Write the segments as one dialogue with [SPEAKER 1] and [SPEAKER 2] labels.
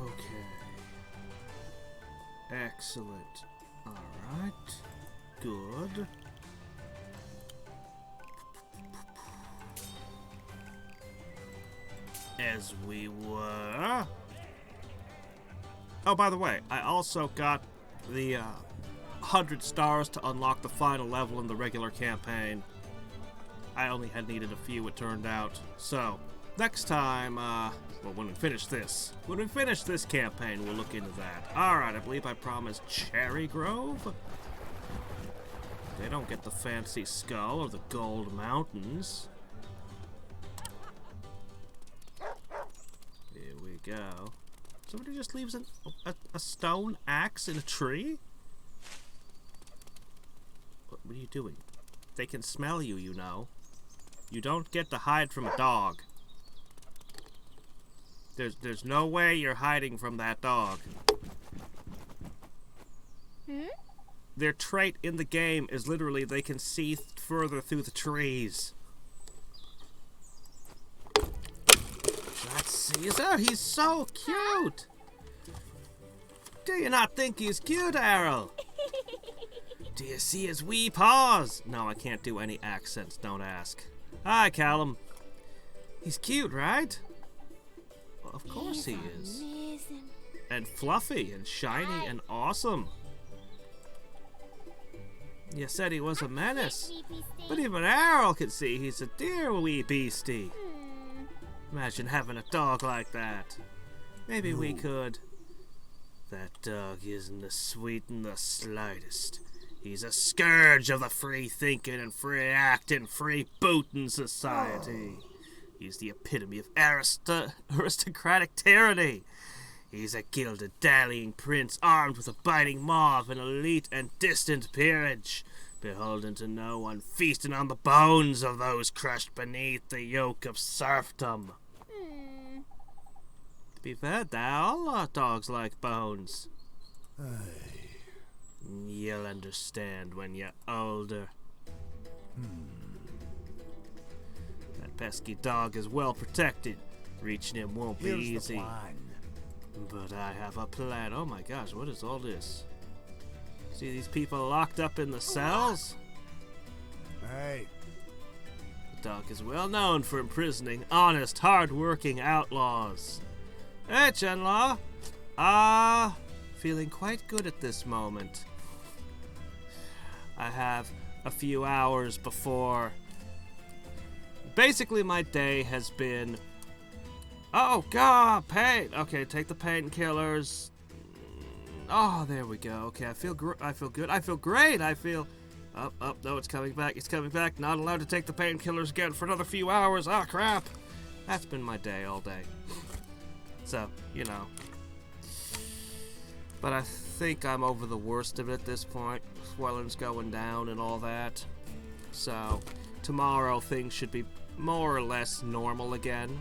[SPEAKER 1] Okay. Excellent. Alright. Good. As we were. Oh, by the way, I also got the 100 stars to unlock the final level in the regular campaign. I only had needed a few, it turned out. So, next time, well, when we finish this campaign, we'll look into that. Alright, I believe I promised Cherrygrove. They don't get the fancy skull or the gold mountains. Here we go. Somebody just leaves a stone axe in a tree? What are you doing? They can smell you, you know. You don't get to hide from a dog. There's no way you're hiding from that dog. Their trait in the game is literally they can see further through the trees. That's Caesar. He's so cute. Do you not think he's cute, Errol? Do you see his wee paws? No, I can't do any accents. Don't ask. Hi, Callum. He's cute, right? Well, of course he is.
[SPEAKER 2] Amazing.
[SPEAKER 1] And fluffy and shiny and awesome. You said he was a menace, but even Errol can see he's a dear wee beastie. Imagine having a dog like that. Maybe we could. That dog isn't the sweet in the slightest. He's a scourge of the free-thinking and free-acting, free-booting society. He's the epitome of aristocratic tyranny. He's a gilded, dallying prince armed with a biting maw of an elite and distant peerage, beholden to no one, feasting on the bones of those crushed beneath the yoke of serfdom. To be fair, all dogs like bones. You'll understand when you're older. That pesky dog is well protected. Reaching him won't be easy. But I have a plan. Oh my gosh, what is all this? See these people locked up in the cells?
[SPEAKER 3] Hey.
[SPEAKER 1] The dog is well known for imprisoning honest, hard-working outlaws. Hey, Chenlaw. Feeling quite good at this moment. I have a few hours before. Basically, my day has been. Oh God, pain. Okay, take the painkillers. Oh, there we go. Okay, I feel good. I feel great. I feel. Oh, no, it's coming back. It's coming back. Not allowed to take the painkillers again for another few hours. Ah, crap. That's been my day all day. So, you know. But I think I'm over the worst of it at this point. Swelling's going down and all that. So, tomorrow things should be more or less normal again.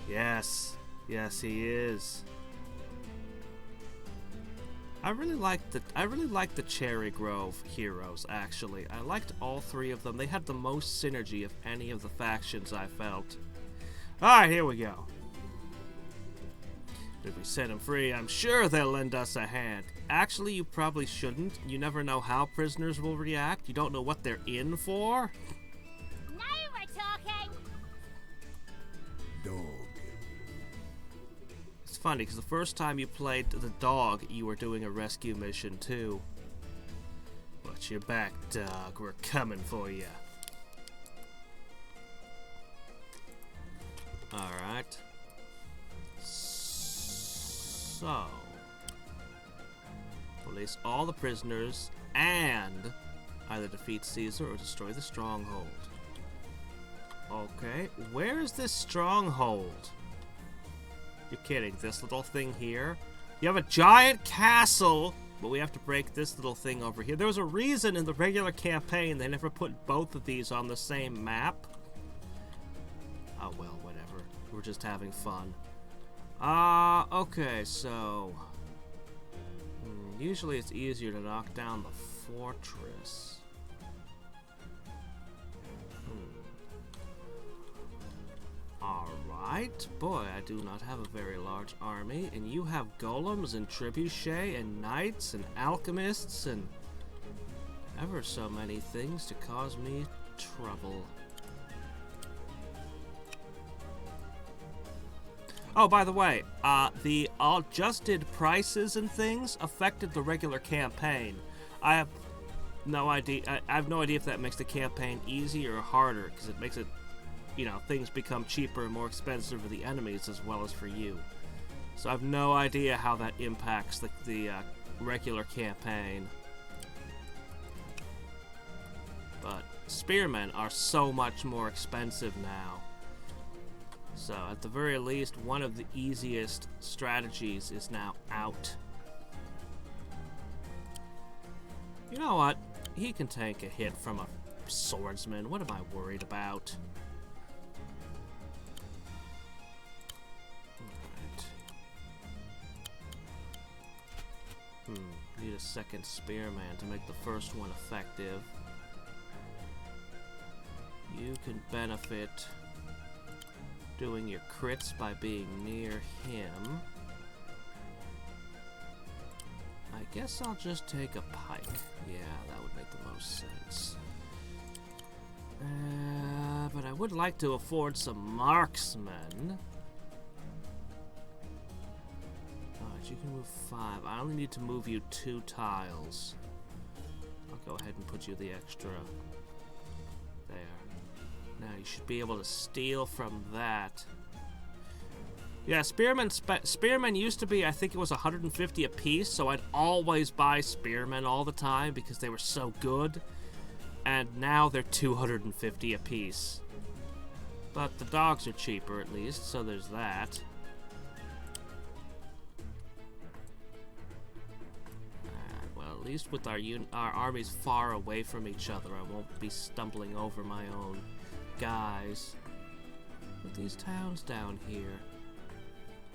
[SPEAKER 1] Yes, he is. I really liked the Cherrygrove heroes, actually. I liked all three of them. They had the most synergy of any of the factions, I felt. Alright, here we go. If we set them free, I'm sure they'll lend us a hand. Actually, you probably shouldn't. You never know how prisoners will react. You don't know what they're in for.
[SPEAKER 2] Now we're talking.
[SPEAKER 3] Dog.
[SPEAKER 1] It's funny, because the first time you played the dog, you were doing a rescue mission, too. Watch your back, dog. We're coming for you. Alright. So, release all the prisoners and either defeat Caesar or destroy the stronghold. Okay, where is this stronghold? You're kidding, this little thing here? You have a giant castle, but we have to break this little thing over here. There was a reason in the regular campaign they never put both of these on the same map. Oh well, whatever. We're just having fun. Okay, so usually it's easier to knock down the fortress. Alright. Boy, I do not have a very large army. And you have golems and trebuchet and knights and alchemists and ever so many things to cause me trouble. Oh, by the way, the adjusted prices and things affected the regular campaign. I have no idea. I have no idea if that makes the campaign easier or harder, because it makes it, you know, things become cheaper and more expensive for the enemies as well as for you. So I have no idea how that impacts the regular campaign. But spearmen are so much more expensive now. So, at the very least, one of the easiest strategies is now out. You know what? He can take a hit from a swordsman. What am I worried about? Alright. Need a second spearman to make the first one effective. You can benefit doing your crits by being near him. I guess I'll just take a pike. Yeah, that would make the most sense. But I would like to afford some marksmen. Alright, you can move 5. I only need to move you 2 tiles. I'll go ahead and put you the extra there. Now you should be able to steal from that. Yeah, spearmen used to be, I think it was 150 apiece, so I'd always buy spearmen all the time because they were so good. And now they're 250 apiece. But the dogs are cheaper at least, so there's that. Well, at least with our armies far away from each other, I won't be stumbling over my own guys. With these towns down here.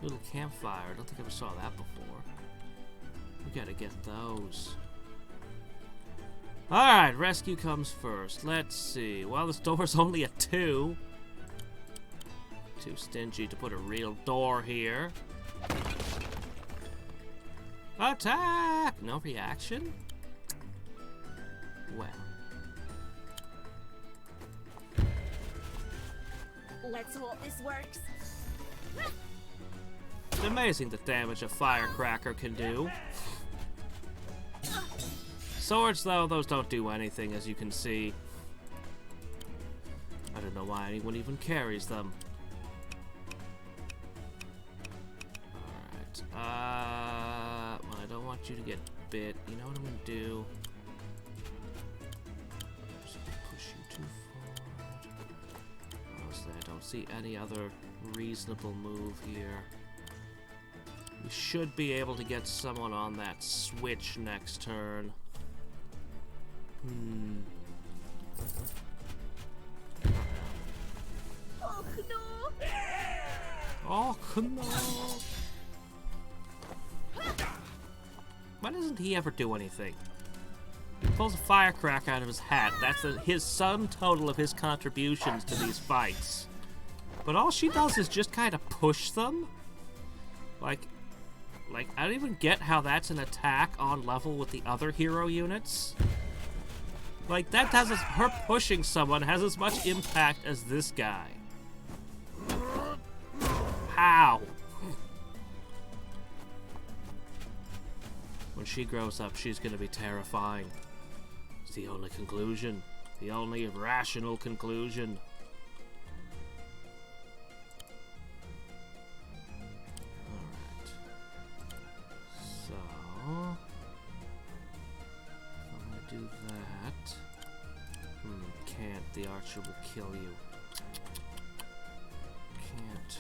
[SPEAKER 1] Little campfire. I don't think I ever saw that before. We gotta get those. Alright, rescue comes first. Let's see. Well, this door's only a 2. Too stingy to put a real door here. Attack! No reaction? Well.
[SPEAKER 2] Let's hope this works.
[SPEAKER 1] It's amazing the damage a firecracker can do. Swords, though, those don't do anything, as you can see. I don't know why anyone even carries them. Alright. Well, I don't want you to get bit. You know what I'm gonna do? Just push you too forward. Honestly, I don't see any other reasonable move here. We should be able to get someone on that switch next turn.
[SPEAKER 2] Oh no!
[SPEAKER 1] Oh no! Why doesn't he ever do anything? He pulls a firecracker out of his hat. That's his sum total of his contributions to these fights. But all she does is just kind of push them. Like, I don't even get how that's an attack on level with the other hero units. Like, that has her pushing someone has as much impact as this guy. How? When she grows up, she's gonna be terrifying. It's the only conclusion. The only rational conclusion. Alright. So... if I'm gonna do that... can't. The archer will kill you. Can't.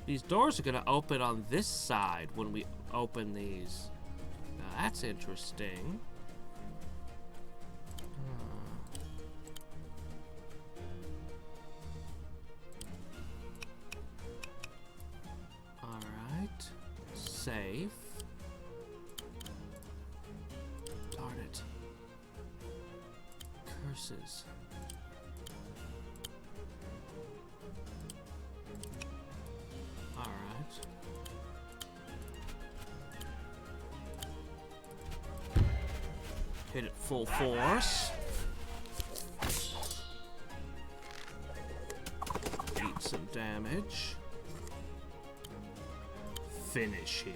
[SPEAKER 1] These doors are going to open on this side when we open these. Now that's interesting. Alright. Safe. Darn it. horses. Alright. Hit it full force. Eat some damage. Finish him.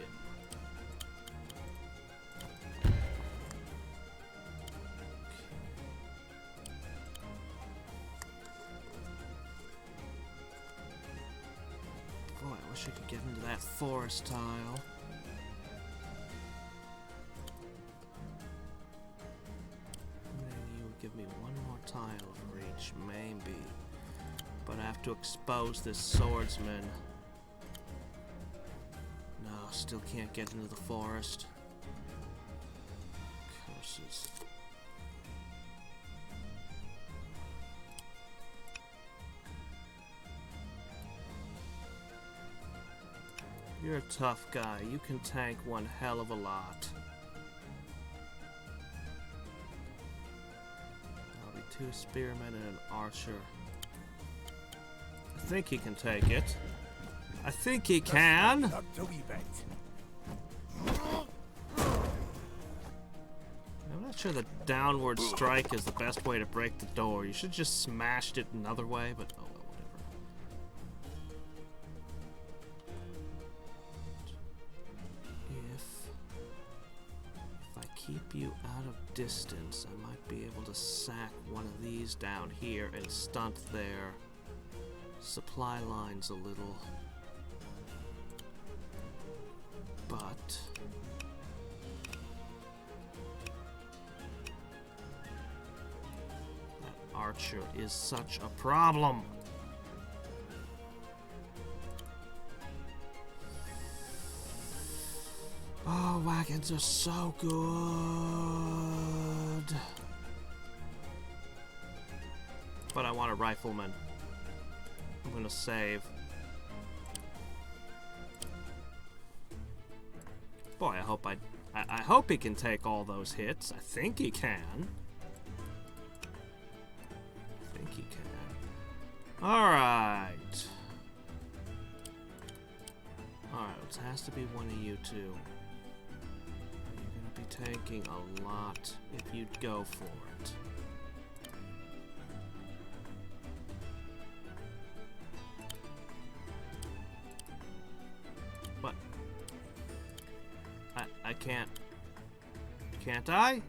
[SPEAKER 1] Boy, I wish I could get into that forest tile. Maybe you would give me one more tile for each, maybe. But I have to expose this swordsman. No, still can't get into the forest. Curses. You're a tough guy. You can tank one hell of a lot. That'll be 2 spearmen and an archer. I think he can take it. I think he can.
[SPEAKER 3] Up to we bet.
[SPEAKER 1] I'm not sure the downward strike is the best way to break the door. You should just smashed it another way, but oh well, whatever. If I keep you out of distance, I might be able to sack one of these down here and stunt their supply lines a little. But that archer is such a problem. Oh, wagons are so good. But I want a rifleman. I'm gonna save. Boy, I hope he can take all those hits. I think he can. Alright. Alright, it has to be one of you two. You're gonna be taking a lot if you go for it. What? I can't. Can't I?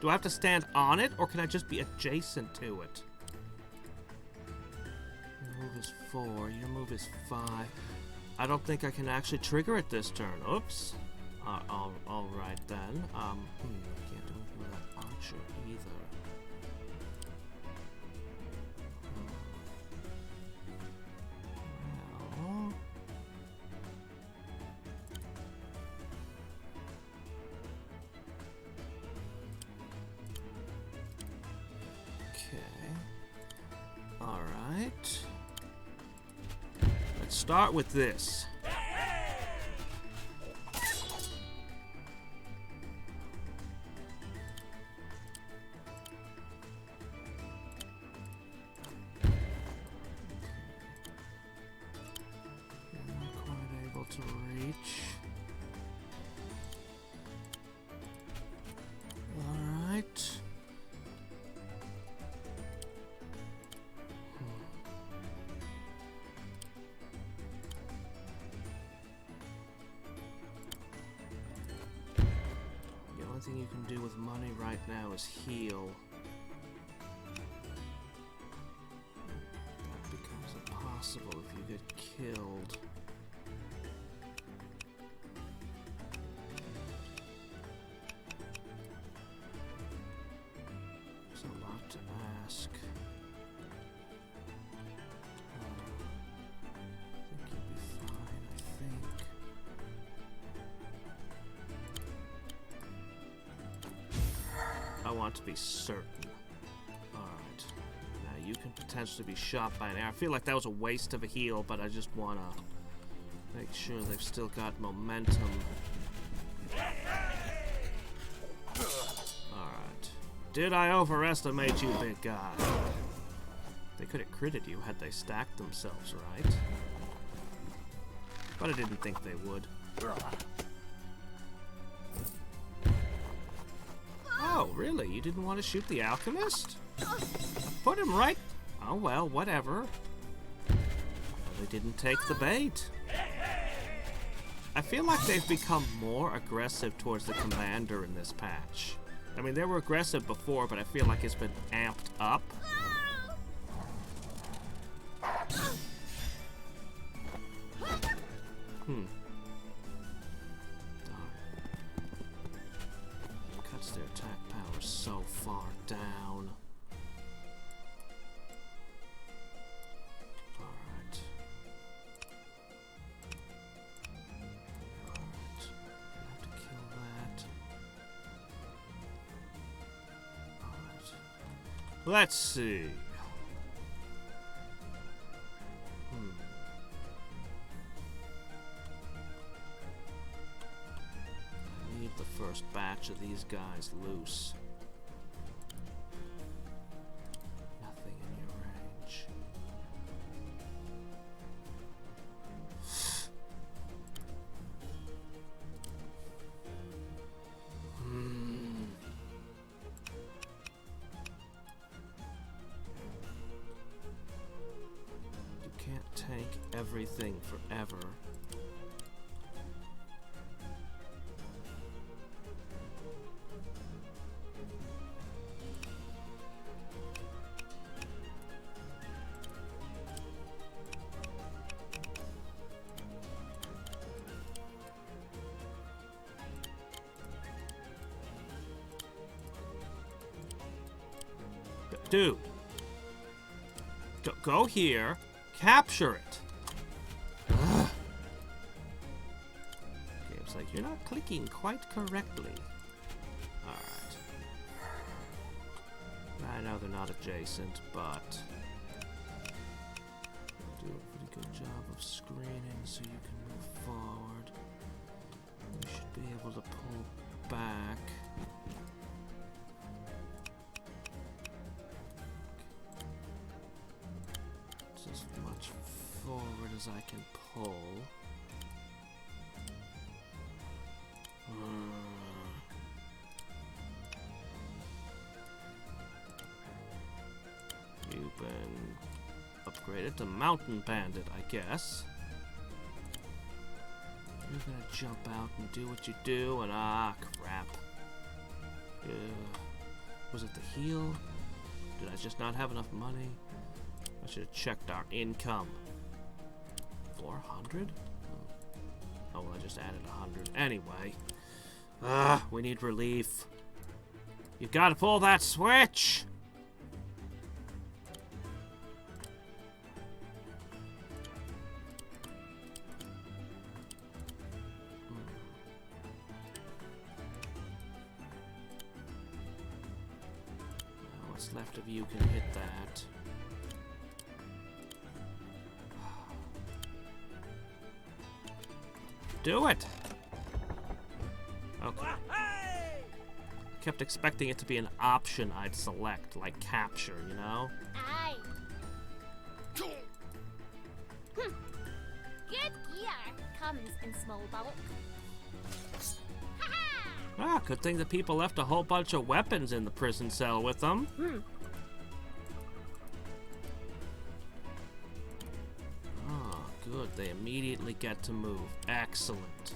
[SPEAKER 1] Do I have to stand on it, or can I just be adjacent to it? Your move is 4, your move is 5. I don't think I can actually trigger it this turn. Oops. Alright then. I can't do anything with that archer either. Well... Okay. Alright. Let's start with this. You're not quite able to reach. Alright. The only thing you can do with money right now is heal. That becomes impossible if you get killed. There's a lot to ask. I think you'll be fine, I think. I want to be certain. Alright. Now you can potentially be shot by an arrow. I feel like that was a waste of a heal, but I just want to make sure they've still got momentum. Alright. did I overestimate you, big guy? They could have critted you had they stacked themselves right. But I didn't think they would. Oh, really? You didn't want to shoot the alchemist? Put him right... Oh, well, whatever. They didn't take the bait. I feel like they've become more aggressive towards the commander in this patch. I mean, they were aggressive before, but I feel like it's been amped up. Cuts their attack power so far down. Alright. Alright. We have to kill that. Alright. Let's see. The first batch of these guys loose. Nothing in your range. You can't tank everything forever. Dude, go here, capture it. Ugh. Game's like, you're not clicking quite correctly. Alright. I know they're not adjacent, but they'll do a pretty good job of screening so you can move forward. You should be able to pull back. As much forward as I can pull. You've been upgraded to Mountain Bandit, I guess. You're gonna jump out and do what you do, and crap. Was it the heal? Did I just not have enough money? I should have checked our income. 400? Oh, well, I just added 100. Anyway. We need relief. You gotta pull that switch! What's left of you can hit that. Do it! Okay. Kept expecting it to be an option I'd select, like capture, you know?
[SPEAKER 2] Aye. Good gear comes in small bulk.
[SPEAKER 1] Good thing the people left a whole bunch of weapons in the prison cell with them. Good, they immediately get to move. Excellent.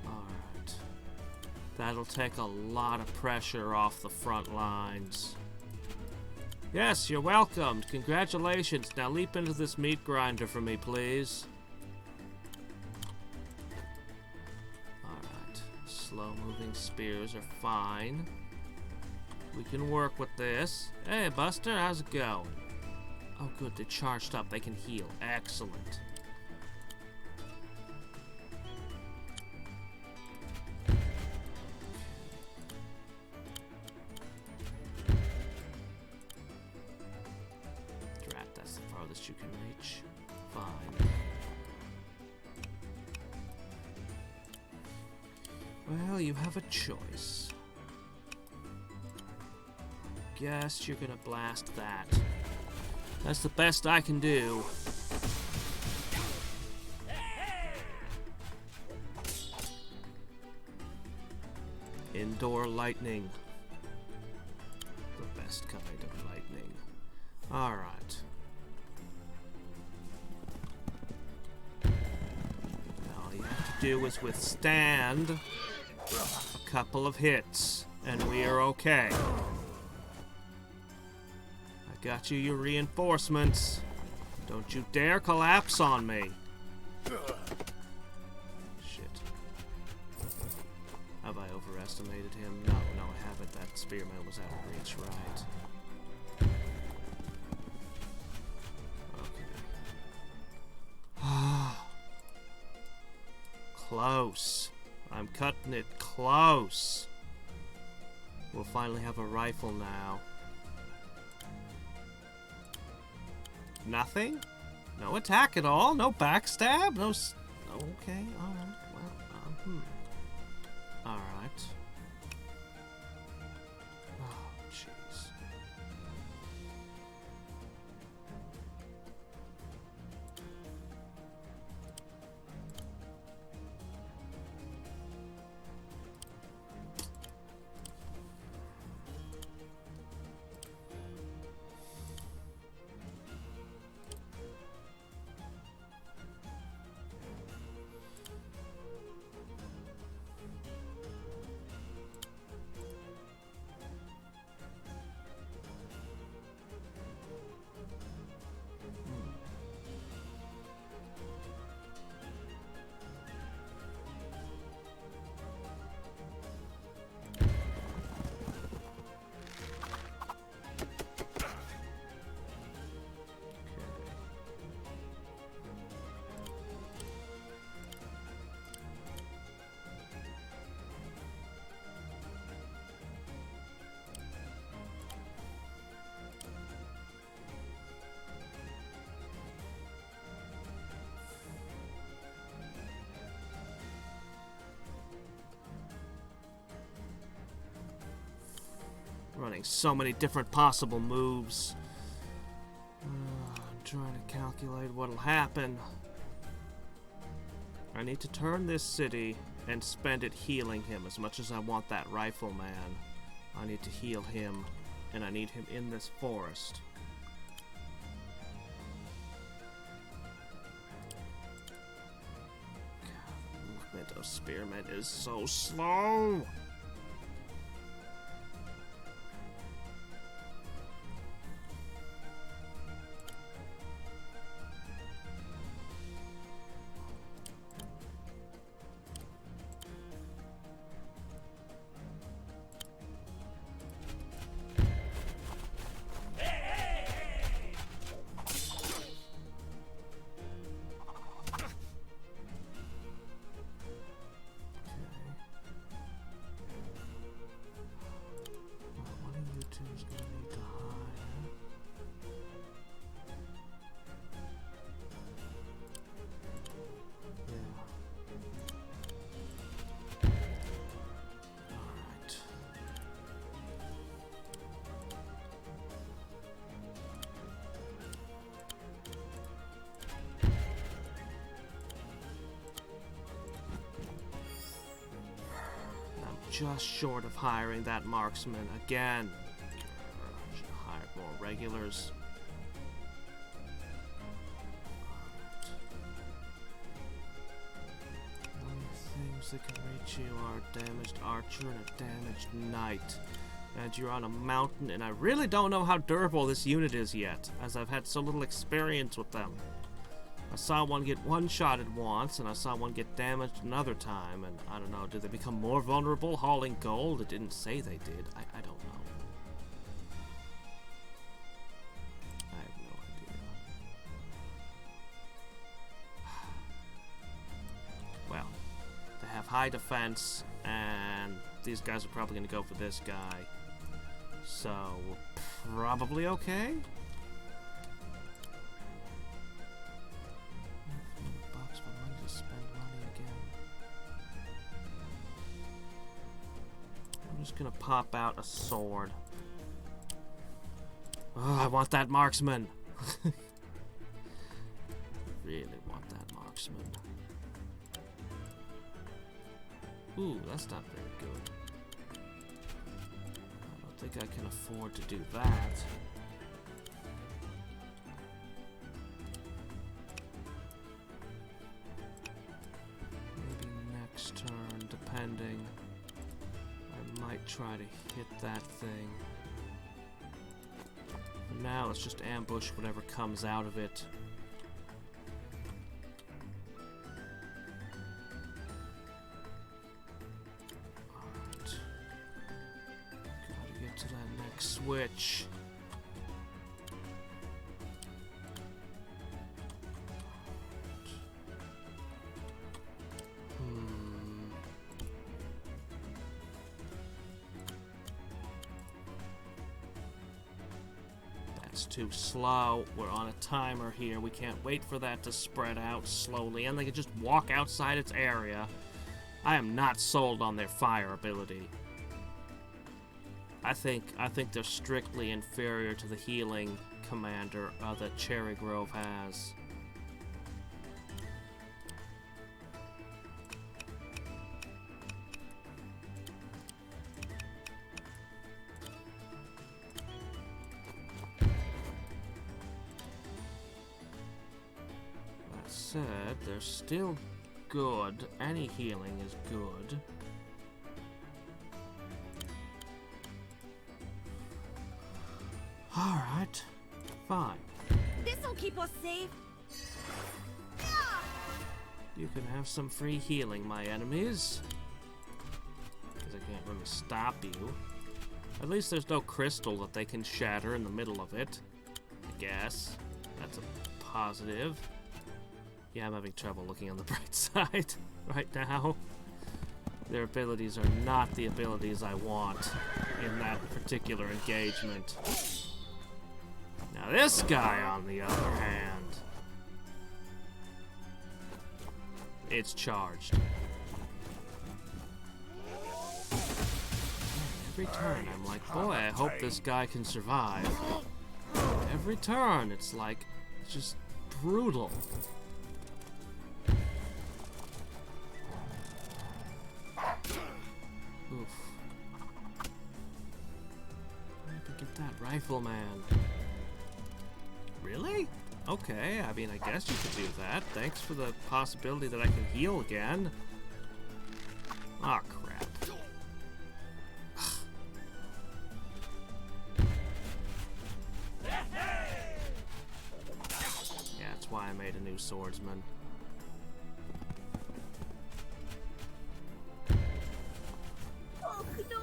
[SPEAKER 1] Alright. That'll take a lot of pressure off the front lines. Yes, you're welcomed. Congratulations. Now leap into this meat grinder for me, please. Alright. Slow-moving spears are fine. We can work with this. Hey, Buster, how's it going? Oh, good, they're charged up. They can heal. Excellent. Drat, that's the farthest you can reach. Fine. Well, you have a choice. guess you're gonna blast that. That's the best I can do. Indoor lightning. The best kind of lightning. Alright. All you have to do is withstand a couple of hits, and we are okay. I got you your reinforcements. Don't you dare collapse on me. Shit. Have I overestimated him? No, I haven't. That spearman was out of reach, right? Okay. Close. I'm cutting it close. We'll finally have a rifle now. Nothing? No attack at all? No backstab? No okay, alright. Well, alright. Oh, jeez. Running so many different possible moves. I'm trying to calculate what'll happen. I need to turn this city and spend it healing him as much as I want that rifleman. I need to heal him, and I need him in this forest. God, the movement of spearmen is so slow. Just short of hiring that marksman again. Should have hired more regulars. The only things that can reach you are a damaged archer and a damaged knight. And you're on a mountain, and I really don't know how durable this unit is yet, as I've had so little experience with them. I saw one get one-shotted once, and I saw one get damaged another time, and I don't know, did they become more vulnerable hauling gold? It didn't say they did. I don't know. I have no idea. Well, they have high defense, and these guys are probably going to go for this guy. So, we're probably okay? I'm just gonna pop out a sword. Oh, I want that marksman. Really want that marksman. Ooh, that's not very good. I don't think I can afford to do that. Maybe next turn, depending. I might try to hit that thing. For now, let's just ambush whatever comes out of it. To that next switch. That's too slow. We're on a timer here. We can't wait for that to spread out slowly, and they can just walk outside its area. I am not sold on their fire ability. I think they're strictly inferior to the healing commander that Cherrygrove has. That said, they're still good. Any healing is good. Alright, fine.
[SPEAKER 2] This'll keep us safe.
[SPEAKER 1] You can have some free healing, my enemies. Because I can't really stop you. At least there's no crystal that they can shatter in the middle of it. I guess. That's a positive. Yeah, I'm having trouble looking on the bright side right now. Their abilities are not the abilities I want in that particular engagement. Now this guy, on the other hand, it's charged. Every turn I'm like, boy, I hope this guy can survive. Every turn it's like, it's just brutal. Oof. I have to get that rifleman. Really? Okay, I mean, I guess you could do that. Thanks for the possibility that I can heal again. Aw, crap. Yeah, that's why I made a new swordsman.
[SPEAKER 2] Oh, no.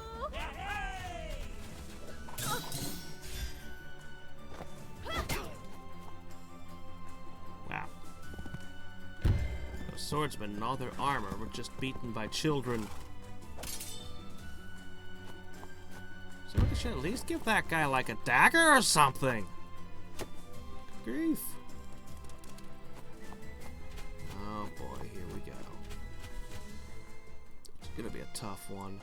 [SPEAKER 1] Swordsmen and all their armor were just beaten by children. Somebody should at least give that guy like a dagger or something. Grief. Oh boy, here we go. It's gonna be a tough one.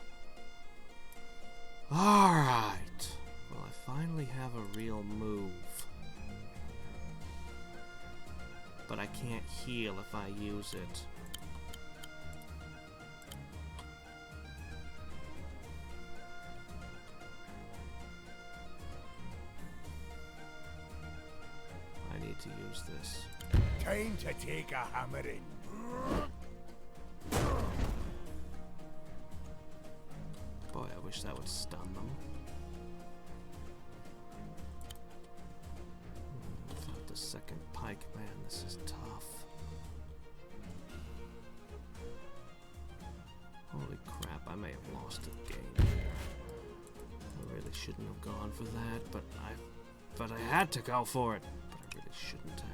[SPEAKER 1] Alright. Well, I finally have a real move. But I can't heal if I use it. I need to use this.
[SPEAKER 3] Time to take a hammering.
[SPEAKER 1] Boy, I wish that would stun them. Without the second pike, man, this is tough. Holy crap, I may have lost a game here. I really shouldn't have gone for that, but I had to go for it. But I really shouldn't have.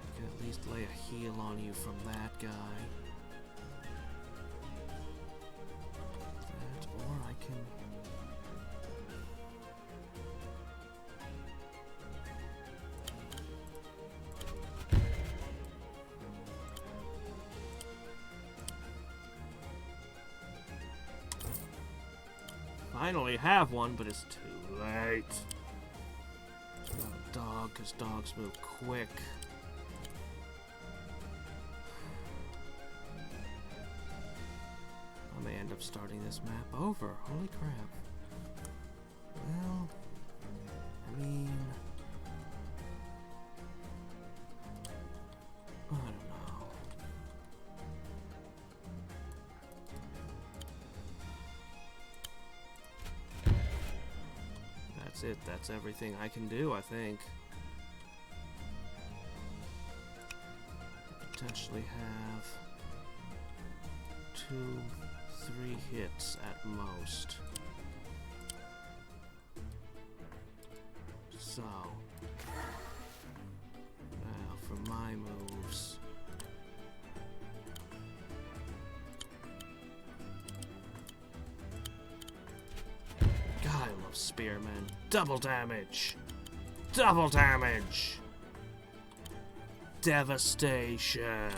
[SPEAKER 1] I can at least lay a heal on you from that guy. That, or I can... Finally have one, but it's too late. Got a dog, because dogs move quick. I may end up starting this map over. Holy crap. Well, I mean... I don't know. That's it. That's everything I can do, I think. Potentially have 2, 3 hits at most. So, now for my moves. God, I love spearmen. Double damage! Double damage! Devastation!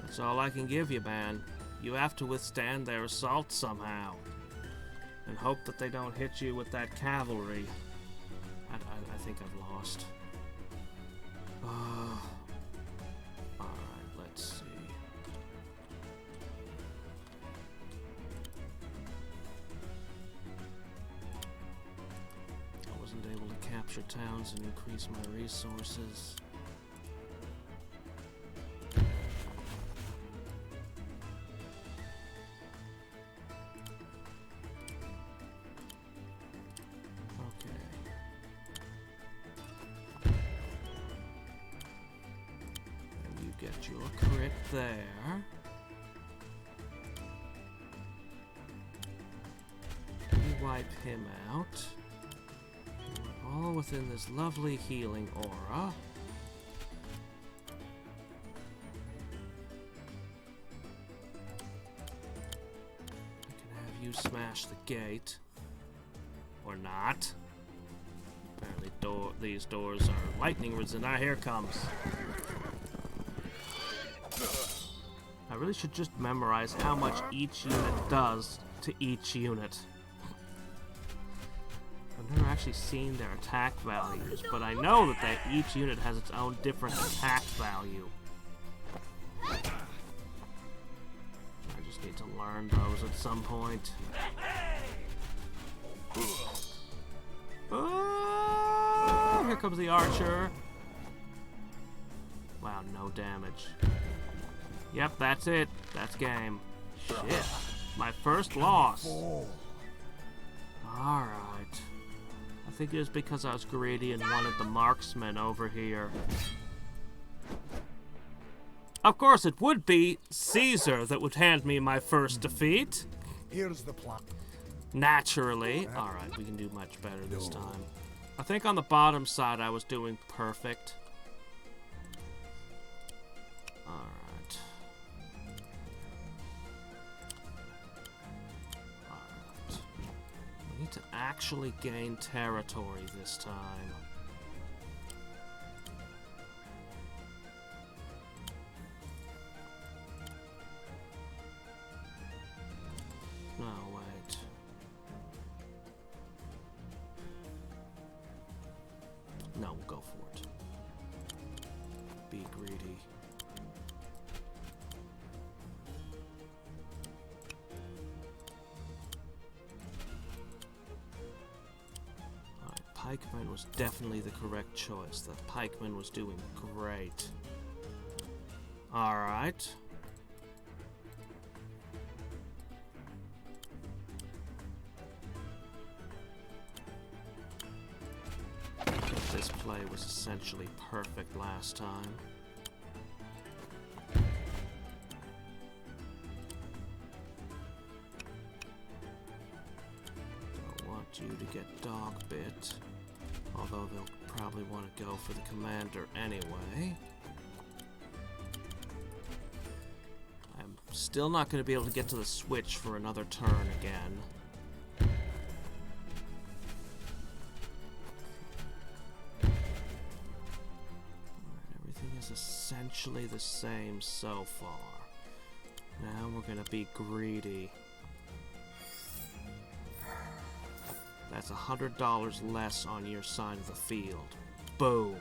[SPEAKER 1] That's all I can give you, man. You have to withstand their assault somehow. And hope that they don't hit you with that cavalry. I think I've lost. Alright, let's see. I wasn't able to capture towns and increase my resources. Get your crit there. You wipe him out. We're all within this lovely healing aura. I can have you smash the gate. Or not. Apparently these doors are lightning resistant. Ah, here it comes. I really should just memorize how much each unit does to each unit. I've never actually seen their attack values, but I know that each unit has its own different attack value. I just need to learn those at some point. Oh, here comes the archer. Wow, no damage. Yep, that's it. That's game. Shit. My first loss. Alright. I think it was because I was greedy and wanted the marksman over here. Of course, it would be Caesar that would hand me my first defeat.
[SPEAKER 3] Here's the plan.
[SPEAKER 1] Naturally. Alright, we can do much better this time. I think on the bottom side I was doing perfect. Alright. We need to actually gain territory this time. No, wait. No, we'll go for it. Be greedy. Pikeman was definitely the correct choice. The pikeman was doing great. Alright. This play was essentially perfect last time. Don't want you to get dog bit. Although they'll probably want to go for the commander anyway. I'm still not going to be able to get to the switch for another turn again. essentially the same so far. Now we're gonna be greedy. That's $100 less on your side of the field. Boom.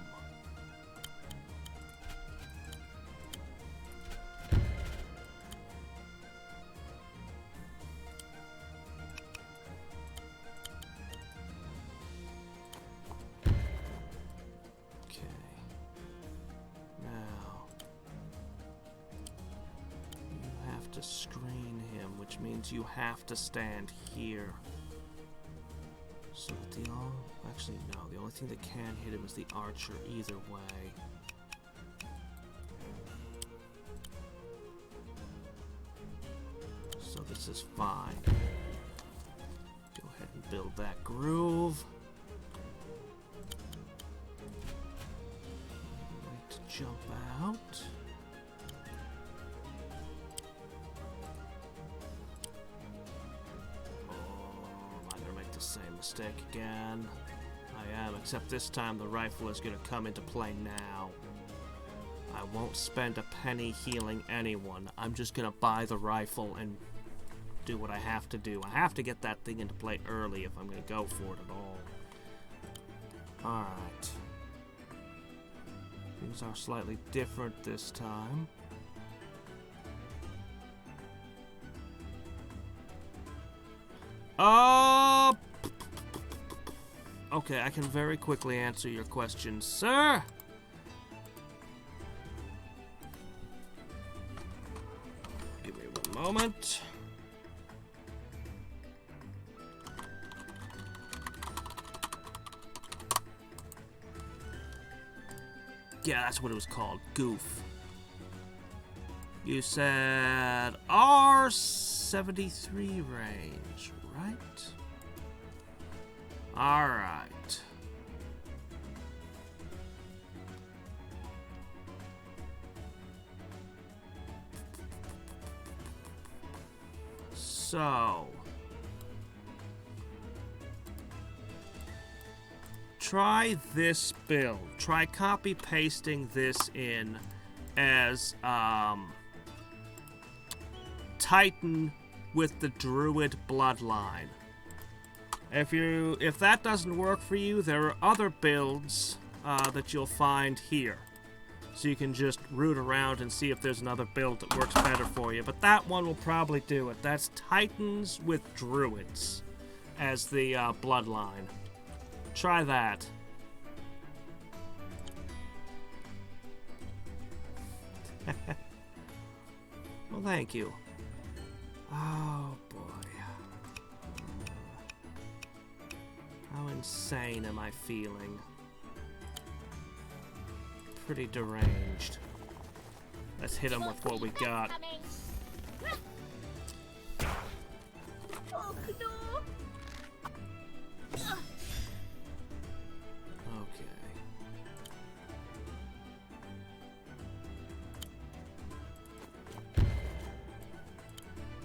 [SPEAKER 1] To screen him, which means you have to stand here. So that actually no, the only thing that can hit him is the archer either way. So this is fine. Go ahead and build that groove. Wait to jump out. Same mistake again. I am, except this time the rifle is going to come into play now. I won't spend a penny healing anyone. I'm just going to buy the rifle and do what I have to do. I have to get that thing into play early if I'm going to go for it at all. Alright. Things are slightly different this time. Okay, I can very quickly answer your question, sir. Give me one moment. Yeah, that's what it was called. Goof. You said R73 range, right? Alright. So, try this build. Try copy pasting this in as Titan with the Druid bloodline. If that doesn't work for you, there are other builds that you'll find here. So you can just root around and see if there's another build that works better for you. But that one will probably do it. That's Titans with Druids as the bloodline. Try that. Well, thank you. Oh, boy. How insane am I feeling? Pretty deranged. Let's hit him with what we got. Okay. I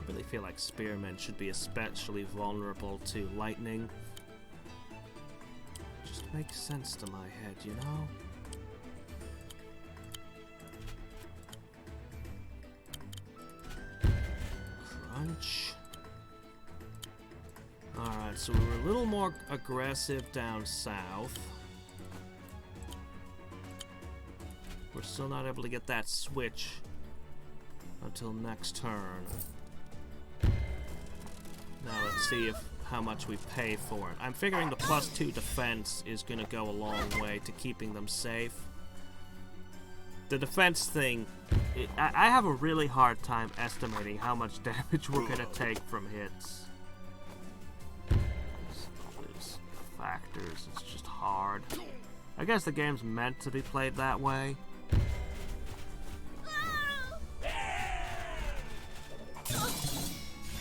[SPEAKER 1] really feel like spearmen should be especially vulnerable to lightning. Just makes sense to my head, you know? Crunch. Alright, so we were a little more aggressive down south. We're still not able to get that switch until next turn. Now let's see how much we pay for it. I'm figuring the +2 defense is going to go a long way to keeping them safe. The defense thing, I have a really hard time estimating how much damage we're going to take from hits. There's factors, it's just hard. I guess the game's meant to be played that way.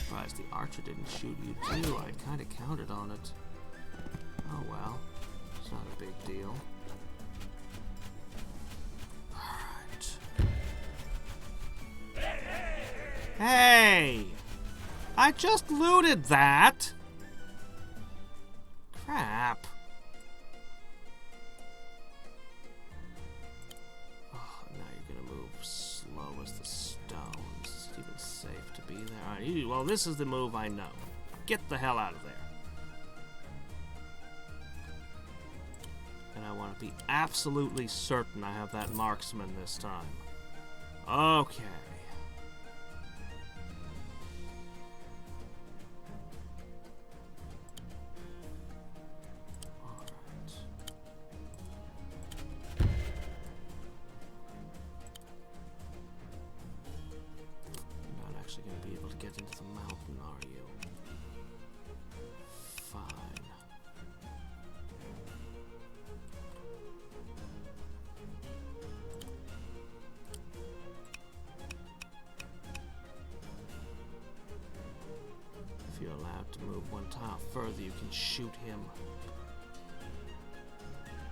[SPEAKER 1] Surprised the archer didn't shoot you too. I kind of counted on it. Oh well, it's not a big deal. Alright. Hey! I just looted that! Crap. Oh, now you're gonna this is the move I know. Get the hell out of there. And I want to be absolutely certain I have that marksman this time. Okay. Going to be able to get into the mountain, are you? Fine. If you're allowed to move one tile further, you can shoot him.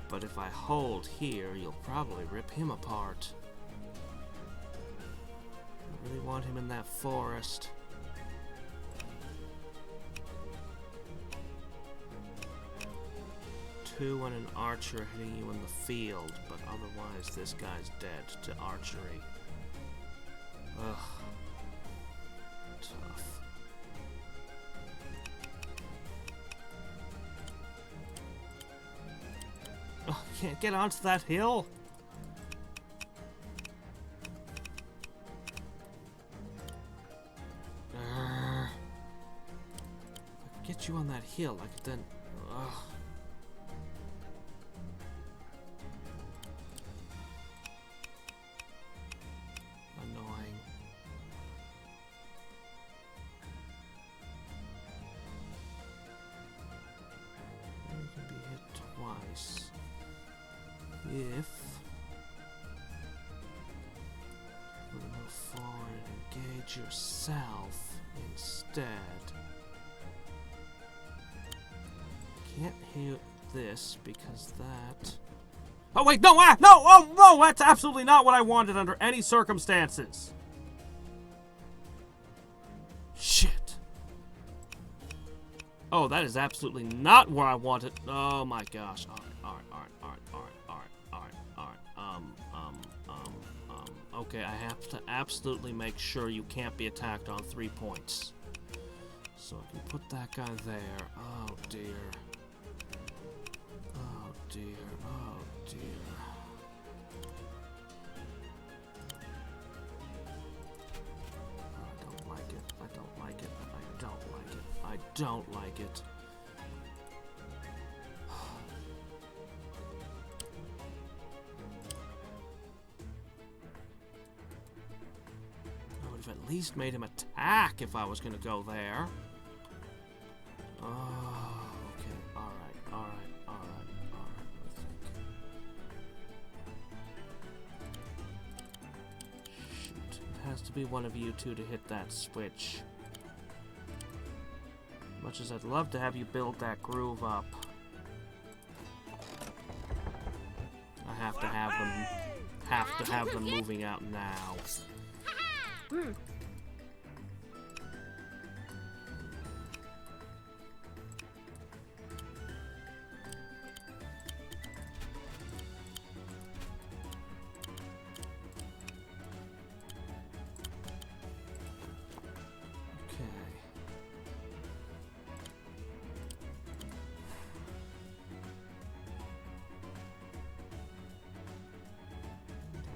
[SPEAKER 1] But if I hold here, you'll probably rip him apart. I really want him in that forest. Two and an archer hitting you in the field, but otherwise this guy's dead to archery. Ugh. Tough. Oh, can't get onto that hill. Get you on that hill, I could then. Ugh. Annoying. You can be hit twice. If you were to move forward and engage yourself instead. Can't hit this because that. Oh wait, no, no, oh no, that's absolutely not what I wanted under any circumstances. Shit. Oh, that is absolutely not where I wanted. Oh my gosh. Alright. Okay, I have to absolutely make sure you can't be attacked on 3 points. So I can put that guy there. Oh dear. Oh dear, oh dear. I don't like it, I don't like it, I don't like it, I don't like it. I would have at least made him attack if I was going to go there. Oh, okay, alright. Shoot, it has to be one of you two to hit that switch. Much as I'd love to have you build that groove up, I have to have them moving out now.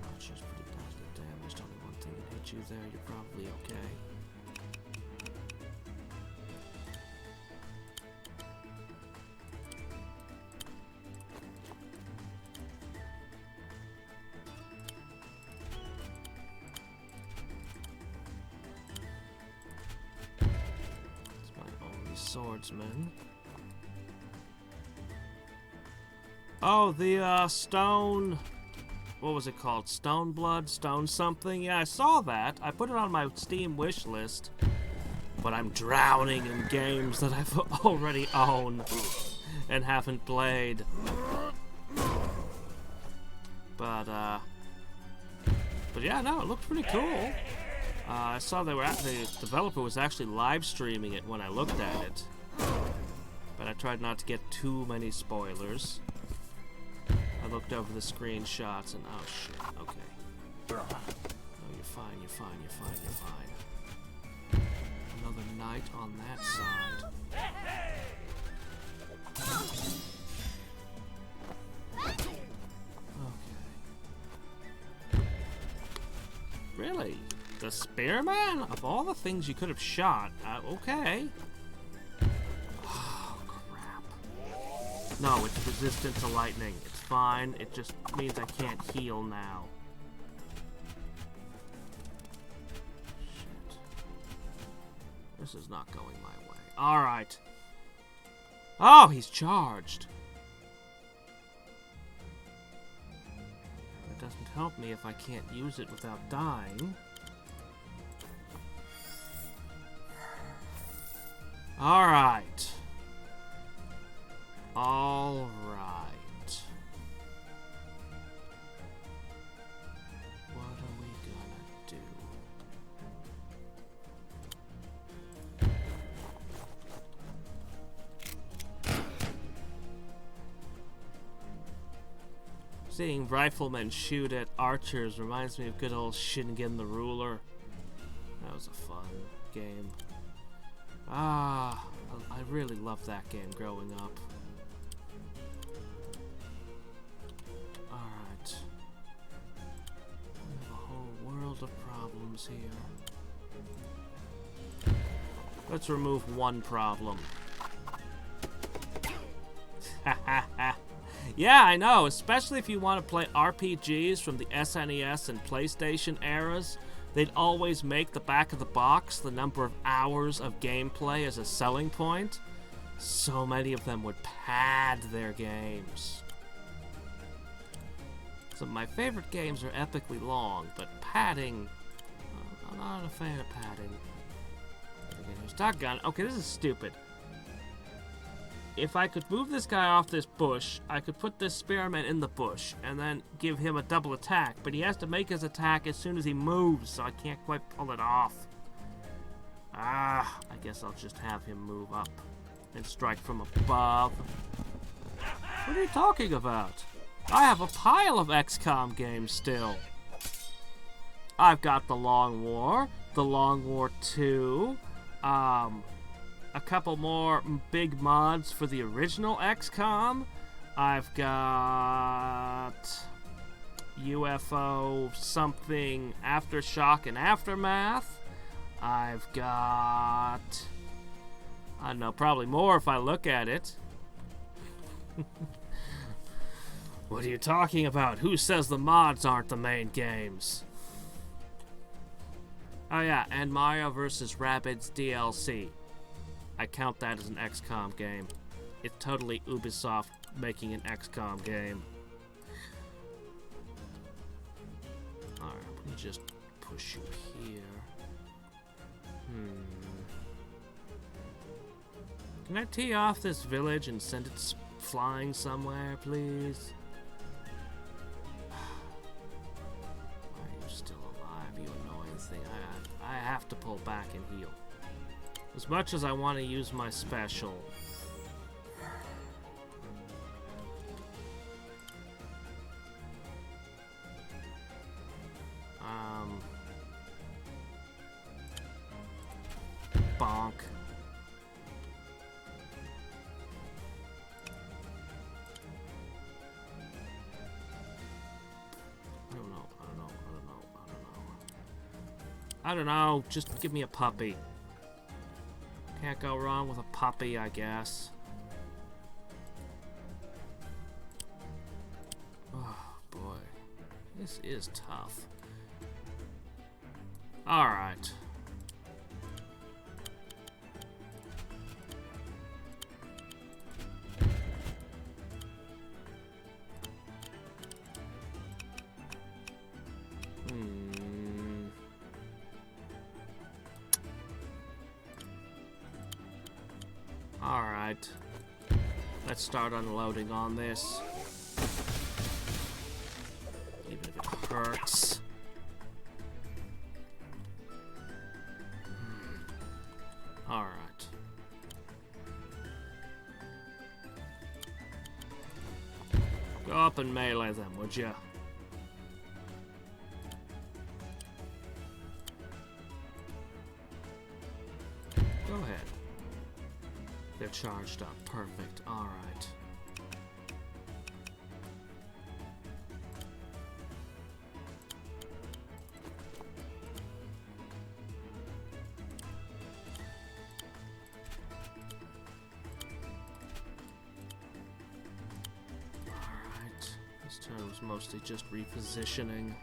[SPEAKER 1] Archer's pretty badly damaged. Only one thing can hit you there. You're probably okay. It's my only swordsman. Oh, the stone. What was it called? Stone Blood? Stone something? Yeah, I saw that. I put it on my Steam wish list. But I'm drowning in games that I've already owned and haven't played. But yeah, no, it looked pretty cool. I saw the developer was actually live streaming it when I looked at it. But I tried not to get too many spoilers. I looked over the screenshots and oh shit, okay. Oh, you're fine. Another a knight on that side. Okay. Really? The spearman? Of all the things you could have shot, okay. Oh, crap. No, it's resistant to lightning. It's fine. It just means I can't heal now. Shit. This is not going my way. Alright. Oh, he's charged. It doesn't help me if I can't use it without dying. Alright. Alright. What are we gonna do? Seeing riflemen shoot at archers reminds me of good old Shingen the Ruler. That was a fun game. Ah, I really loved that game growing up. Alright. We have a whole world of problems here. Let's remove one problem. Yeah, I know, especially if you want to play RPGs from the SNES and PlayStation eras. They'd always make the back of the box the number of hours of gameplay as a selling point. So many of them would pad their games. Some of my favorite games are epically long, but padding, I'm not a fan of padding. Okay, here's Shotgun. Okay, this is stupid. If I could move this guy off this bush, I could put this spearman in the bush and then give him a double attack, but he has to make his attack as soon as he moves, so I can't quite pull it off. Ah, I guess I'll just have him move up and strike from above. What are you talking about? I have a pile of XCOM games still. I've got the Long War 2, a couple more big mods for the original XCOM. I've got UFO something Aftershock and Aftermath. I've got, I don't know, probably more if I look at it. What are you talking about? Who says the mods aren't the main games? Oh yeah, and Mario vs. Rabbids DLC. I count that as an XCOM game. It's totally Ubisoft making an XCOM game. Alright, let me just push you here. Can I tee off this village and send it flying somewhere, please? Why are you still alive, you annoying thing? I have to pull back and heal. As much as I want to use my special. Bonk. I don't know. Just give me a puppy. Can't go wrong with a puppy, I guess. Oh, boy. This is tough. Alright. Alright. Let's start unloading on this. Even if it hurts. Alright. Go up and melee them, would ya? charged up. Perfect. Alright. Alright. This turn was mostly just repositioning.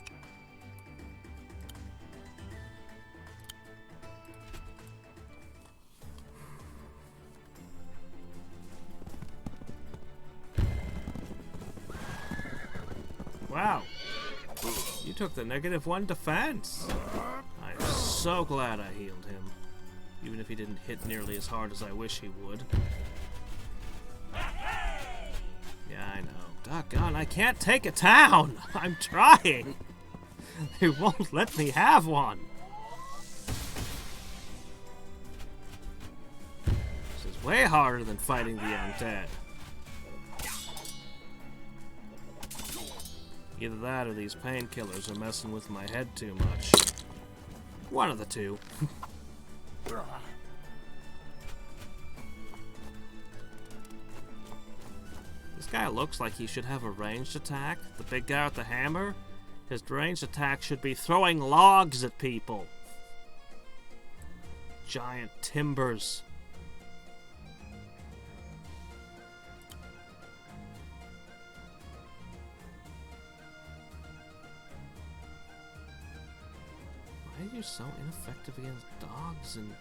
[SPEAKER 1] Wow, you took the -1 defense. I'm so glad I healed him, even if he didn't hit nearly as hard as I wish he would. Yeah, I know. Doggone, I can't take a town. I'm trying. They won't let me have one. This is way harder than fighting the undead. Either that or these painkillers are messing with my head too much. One of the two. This guy looks like he should have a ranged attack. The big guy with the hammer? His ranged attack should be throwing logs at people. Giant timbers. Why are you so ineffective against dogs and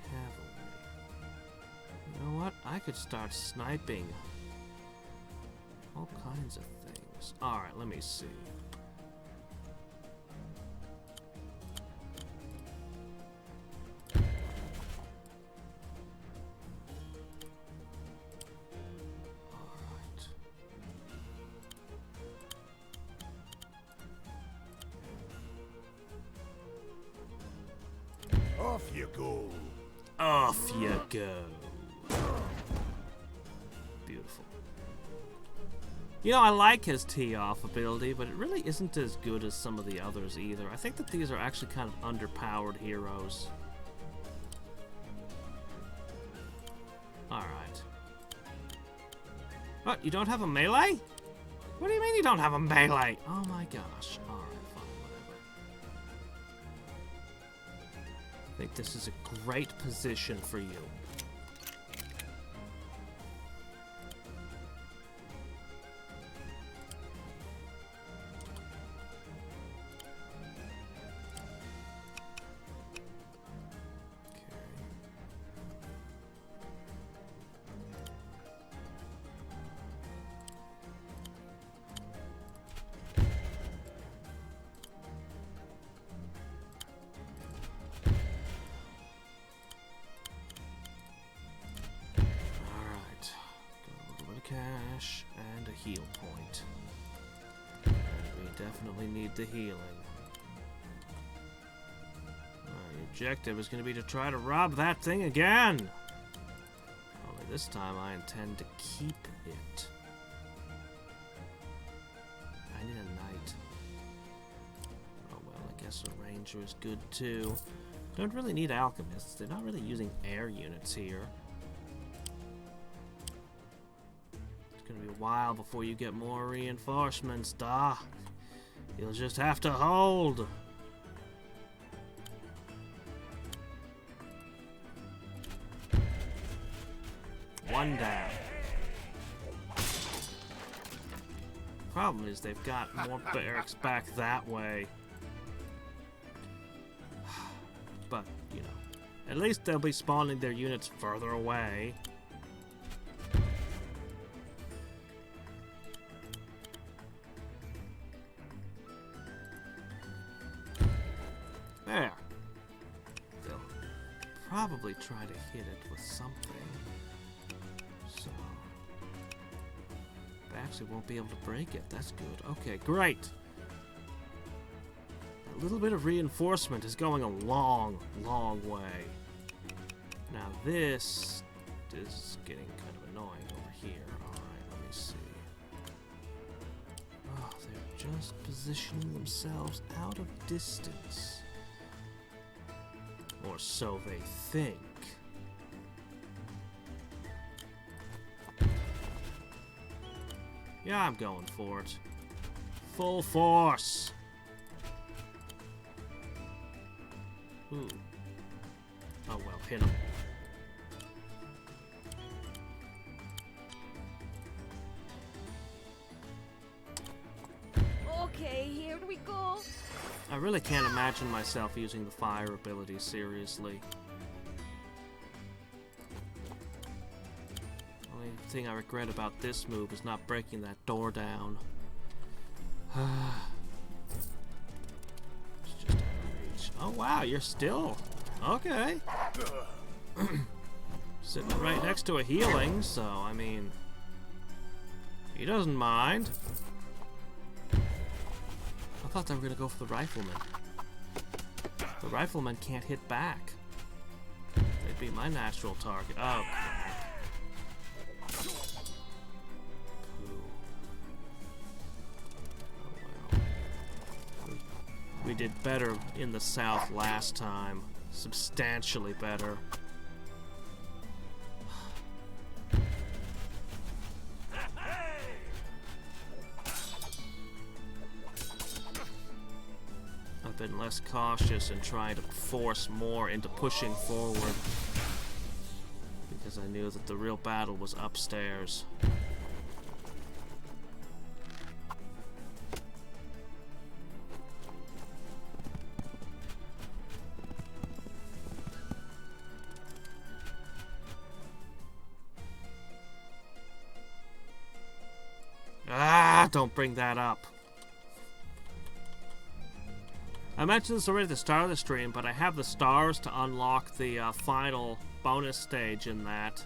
[SPEAKER 1] cavalry? You know what? I could start sniping all kinds of things. Alright, let me see.
[SPEAKER 3] Off you go.
[SPEAKER 1] Off you go. Beautiful. You know, I like his tee-off ability, but it really isn't as good as some of the others either. I think that these are actually kind of underpowered heroes. Alright. What, you don't have a melee? What do you mean you don't have a melee? Oh my gosh. Alright, fine, whatever. I think this is a great position for you. Cash and a heal point. And we definitely need the healing. The objective is going to be to try to rob that thing again. Only this time I intend to keep it. I need a knight. Oh well, I guess a ranger is good too. Don't really need alchemists. They're not really using air units here. It's gonna be a while before you get more reinforcements, da. You'll just have to hold. One down. Problem is they've got more barracks back that way. But, you know, at least they'll be spawning their units further away. There. They'll probably try to hit it with something. So they actually won't be able to break it. That's good. Okay, great. A little bit of reinforcement is going a long, long way. Now this is getting kind of annoying over here. Alright, let me see. Oh, they're just positioning themselves out of distance. Or so they think. Yeah, I'm going for it. Full force. Ooh. Oh well, hit him.
[SPEAKER 2] Okay, here we go.
[SPEAKER 1] I really can't imagine myself using the fire ability seriously. Only thing I regret about this move is not breaking that door down. It's just out of reach. Oh wow, you're still okay. Sitting right next to a healing, so I mean, he doesn't mind. I thought they were gonna go for the rifleman. The rifleman can't hit back. They'd be my natural target. Oh. We did better in the south last time. Substantially better. I've been less cautious in trying to force more into pushing forward because I knew that the real battle was upstairs. Ah, don't bring that up. I mentioned this already at the start of the stream, but I have the stars to unlock the final bonus stage in that.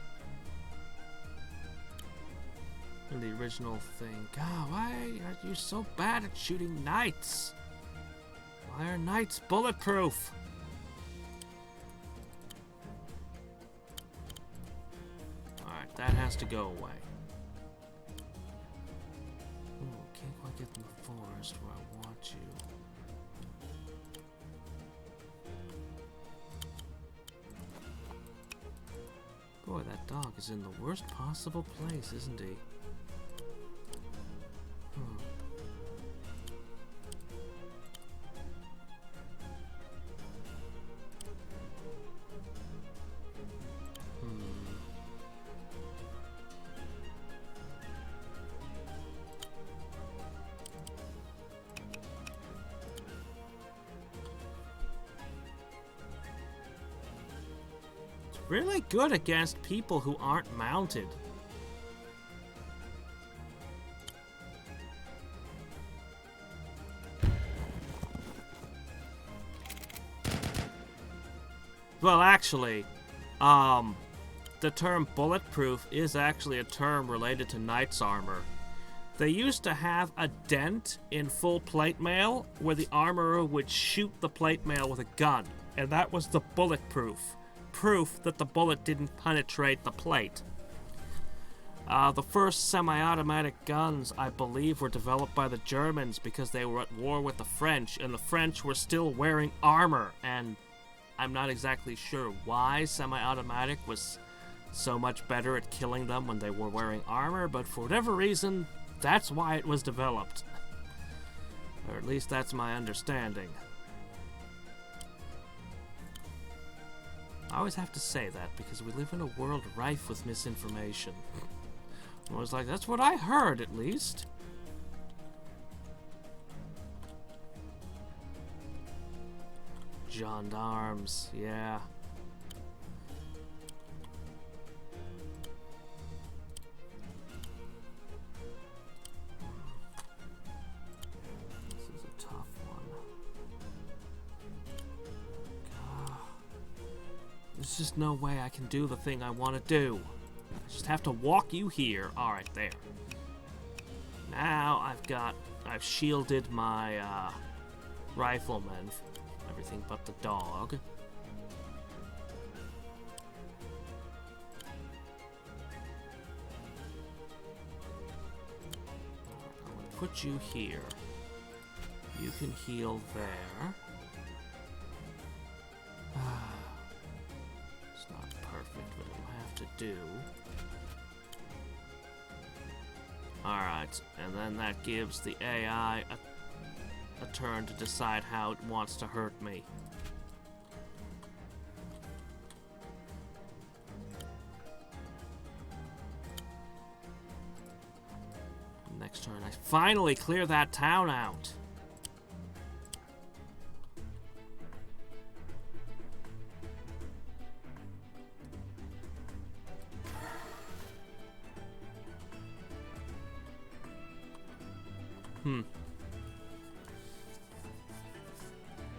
[SPEAKER 1] In the original thing. God, why are you so bad at shooting knights? Why are knights bulletproof? Alright, that has to go away. Can't quite get in the forest where I want you. Boy, that dog is in the worst possible place, isn't he? Really good against people who aren't mounted. Well, actually, the term bulletproof is actually a term related to knight's armor. They used to have a dent in full plate mail where the armorer would shoot the plate mail with a gun, and that was the bulletproof. Proof that the bullet didn't penetrate the plate. The first semi-automatic guns, I believe, were developed by the Germans because they were at war with the French, and the French were still wearing armor, and I'm not exactly sure why semi-automatic was so much better at killing them when they were wearing armor, but for whatever reason, that's why it was developed. Or at least that's my understanding. I always have to say that because we live in a world rife with misinformation. I was like, that's what I heard, at least. Gendarmes, yeah. This is a tough one. There's just no way I can do the thing I want to do. I just have to walk you here. Alright, there. Now I've shielded my rifleman, everything but the dog. I'm gonna put you here. You can heal there. It's not perfect, but it'll have to do. Alright, and then that gives the AI a turn to decide how it wants to hurt me. Next turn, I finally clear that town out.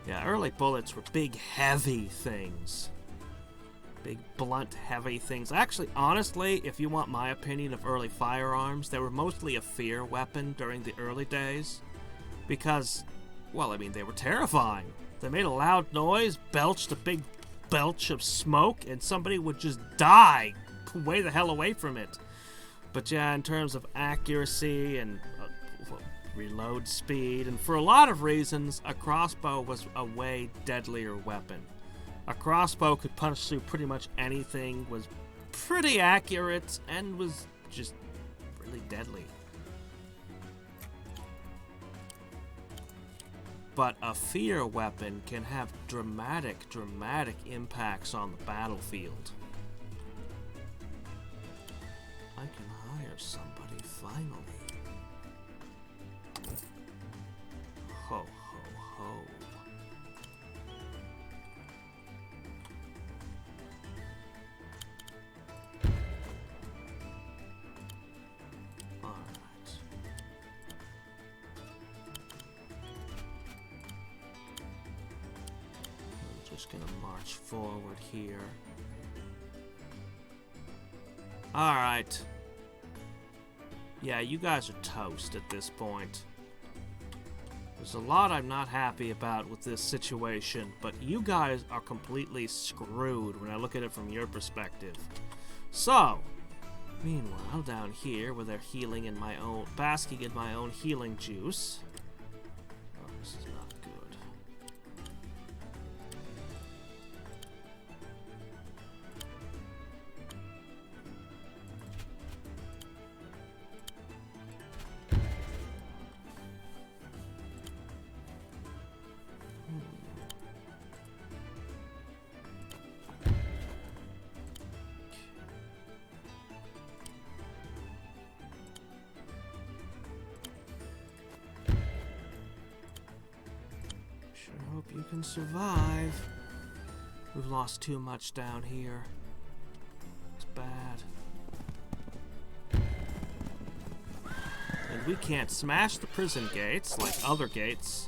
[SPEAKER 1] Yeah, early bullets were big, heavy things. Big, blunt, heavy things. Actually, honestly, if you want my opinion of early firearms, they were mostly a fear weapon during the early days. Because, well, I mean, they were terrifying. They made a loud noise, belched a big belch of smoke, and somebody would just die way the hell away from it. But yeah, in terms of accuracy and reload speed, and for a lot of reasons, a crossbow was a way deadlier weapon. A crossbow could punch through pretty much anything, was pretty accurate, and was just really deadly. But a fear weapon can have dramatic impacts on the battlefield. I can hire somebody finally. Ho, ho, ho. Alright. I'm just gonna march forward here. Alright. Yeah, you guys are toast at this point. There's a lot I'm not happy about with this situation, but you guys are completely screwed when I look at it from your perspective. So, meanwhile, down here, where they're healing in my own, basking in my own healing juice. Oh, this is not good. Hope you can survive. We've lost too much down here. It's bad. And we can't smash the prison gates like other gates.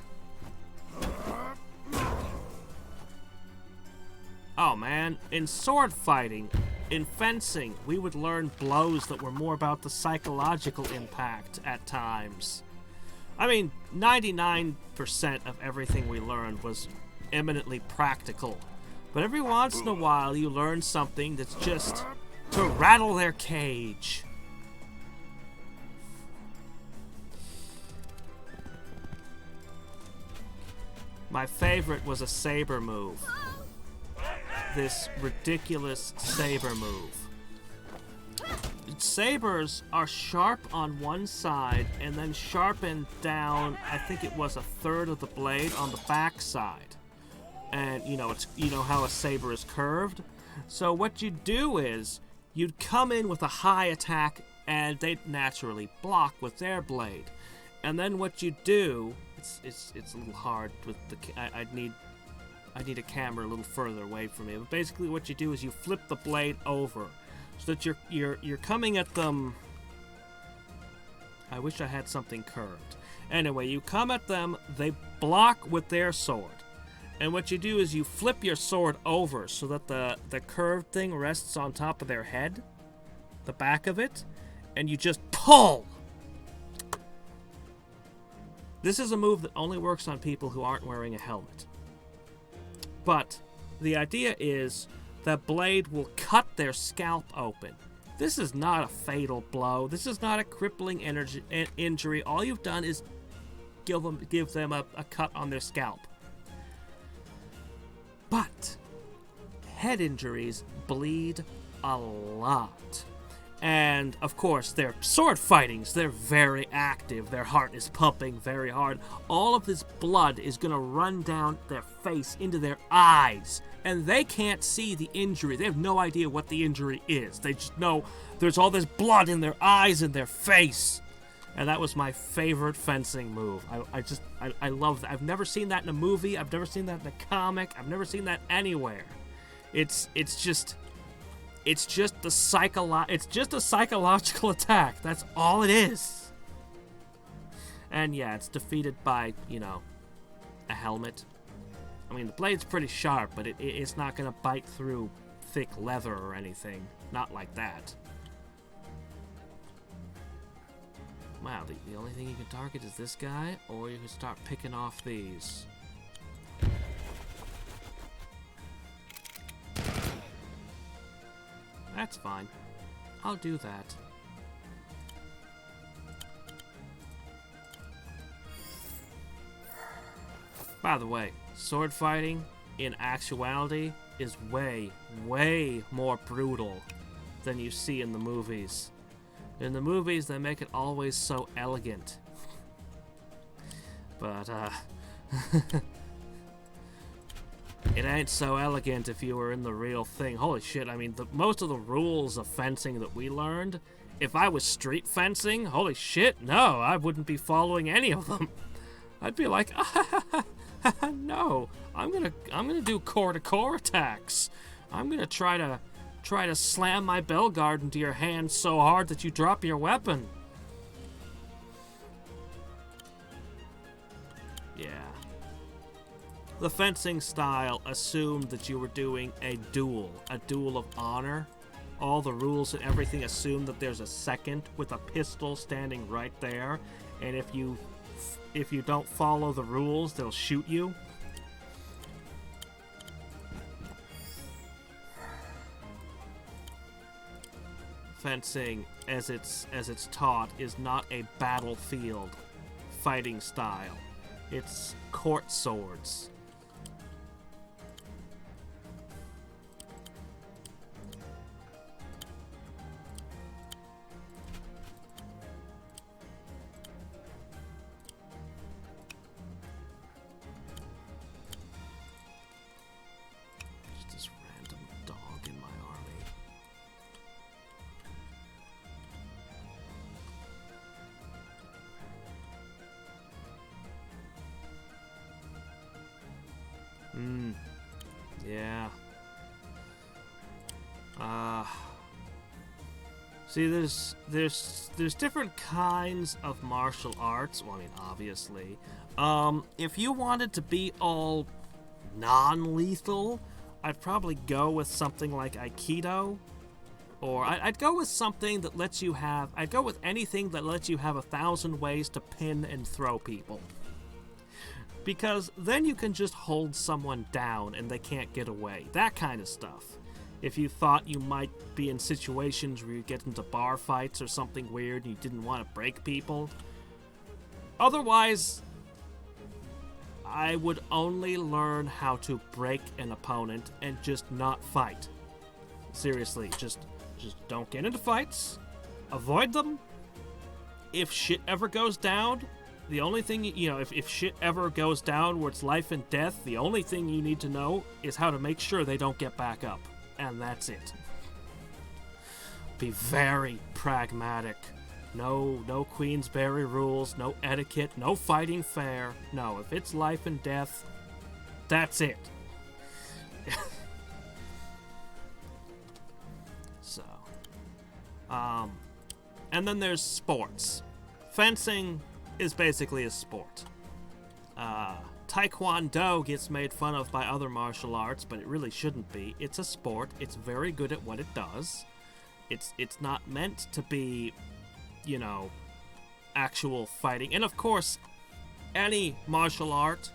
[SPEAKER 1] Oh man, in sword fighting, in fencing, we would learn blows that were more about the psychological impact at times. I mean, 99% of everything we learned was eminently practical. But every once in a while, you learn something that's just to rattle their cage. My favorite was a saber move. This ridiculous saber move. Sabers are sharp on one side and then sharpened down, I think it was a third of the blade on the back side. And you know how a saber is curved? So what you do is you'd come in with a high attack and they'd naturally block with their blade. And then what you do, it's a little hard with the I need a camera a little further away from me. But basically what you do is you flip the blade over. So that you're coming at them. I wish I had something curved. Anyway, you come at them, they block with their sword. And what you do is you flip your sword over so that the curved thing rests on top of their head, the back of it, and you just pull. This is a move that only works on people who aren't wearing a helmet. But the idea is that blade will cut their scalp open. This is not a fatal blow. This is not a crippling injury. All you've done is give them a cut on their scalp. But head injuries bleed a lot. And, of course, their sword fightings, they're very active. Their heart is pumping very hard. All of this blood is going to run down their face into their eyes. And they can't see the injury. They have no idea what the injury is. They just know there's all this blood in their eyes and their face. And that was my favorite fencing move. I love that. I've never seen that in a movie. I've never seen that in a comic. I've never seen that anywhere. It's just a psychological attack. That's all it is. And yeah, it's defeated by, a helmet. I mean, the blade's pretty sharp, but it's not gonna bite through thick leather or anything. Not like that. Wow, the only thing you can target is this guy, or you can start picking off these. That's fine. I'll do that. By the way, sword fighting, in actuality, is way, way more brutal than you see in the movies. In the movies, they make it always so elegant. But, it ain't so elegant if you were in the real thing. Holy shit, I mean, most of the rules of fencing that we learned, if I was street fencing, holy shit, no, I wouldn't be following any of them. I'd be like, no, I'm gonna do core-to-core attacks. I'm gonna try to slam my bell guard into your hand so hard that you drop your weapon. Yeah. The fencing style assumed that you were doing a duel of honor. All the rules and everything assume that there's a second with a pistol standing right there, and if you don't follow the rules, they'll shoot you. Fencing, as it's taught, is not a battlefield fighting style. It's court swords. Just this random dog in my army. Yeah. See, there's different kinds of martial arts. Well, I mean, obviously. If you wanted to be all non-lethal, I'd probably go with something like Aikido. Or I'd go with something that lets you have... I'd go with anything that lets you have 1,000 ways to pin and throw people. Because then you can just hold someone down and they can't get away. That kind of stuff. If you thought you might be in situations where you get into bar fights or something weird and you didn't want to break people. Otherwise, I would only learn how to break an opponent and just not fight. Seriously, just don't get into fights. Avoid them. If shit ever goes down... The only thing, if shit ever goes down where it's life and death, the only thing you need to know is how to make sure they don't get back up. And that's it. Be very pragmatic. No Queensberry rules, no etiquette, no fighting fair. No, if it's life and death, that's it. So, and then there's sports. Fencing is basically a sport. Taekwondo gets made fun of by other martial arts, but it really shouldn't be. It's a sport. It's very good at what it does. It's not meant to be, actual fighting. And of course, any martial art,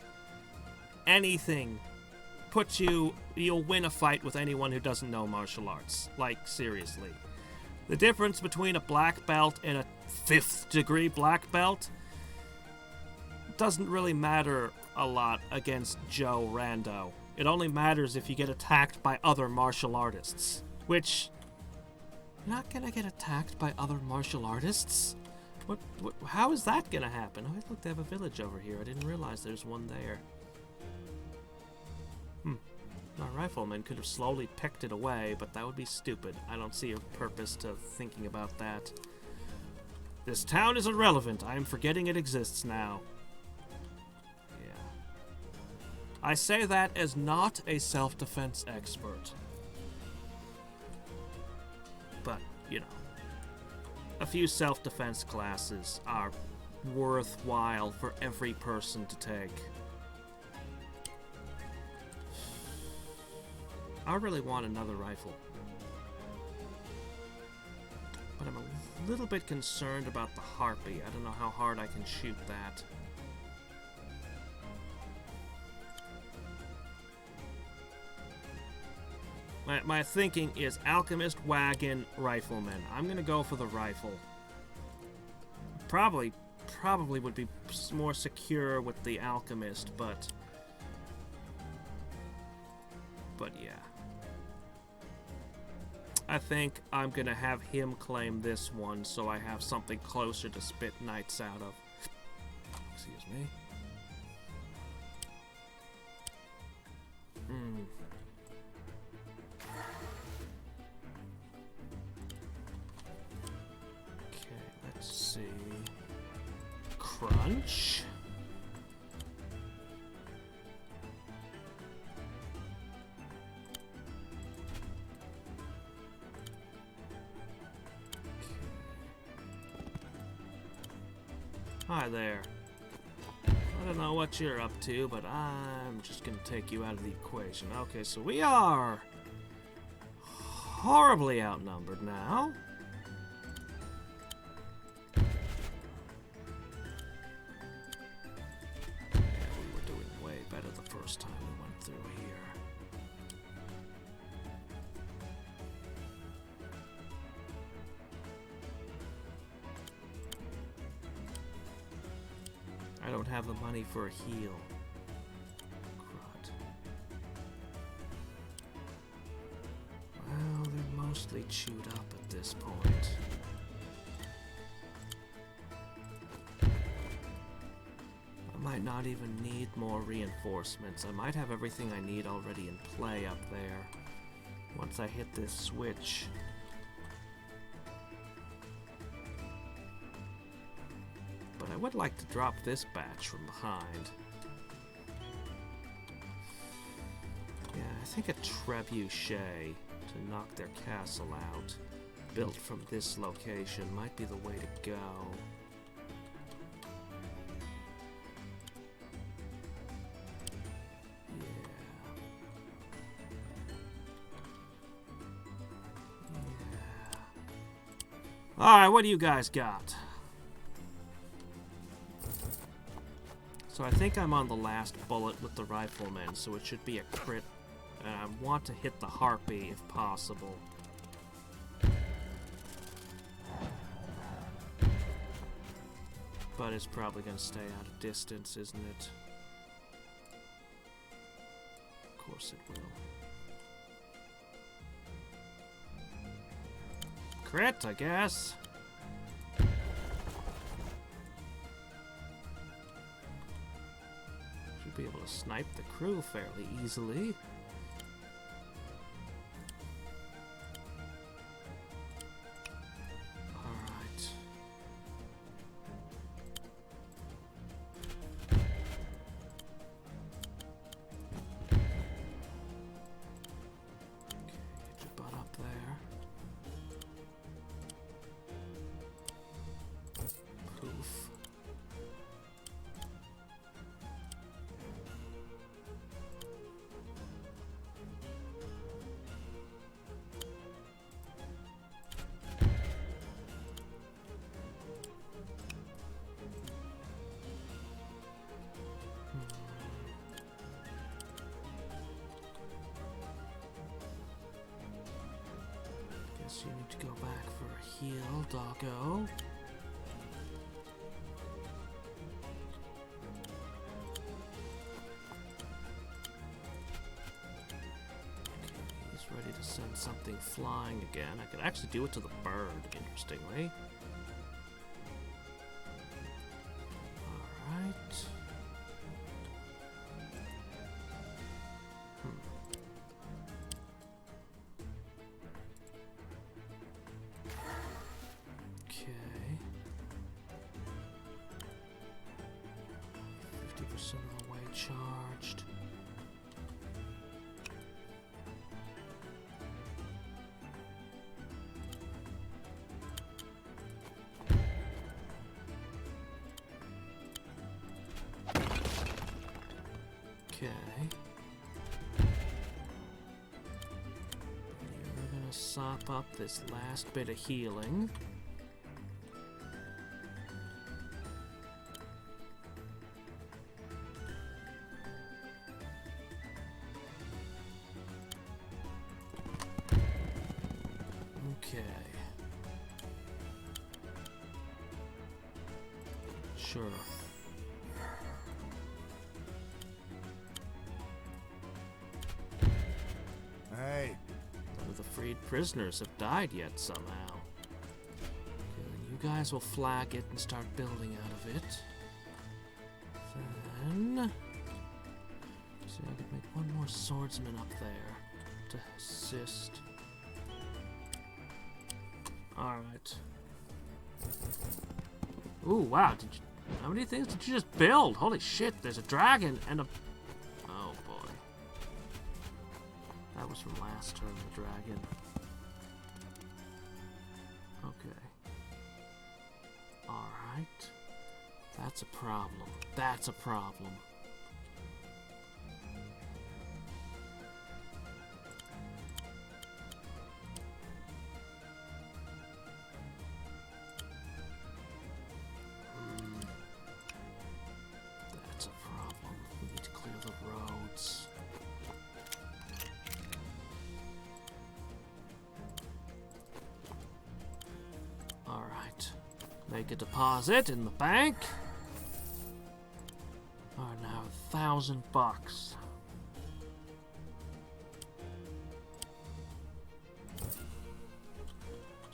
[SPEAKER 1] anything, you'll win a fight with anyone who doesn't know martial arts. Like, seriously. The difference between a black belt and a 5th degree black belt doesn't really matter a lot against Joe Rando. It only matters if you get attacked by other martial artists. Which, Not gonna get attacked by other martial artists? What, how is that gonna happen? Oh, look, they have a village over here. I didn't realize there's one there. My rifleman could have slowly picked it away, but that would be stupid. I don't see a purpose to thinking about that. This town is irrelevant. I am forgetting it exists now. Yeah. I say that as not a self-defense expert. But, you know, a few self-defense classes are worthwhile for every person to take. I really want another rifle. But I'm a little bit concerned about the harpy. I don't know how hard I can shoot that. My thinking is alchemist, wagon, rifleman. I'm gonna go for the rifle. Probably would be more secure with the alchemist, but yeah. I think I'm gonna have him claim this one so I have something closer to spit knights out of. Excuse me. Okay, let's see. Crunch. Hi there. I don't know what you're up to, but I'm just gonna take you out of the equation. Okay, so we are horribly outnumbered now. Yeah, we were doing way better the first time we went through here. I don't have the money for a heal. Crud. Well, they're mostly chewed up at this point. I might not even need more reinforcements. I might have everything I need already in play up there once I hit this switch. I would like to drop this batch from behind. Yeah, I think a trebuchet to knock their castle out, built from this location, might be the way to go. Yeah. Alright, what do you guys got? So I think I'm on the last bullet with the rifleman, so it should be a crit. And I want to hit the harpy if possible. But it's probably going to stay out of distance, isn't it? Of course it will. Crit, I guess. Be able to snipe the crew fairly easily. Alright. Okay, get your butt up there. Poof. Guess you need to go back for a heal, doggo. Okay, he's ready to send get something flying again. I could actually do it to the bird, interestingly. Alright. Okay. 50% of the way charged. Okay. We're gonna sop up this last bit of healing. Okay. Sure.
[SPEAKER 3] Hey,
[SPEAKER 1] None of the freed prisoners have died yet somehow. Okay, then you guys will flag it and start building out of it. Then... see, I could make one more swordsman up there to assist. Alright. Ooh, wow, did you... how many things did you just build? Holy shit, there's a dragon and a... oh boy. That was from last turn, the dragon. Okay. Alright. That's a problem. That's a problem. That's a problem. We need to clear the roads. Alright. Make a deposit in the bank. Oh, now $1,000.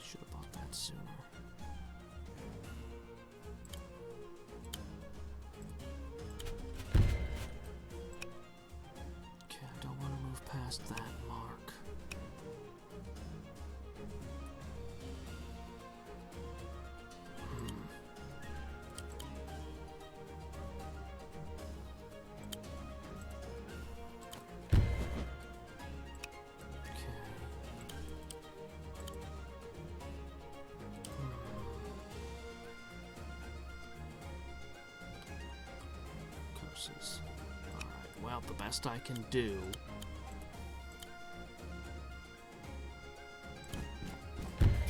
[SPEAKER 1] Should have bought that sooner. Okay, I don't want to move past that mark. Curses. Alright, well, the best I can do.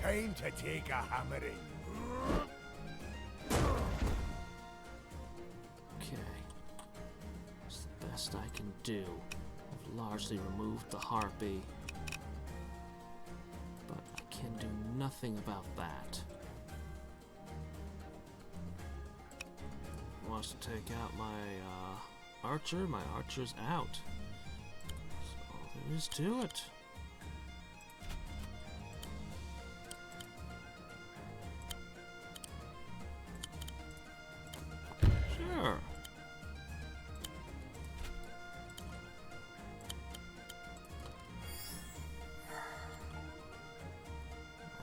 [SPEAKER 3] time to take a hammering.
[SPEAKER 1] Okay. That's the best I can do. I've largely removed the harpy. But I can do nothing about that. Wants to take out my archer. My archer's out. That's all there is to it. Sure.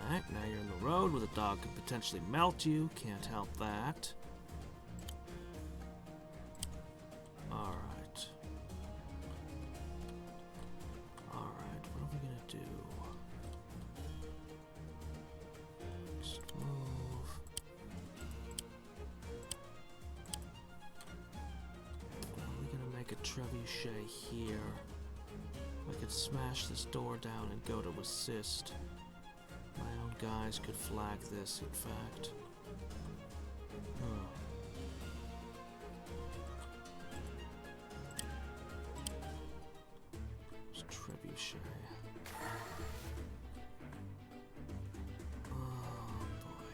[SPEAKER 1] Alright, now you're in the road where the dog could potentially melt you. Can't help that. Alright. Alright, what are we gonna do? Just move. Are we gonna make a trebuchet here? I could smash this door down and go to assist. My own guys could flag this, in fact. Huh. It's trebuchet. Oh boy.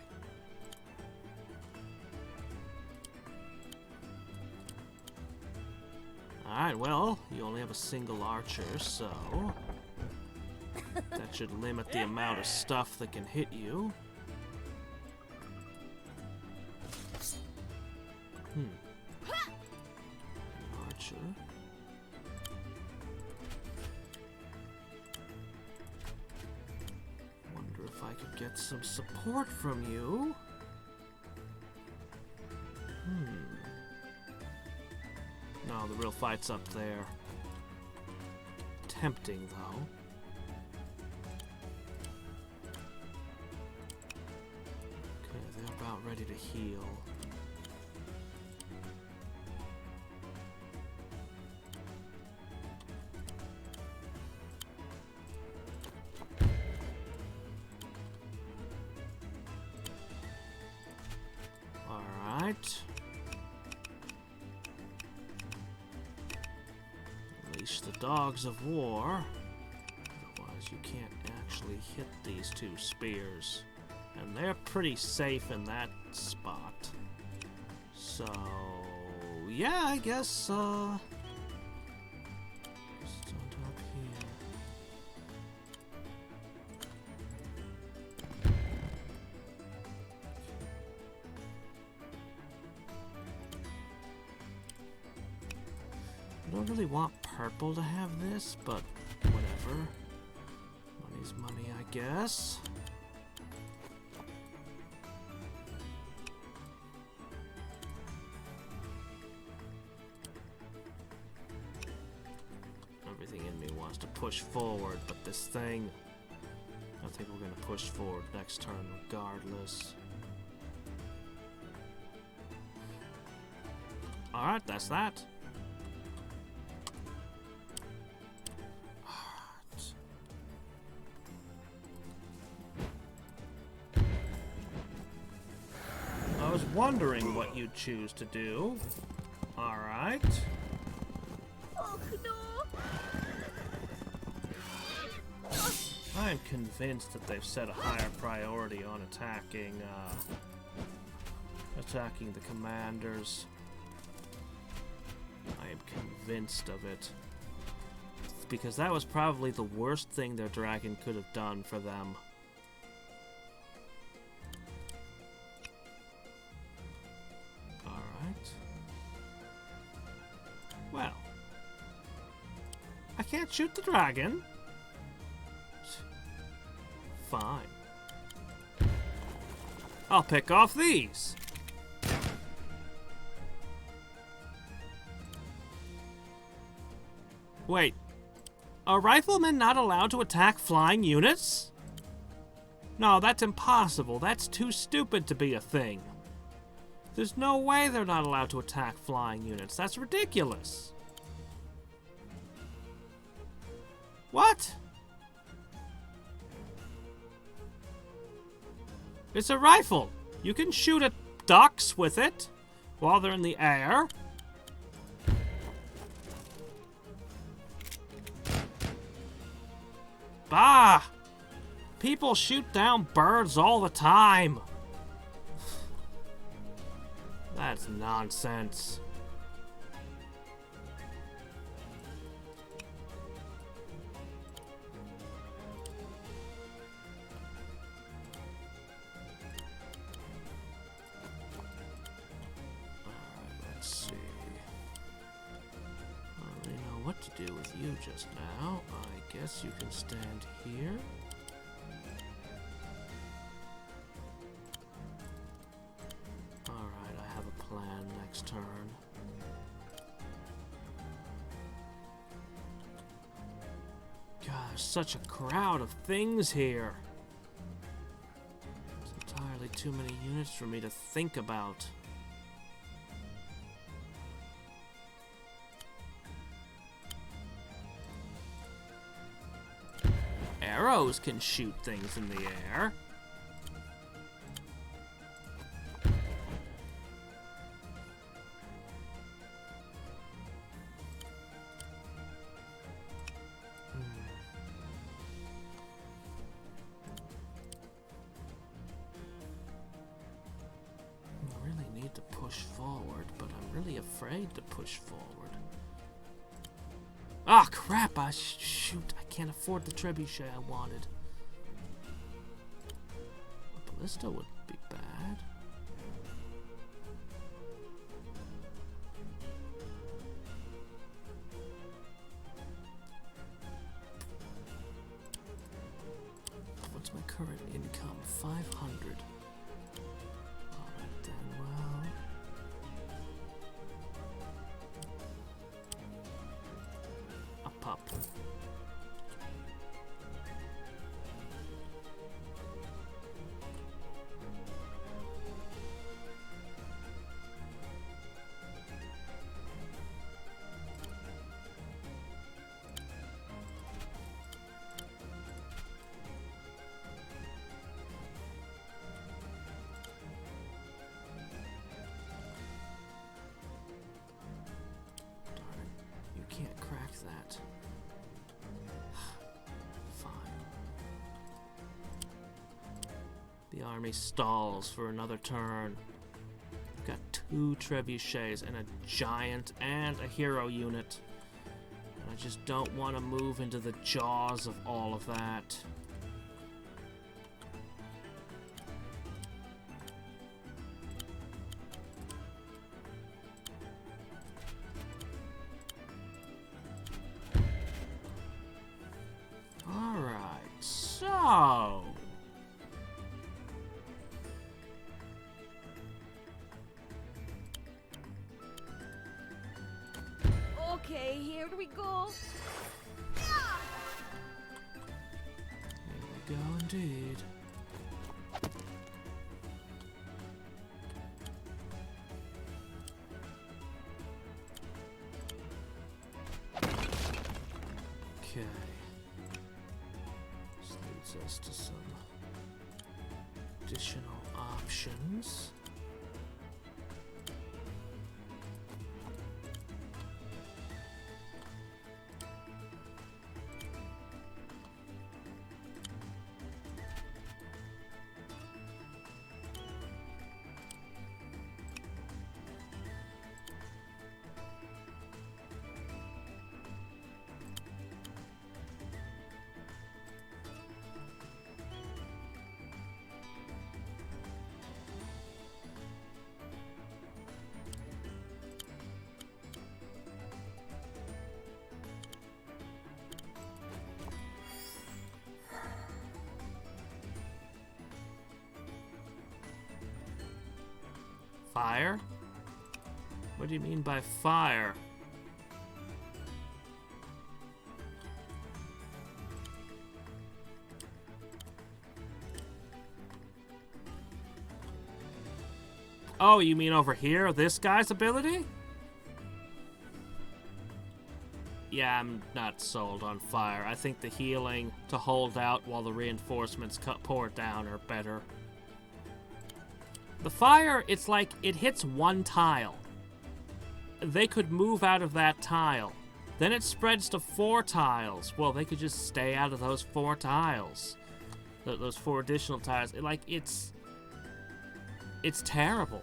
[SPEAKER 1] Alright, well, you only have a single archer, so... That should limit the amount of stuff that can hit you. An archer. Wonder if I could get some support from you. No, the real fight's up there. Tempting, though. Okay, they're about ready to heal. Alright. Unleash the dogs of war. Otherwise you can't actually hit these two spears. And they're pretty safe in that spot. So yeah, I guess just on top here. I don't really want purple to have this, but whatever. Money's money, I guess. Everything in me wants to push forward, but this thing, I think we're gonna push forward next turn regardless. Alright, that's that. I was wondering what you'd choose to do. Alright.
[SPEAKER 2] Oh no!
[SPEAKER 1] I'm convinced that they've set a higher priority on attacking the commanders. I am convinced of it. Because that was probably the worst thing their dragon could have done for them. Alright. Well. I can't shoot the dragon. Fine. I'll pick off these. Wait. Are riflemen not allowed to attack flying units? No, that's impossible. That's too stupid to be a thing. There's no way they're not allowed to attack flying units. That's ridiculous. What? It's a rifle. You can shoot at ducks with it while they're in the air. Bah! People shoot down birds all the time. That's nonsense. Let's see. I don't really know what to do with you just now. I guess you can stand here. Alright, I have a plan next turn. God, there's such a crowd of things here. It's entirely too many units for me to think about. Arrows can shoot things in the air. I really need to push forward, but I'm really afraid to push forward. Ah, crap! Shoot, I can't afford the trebuchet I wanted. A ballista would be bad. What's my current income? 500. Alright then, well... a pup. Can't crack that. Fine. The army stalls for another turn. I've got 2 trebuchets and a giant and a hero unit. And I just don't want to move into the jaws of all of that. So...
[SPEAKER 2] Okay, here we go.
[SPEAKER 1] Here we go indeed. Okay. This leads us to some additional options. Fire? What do you mean by fire? Oh, you mean over here? This guy's ability? Yeah, I'm not sold on fire. I think the healing to hold out while the reinforcements pour down are better. The fire, it's like it hits one tile. They could move out of that tile. Then it spreads to 4 tiles. Well, they could just stay out of those 4 tiles. Those 4 additional tiles. It's terrible.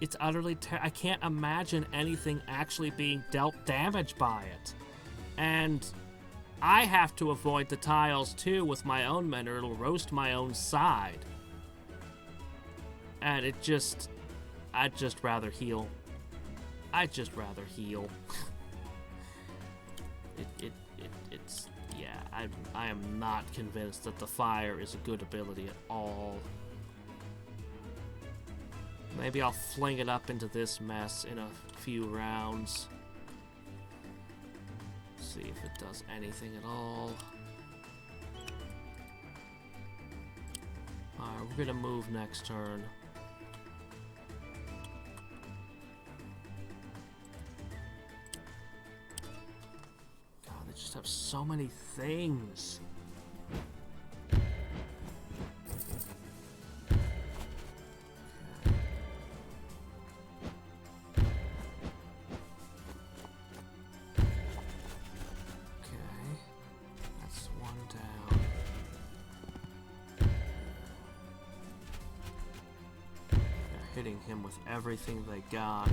[SPEAKER 1] It's utterly terrible. I can't imagine anything actually being dealt damage by it. And I have to avoid the tiles too with my own men or it'll roast my own side. And I'd just rather heal. I'd just rather heal. It's yeah, I am not convinced that the fire is a good ability at all. Maybe I'll fling it up into this mess in a few rounds. See if it does anything at all. Alright, we're gonna move next turn. God, they just have so many things. Hitting him with everything they got.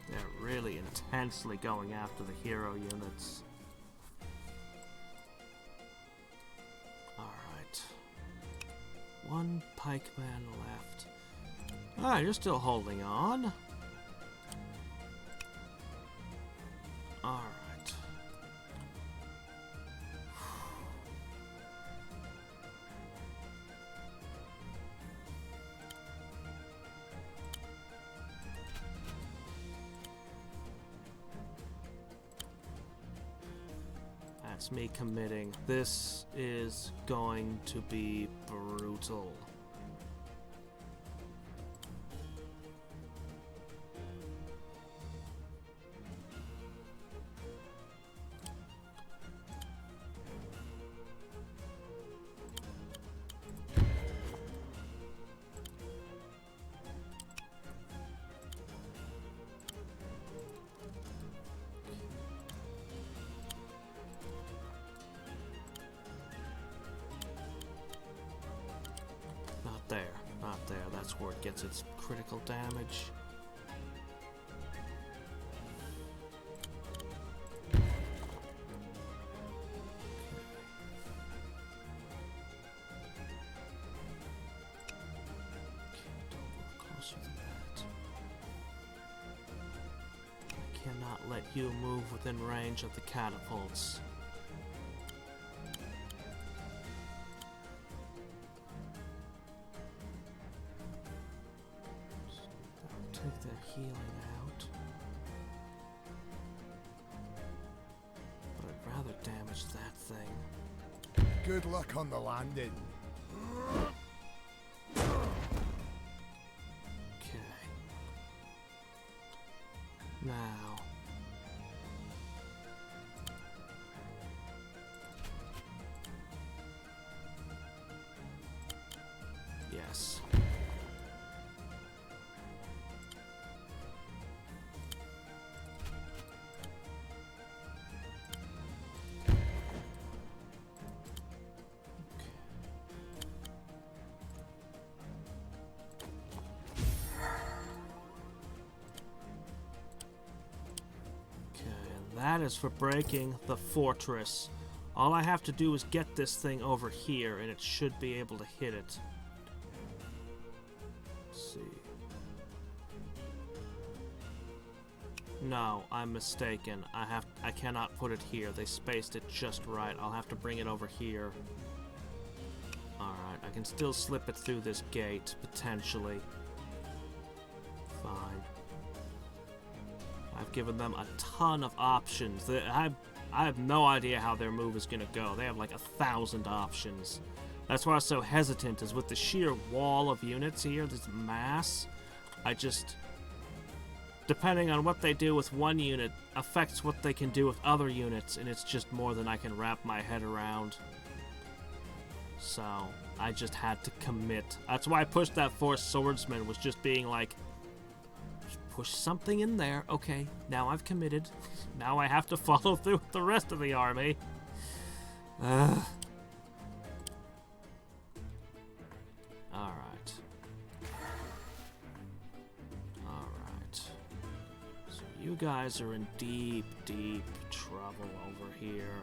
[SPEAKER 1] They're really intensely going after the hero units. One pikeman left. Ah, you're still holding on. Alright. That's me committing. This is going to be brutal. Not there. That's where it gets its critical damage. Closer than that. I cannot let you move within range of the catapults. Take their healing out. But I'd rather damage that thing.
[SPEAKER 3] Good luck on the landing.
[SPEAKER 1] Okay. Now. Yes. That is for breaking the fortress. All I have to do is get this thing over here, and it should be able to hit it. Let's see. No, I'm mistaken. I cannot put it here. They spaced it just right. I'll have to bring it over here. Alright, I can still slip it through this gate, potentially. Fine. I've given them a ton of options. I have no idea how their move is going to go. They have like 1,000 options. That's why I was so hesitant, is with the sheer wall of units here, this mass, I just... Depending on what they do with one unit, affects what they can do with other units, and it's just more than I can wrap my head around. So, I just had to commit. That's why I pushed that Force Swordsman, was just being like, push something in there. Okay, now I've committed. Now I have to follow through with the rest of the army. Alright. Alright. So you guys are in deep, deep trouble over here.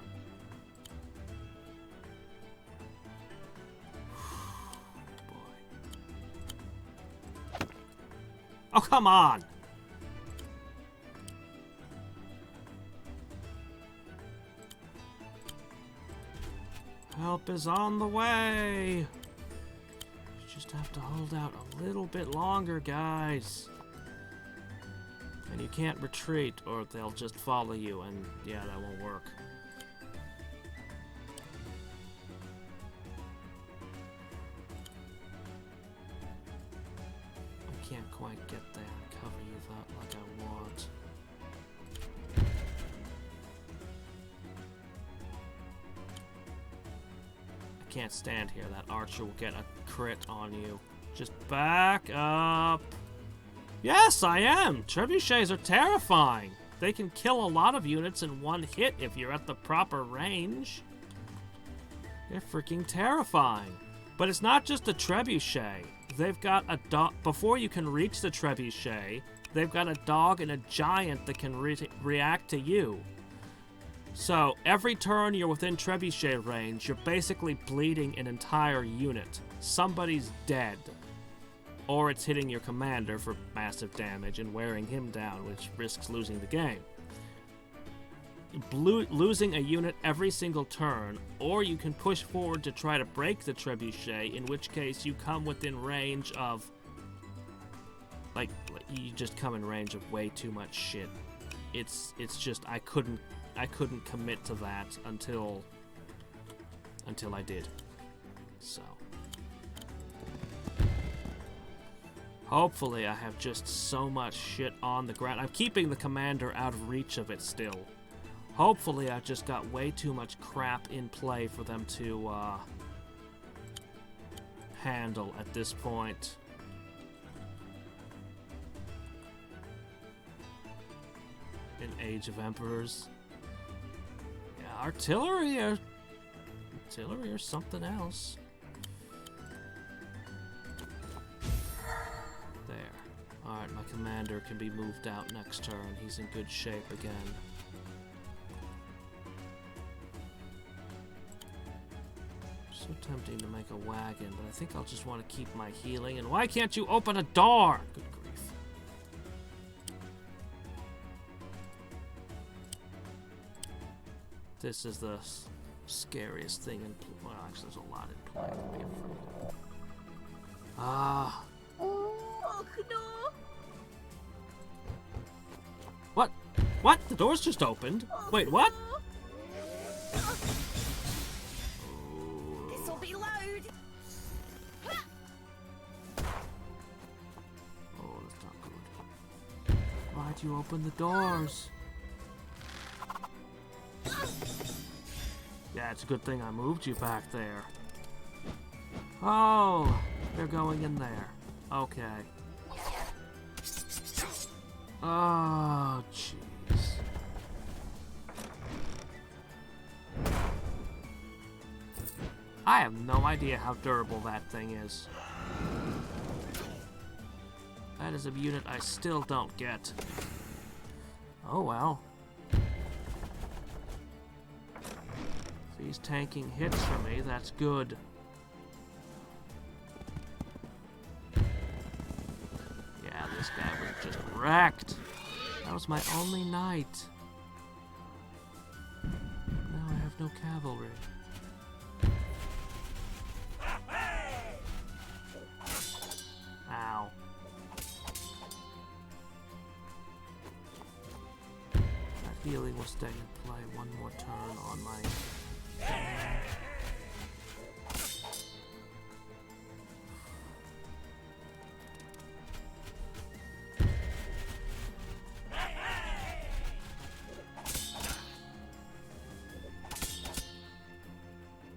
[SPEAKER 1] Boy. Oh, come on! Help is on the way! You just have to hold out a little bit longer, guys. And you can't retreat, or they'll just follow you, and yeah, that won't work. I can't quite get there and cover you that like I want. Can't stand here. That archer will get a crit on you. Just back up. Yes, I am. Trebuchets are terrifying. They can kill a lot of units in one hit if you're at the proper range. They're freaking terrifying. But it's not just a trebuchet. They've got a dog. Before you can reach the trebuchet, they've got a dog and a giant that can react to you. So, every turn you're within trebuchet range, you're basically bleeding an entire unit. somebody's dead, or it's hitting your commander for massive damage and wearing him down, which risks losing the game. Losing a unit every single turn, or you can push forward to try to break the trebuchet, in which case you come within range of... Like, you just come in range of way too much shit. It's just, I couldn't commit to that until I did. So... Hopefully I have just so much shit on the ground. I'm keeping the commander out of reach of it still. Hopefully I've just got way too much crap in play for them to handle at this point. In Age of Emperors. Yeah, artillery or something else. Alright, my commander can be moved out next turn. He's in good shape again. So tempting to make a wagon, but I think I'll just want to keep my healing. And why can't you open a door? Good grief. This is the scariest thing in... Well, actually, there's a lot in play to be afraid of. Ah...
[SPEAKER 2] Oh, no.
[SPEAKER 1] What? What? The door's just opened? Wait, what?
[SPEAKER 2] This'll be loud.
[SPEAKER 1] Oh, that's not good. Why'd you open the doors? Yeah, it's a good thing I moved you back there. Oh, they're going in there. Okay. Oh, jeez. I have no idea how durable that thing is. That is a unit I still don't get. Oh well. If he's tanking hits for me, that's good. Yeah, this guy was just wrecked. That was my only knight. Now I have no cavalry. Ow. That healing will stay in play one more turn on my...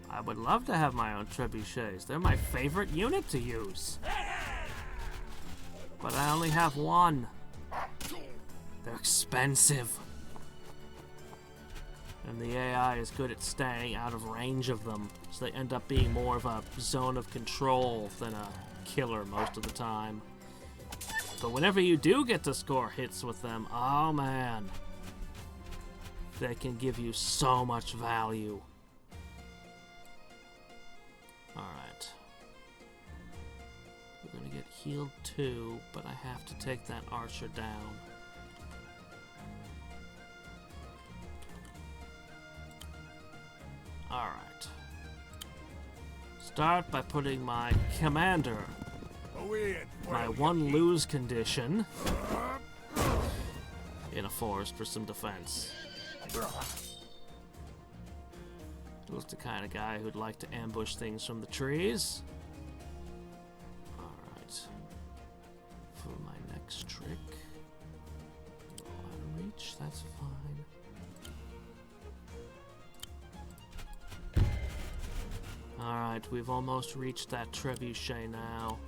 [SPEAKER 1] I would love to have my own trebuchets. They're my favorite unit to use. But I only have one. They're expensive. And the AI is good at staying out of range of them, so they end up being more of a zone of control than a killer most of the time. But whenever you do get to score hits with them, oh man, they can give you so much value. Alright. We're gonna get healed too, but I have to take that archer down. Alright. Start by putting my commander, my one lose condition, in a forest for some defense. Who's the kind of guy who'd like to ambush things from the trees. Alright. For my next trick, go out of reach, that's fine. Alright, we've almost reached that trebuchet now.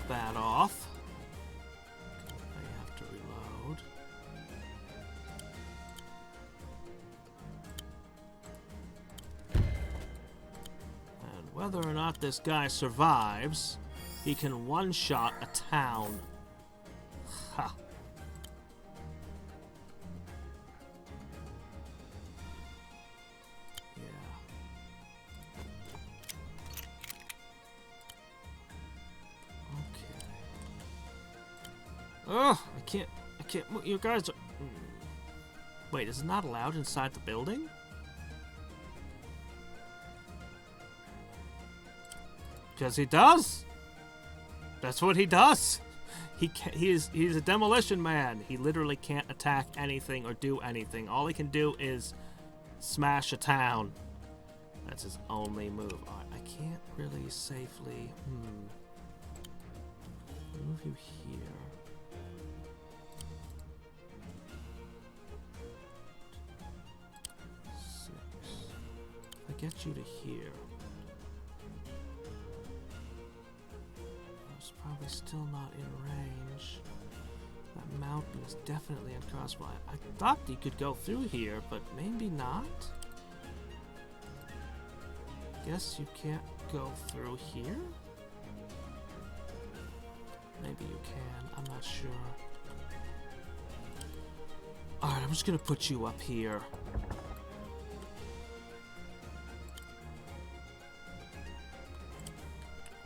[SPEAKER 1] that off. I have to reload. And whether or not this guy survives, he can one-shot a town. Ha. Ugh, I can't, you guys are... Wait, is it not allowed inside the building? Because he does! That's what he does! He's a demolition man. He literally can't attack anything or do anything. All he can do is smash a town. That's his only move. I can't really safely... Move you here. I get you to here. I was probably still not in range. That mountain is definitely uncrossable. I thought you could go through here, but maybe not? Guess you can't go through here? Maybe you can, I'm not sure. Alright, I'm just gonna put you up here.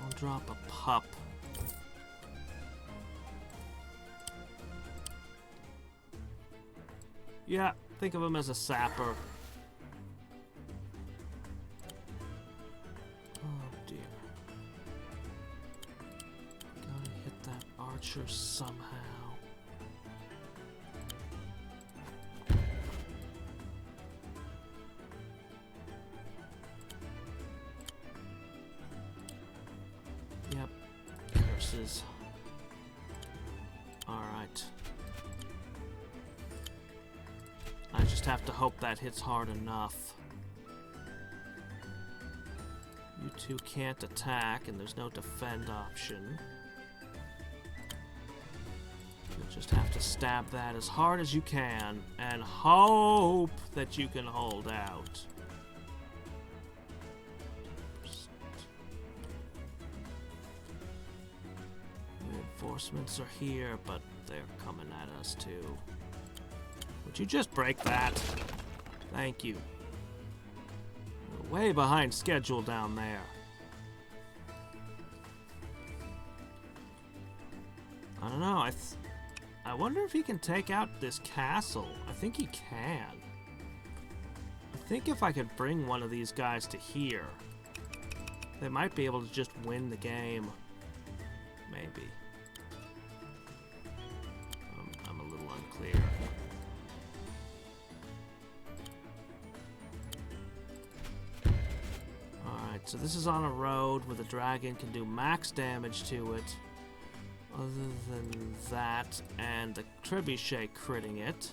[SPEAKER 1] I'll drop a pup. Yeah, think of him as a sapper. Oh dear. Gotta hit that archer somehow. Yep. Curses. Alright. I just have to hope that hits hard enough. You two can't attack, and there's no defend option. You'll just have to stab that as hard as you can, and hope that you can hold out. Reinforcements are here, but they're coming at us too. Would you just break that? Thank you. We're way behind schedule down there. I don't know. I wonder if he can take out this castle. I think he can. I think if I could bring one of these guys to here, they might be able to just win the game. Maybe. I'm a little unclear. Alright, so this is on a road where the dragon can do max damage to it. Other than that, and the trebuchet critting it.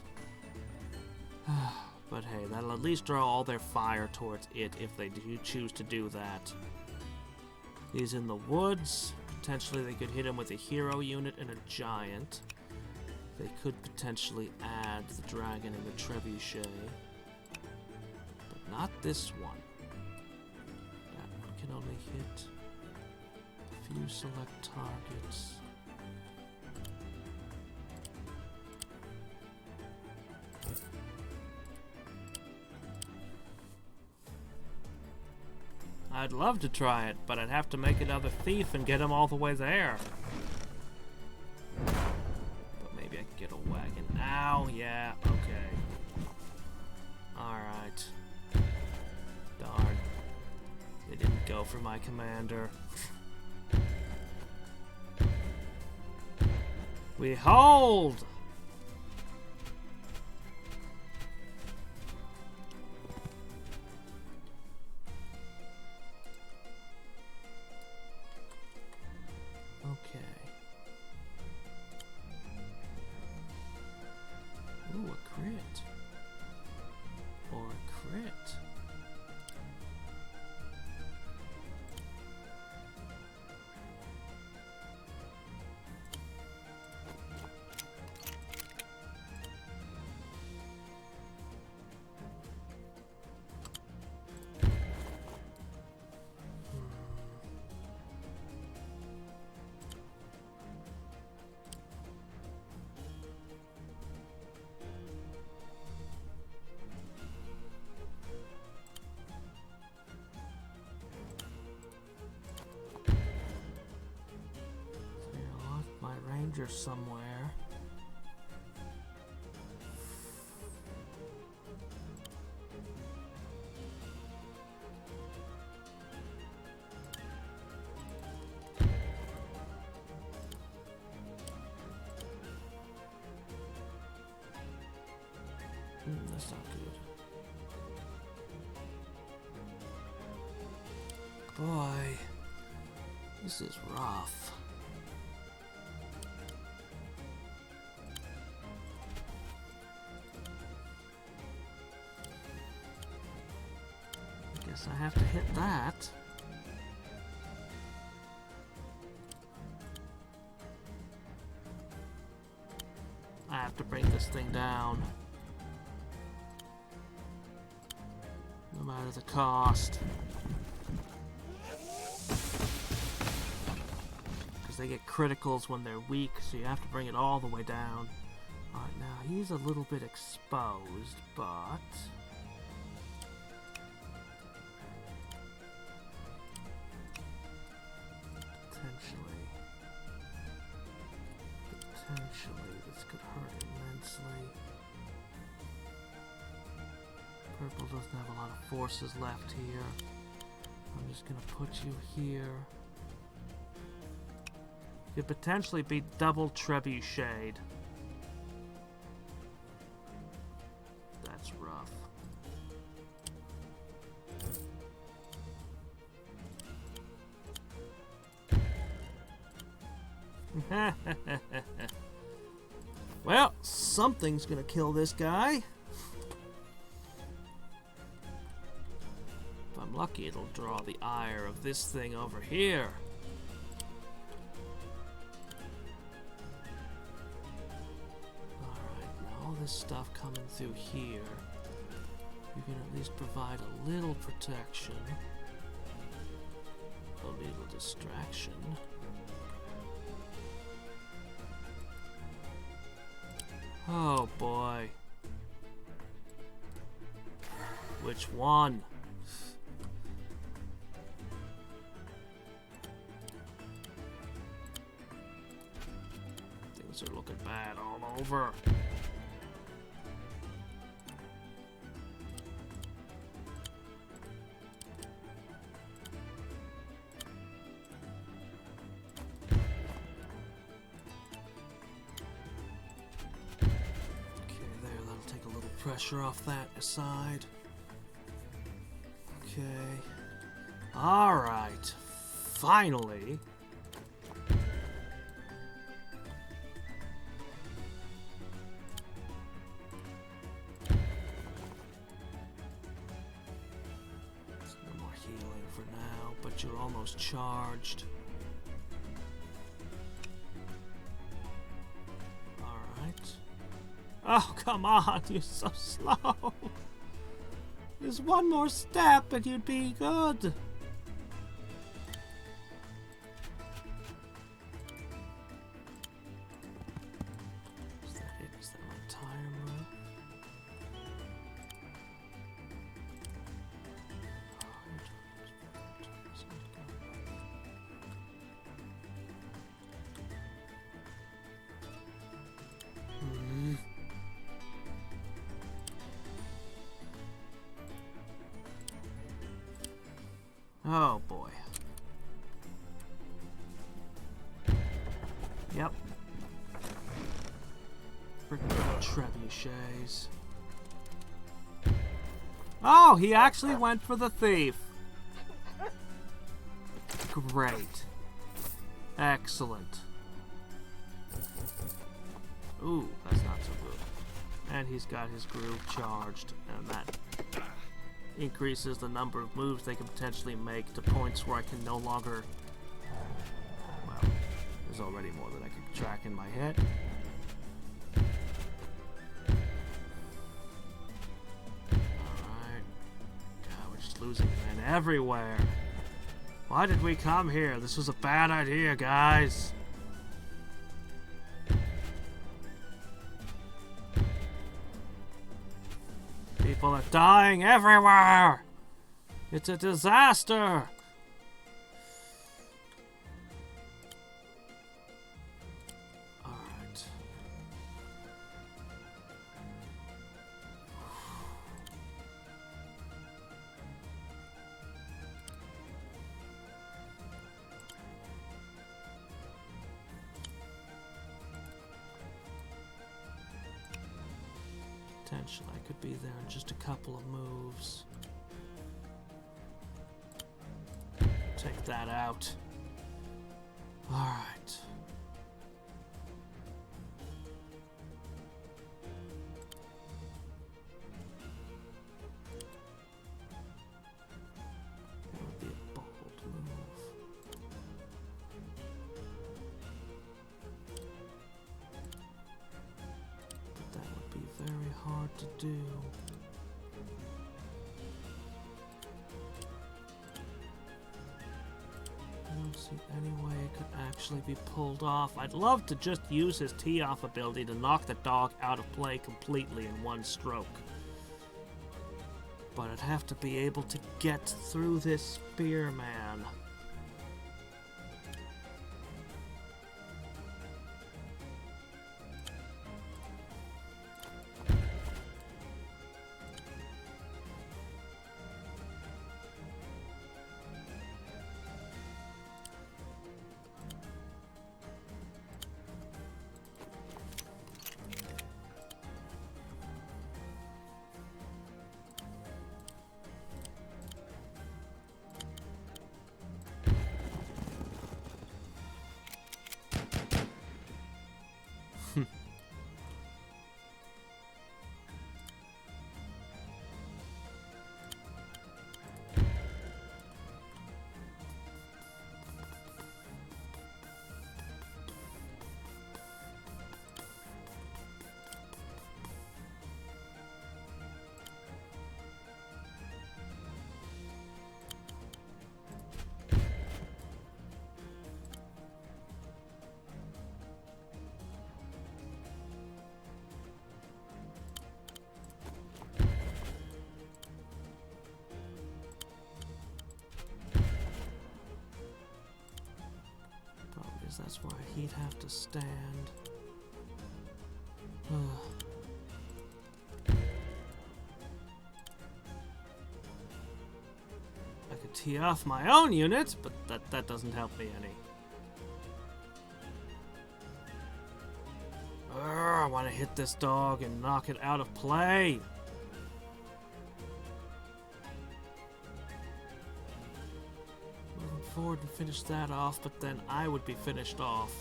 [SPEAKER 1] But hey, that'll at least draw all their fire towards it if they do choose to do that. He's in the woods. Potentially they could hit him with a hero unit and a giant. They could potentially add the dragon and the trebuchet. But not this one. That one can only hit a few select targets. I'd love to try it, but I'd have to make another thief and get him all the way there. But maybe I could get a wagon. Ow, yeah, okay. Alright. Darn. They didn't go for my commander. We hold! Ooh, a crit. Or a crit. danger somewhere. That's not good. Boy, this is rough. I guess I have to hit that. I have to bring this thing down. No matter the cost. Because they get criticals when they're weak, so you have to bring it all the way down. Alright, now he's a little bit exposed, but... Potentially, this could hurt immensely. Purple doesn't have a lot of forces left here. I'm just gonna put you here. Could potentially be double trebuchet. That's rough. Well, something's gonna kill this guy. If I'm lucky, it'll draw the ire of this thing over here. Alright, now all this stuff coming through here, you can at least provide a little protection. A little distraction. Oh boy. Which one? Things are looking bad all over. Pressure off that side. Okay. Alright. Finally. There's no more healing for now, but you're almost charged. Oh, come on, you're so slow. There's one more step and you'd be good. Is that it? Is that my entire move? Oh boy. Yep. Freaking trebuchets. Oh, he actually went for the thief. Great. Excellent. Ooh, that's not so good. And he's got his groove charged, and that increases the number of moves they can potentially make to points where I can no longer... Well, there's already more than I can track in my head. Alright. God, we're just losing men everywhere. Why did we come here? This was a bad idea, guys. People are dying everywhere! It's a disaster! Potentially, I could be there in just a couple of moves. Take that out. Alright. That would be a bold move. But that would be very hard to do. I don't see any way it could actually be pulled off. I'd love to just use his tee-off ability to knock the dog out of play completely in one stroke. But I'd have to be able to get through this spearman. That's why he'd have to stand. I could tee off my own units, but that doesn't help me any. I want to hit this dog and knock it out of play. Forward and finish that off, but then I would be finished off.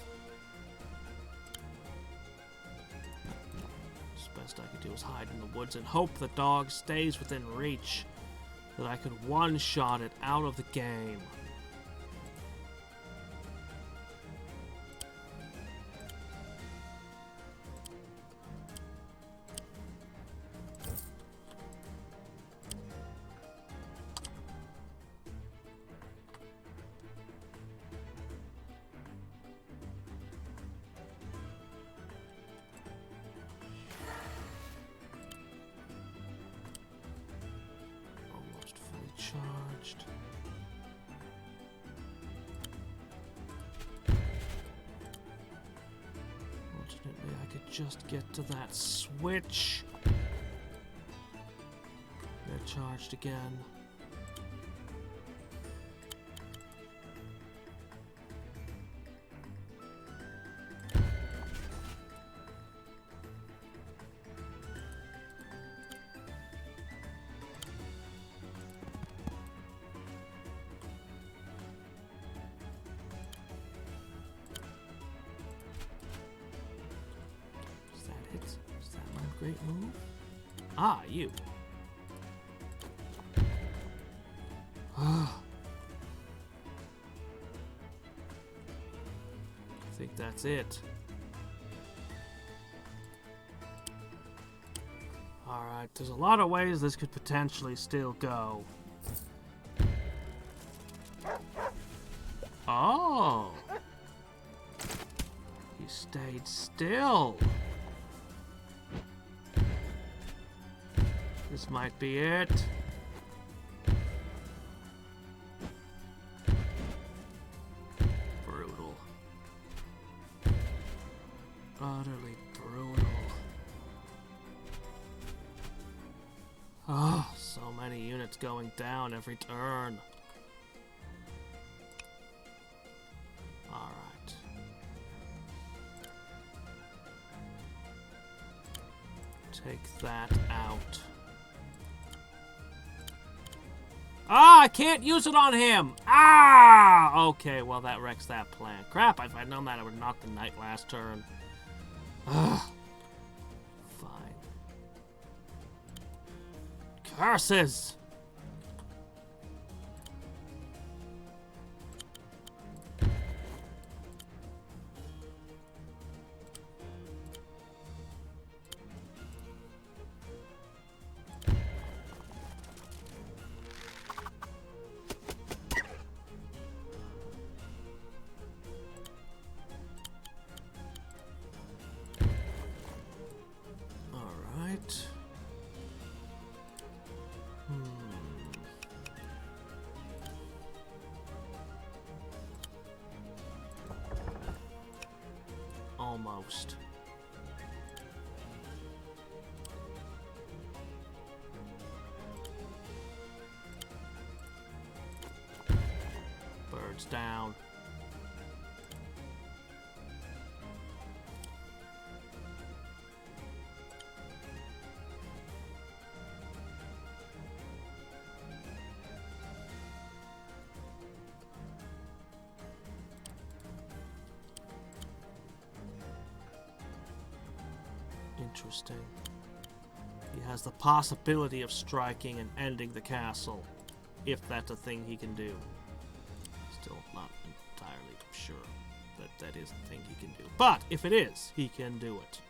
[SPEAKER 1] The best I could do is hide in the woods and hope the dog stays within reach, that I could one-shot it out of the game. Charged. Fortunately, I could just get to that switch. They're charged again. Is that my great move? Ah, you. I think that's it. Alright, there's a lot of ways this could potentially still go. Oh! You stayed still. This might be it. Brutal. Utterly brutal. Oh, so many units going down every turn. Take that out. Ah, I can't use it on him! Ah! Okay, well that wrecks that plan. Crap, if I'd known that I would knock the knight last turn. Ugh. Fine. Curses! Almost. Birds down. Interesting. He has the possibility of striking and ending the castle, if that's a thing he can do. Still not entirely sure that that is a thing he can do. But if it is, he can do it.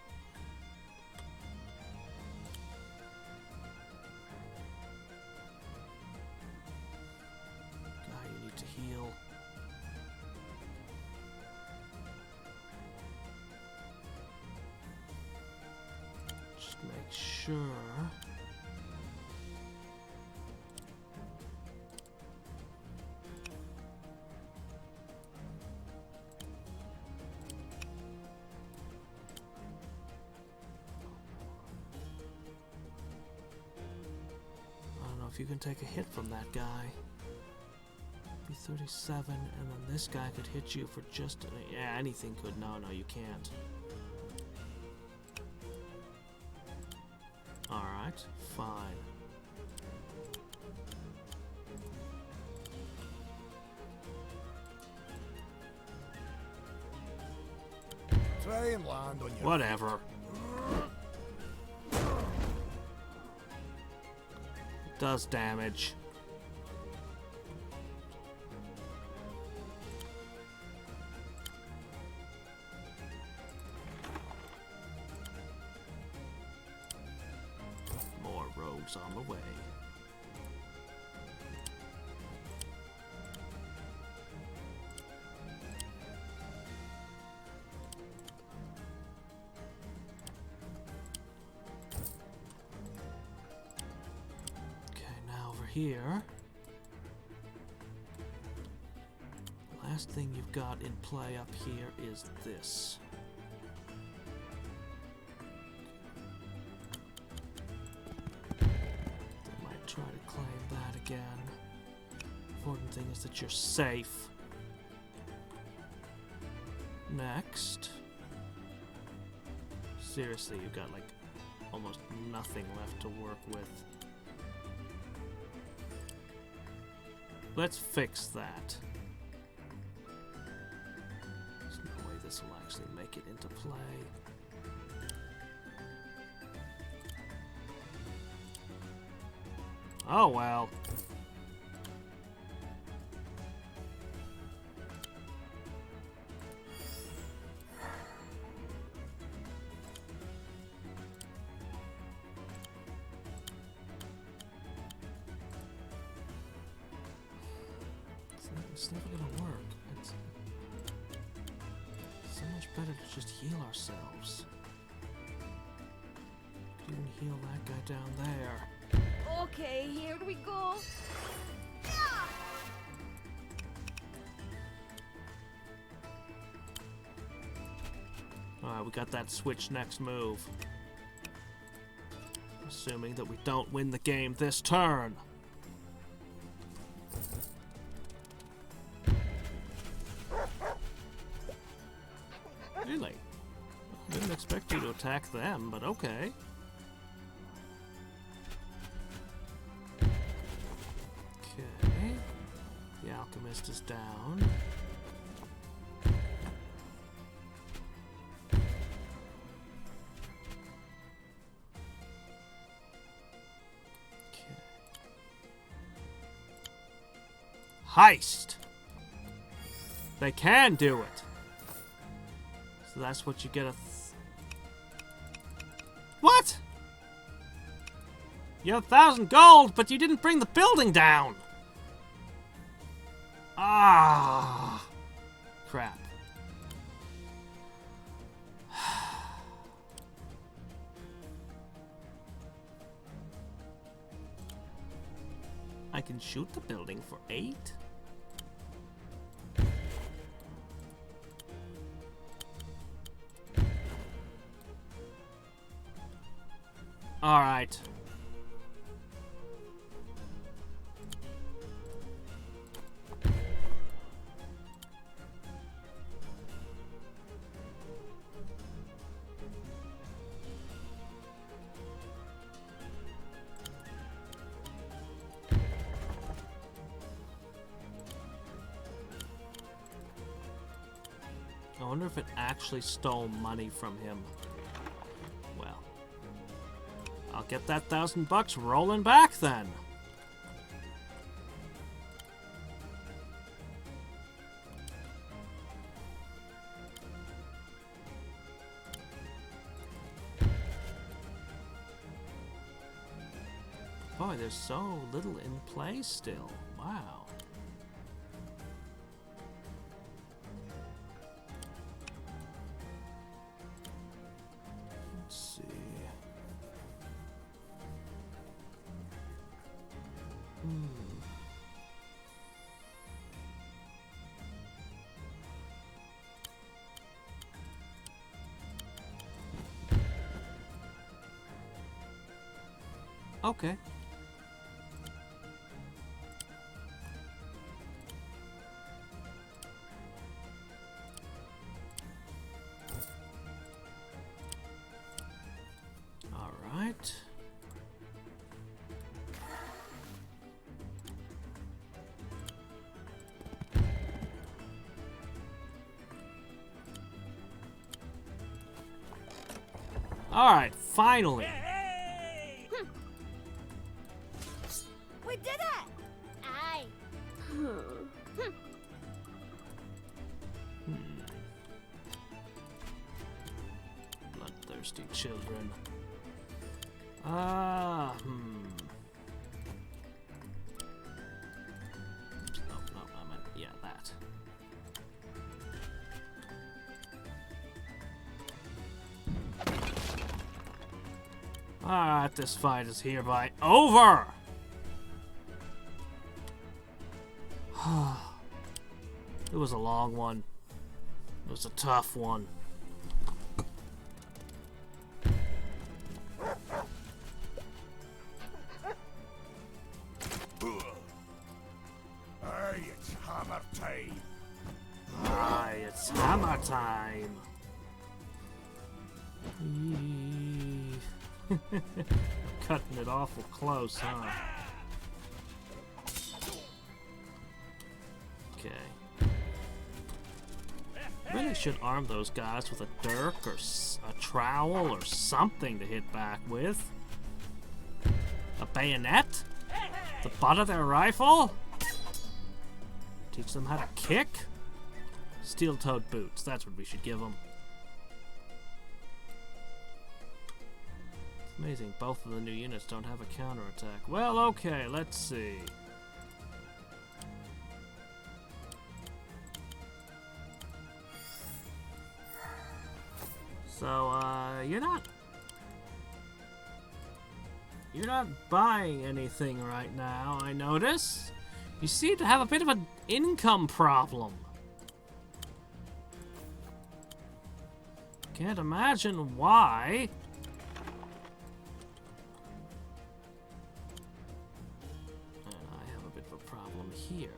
[SPEAKER 1] Guy, you need to heal. Make sure. I don't know if you can take a hit from that guy. Be 37, and then this guy could hit you for just... Yeah, anything could. No, you can't. Alright, fine.
[SPEAKER 3] Try and land on your
[SPEAKER 1] Whatever. It does damage. On the way. Okay, now over here. Last thing you've got in play up here is this. Try to claim that again. Important thing is that you're safe. Next. Seriously, you've got like almost nothing left to work with. Let's fix that. There's no way this will actually make it into play. Oh well. It's never gonna work. It's so much better to just heal ourselves. Could even heal that guy down there.
[SPEAKER 2] Okay, here we go.
[SPEAKER 1] Alright, we got that switch next move. Assuming that we don't win the game this turn. Really? I didn't expect you to attack them, but okay. Alchemist is down. Okay. Heist! They can do it! So that's what you get a... What?! You have 1,000 gold, but you didn't bring the building down! Ah! Crap. I can shoot the building for 8? Alright. I wonder if it actually stole money from him. Well, I'll get that $1,000 rolling back then. Boy, there's so little in play still. Wow. Okay. All right. All right, finally.
[SPEAKER 2] We did it! Aye.
[SPEAKER 1] Bloodthirsty children. No, I meant, yeah, that. Alright, this fight is hereby over! It was a long one. It was a tough one.
[SPEAKER 3] Aye, it's hammer time.
[SPEAKER 1] Aye, it's hammer time. Cutting it awful close, huh? Okay. Really should arm those guys with a dirk or a trowel or something to hit back with. A bayonet? The butt of their rifle? Teach them how to kick? Steel-toed boots, that's what we should give them. It's amazing, both of the new units don't have a counterattack. Well, okay, let's see. So, you're not buying anything right now, I notice. You seem to have a bit of an income problem. Can't imagine why. And I have a bit of a problem here.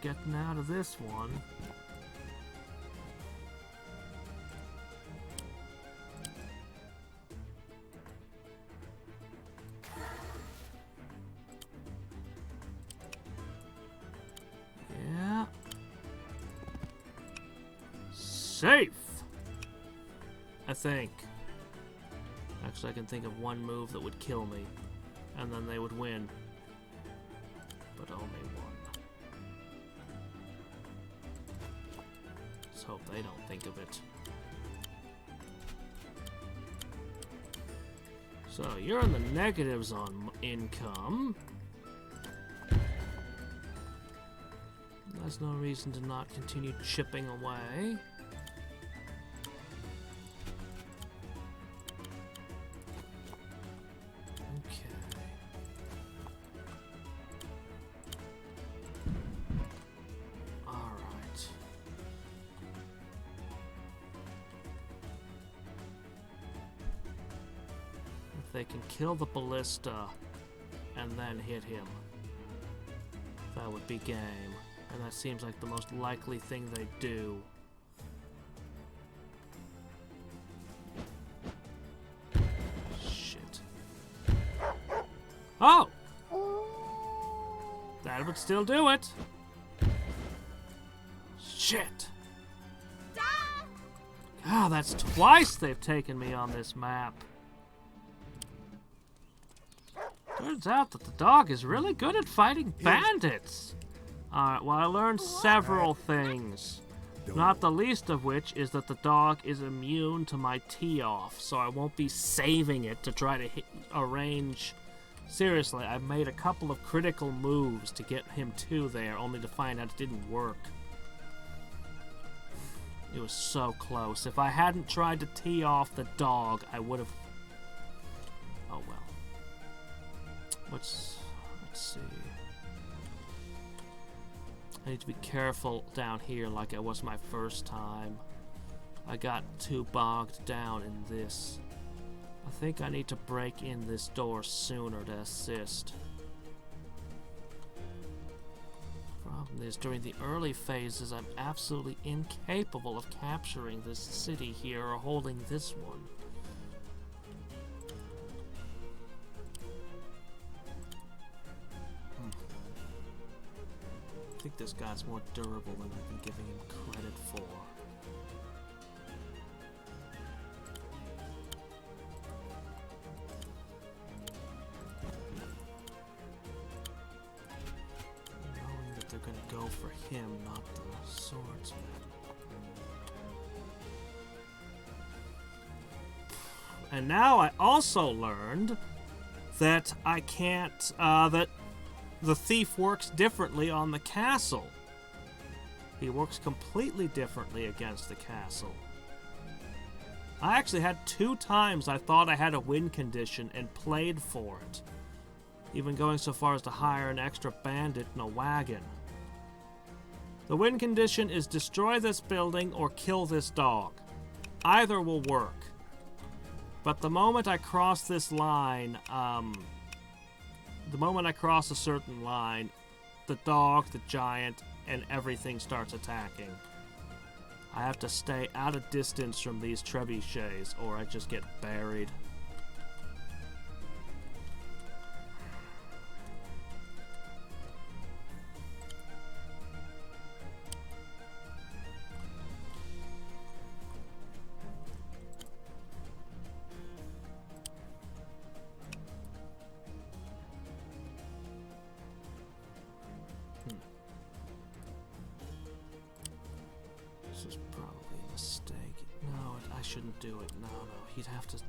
[SPEAKER 1] getting out of this one. Yeah. Safe! I think. Actually, I can think of one move that would kill me, and then they would win. But only one. Let's hope they don't think of it. So, you're in the negatives on income. There's no reason to not continue chipping away. They can kill the ballista and then hit him. That would be game. And that seems like the most likely thing they do. Shit. Oh! That would still do it. Shit. Ah, that's twice they've taken me on this map. Turns out that the dog is really good at fighting bandits. Alright, well, I learned several things. Not the least of which is that the dog is immune to my tee-off, so I won't be saving it to try to arrange. Seriously, I made a couple of critical moves to get him to there, only to find out it didn't work. It was so close. If I hadn't tried to tee off the dog, I would have... Oh well. Let's see. I need to be careful down here like it was my first time. I got too bogged down in this. I think I need to break in this door sooner to assist. Problem is, during the early phases, I'm absolutely incapable of capturing this city here or holding this one. I think this guy's more durable than I've been giving him credit for. Knowing that they're gonna go for him, not the swordsman. And now I also learned that I can't, that the thief works differently on the castle. He works completely differently against the castle. I actually had 2 times I thought I had a win condition and played for it. Even going so far as to hire an extra bandit and a wagon. The win condition is destroy this building or kill this dog. Either will work. But the moment I cross this line, the moment I cross a certain line, the dog, the giant, and everything starts attacking. I have to stay out of distance from these trebuchets, or I just get buried. This is probably a mistake. No, I shouldn't do it. No, he'd have to... No.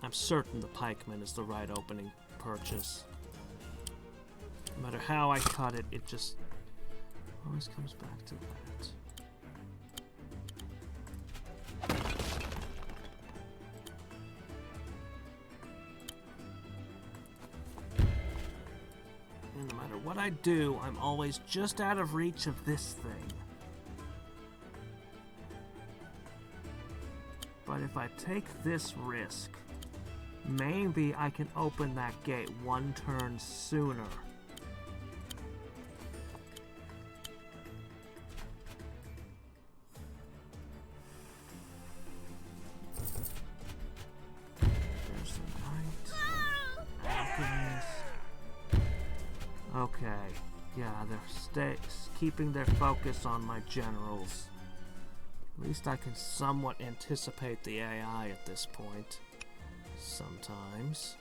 [SPEAKER 1] I'm certain the pikeman is the right opening purchase. No matter how I cut it, it just always comes back to that. And no matter what I do, I'm always just out of reach of this thing. But if I take this risk, maybe I can open that gate one turn sooner. There's the knight. Alchemist. Okay. Yeah, they're keeping their focus on my generals. At least I can somewhat anticipate the AI at this point. Sometimes.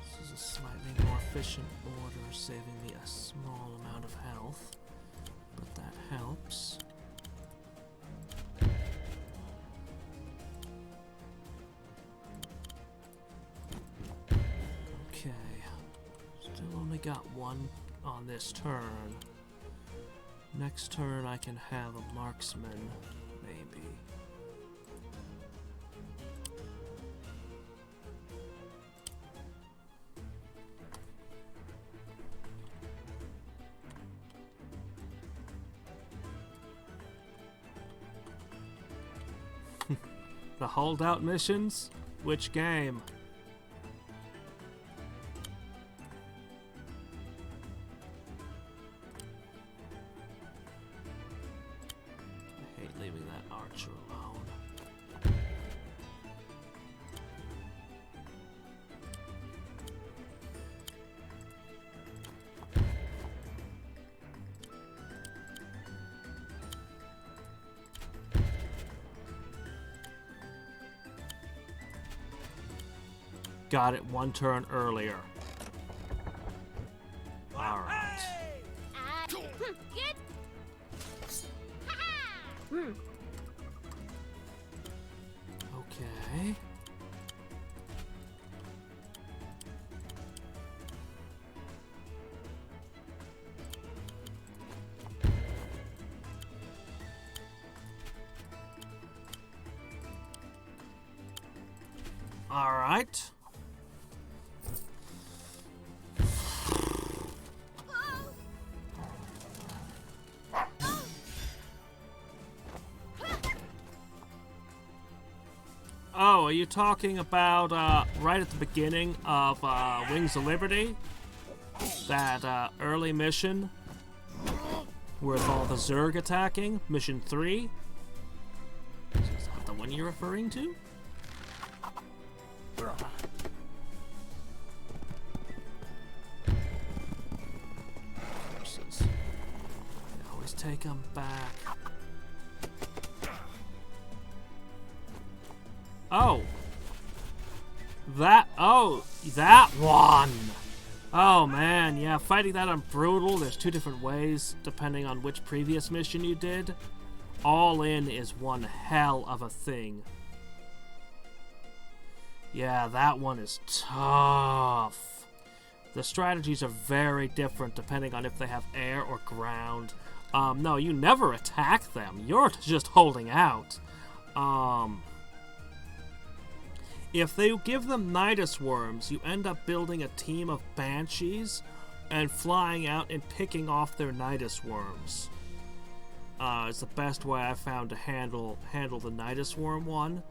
[SPEAKER 1] This is a slightly more efficient order, saving me a small amount of health. But that helps. Okay. Still only got one on this turn. Next turn I can have a marksman, maybe. The holdout missions? Which game? I hate leaving that archer alone. Got it one turn earlier. Alright.
[SPEAKER 2] Get.
[SPEAKER 1] Okay. Alright. Oh, are you talking about right at the beginning of Wings of Liberty? That early mission with all the Zerg attacking? Mission 3? Is that the one you're referring to? Horses. They always take them back. Oh. That one! Oh man, yeah, fighting that on Brutal, there's two different ways, depending on which previous mission you did. All in is one hell of a thing. Yeah, that one is tough. The strategies are very different depending on if they have air or ground. No, you never attack them. You're just holding out. If they give them Nidus worms, you end up building a team of banshees and flying out and picking off their Nidus worms. It's the best way I've found to handle the Nidus worm one,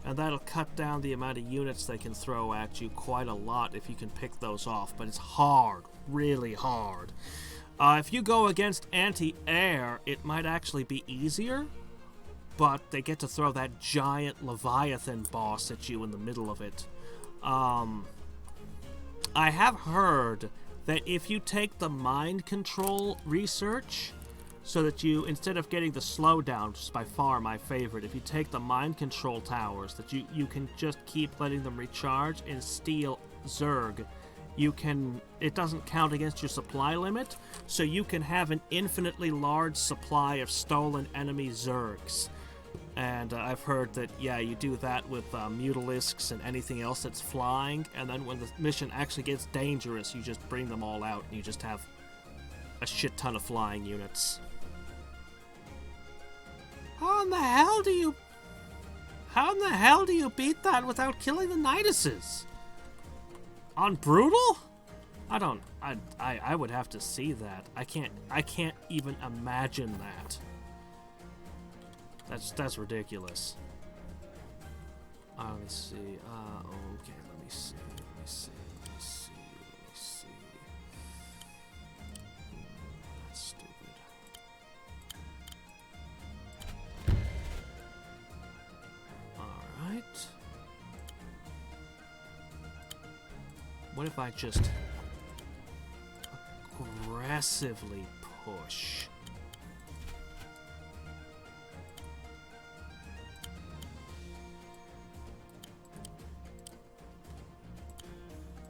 [SPEAKER 1] and that'll cut down the amount of units they can throw at you quite a lot if you can pick those off, but it's hard, really hard. If you go against anti-air, it might actually be easier, but they get to throw that giant Leviathan boss at you in the middle of it. I have heard that if you take the mind control research, so that you, instead of getting the slowdown, which is by far my favorite, if you take the mind control towers, that you can just keep letting them recharge and steal Zerg. It doesn't count against your supply limit, so you can have an infinitely large supply of stolen enemy Zergs. And I've heard that, yeah, you do that with Mutalisks and anything else that's flying, and then when the mission actually gets dangerous, you just bring them all out, and you just have a shit ton of flying units. How in the hell do you... How in the hell do you beat that without killing the Niduses? On Brutal? I would have to see that. I can't even imagine that. That's ridiculous. Let me see. Okay, let me see. That's stupid. Alright. What if I just aggressively push?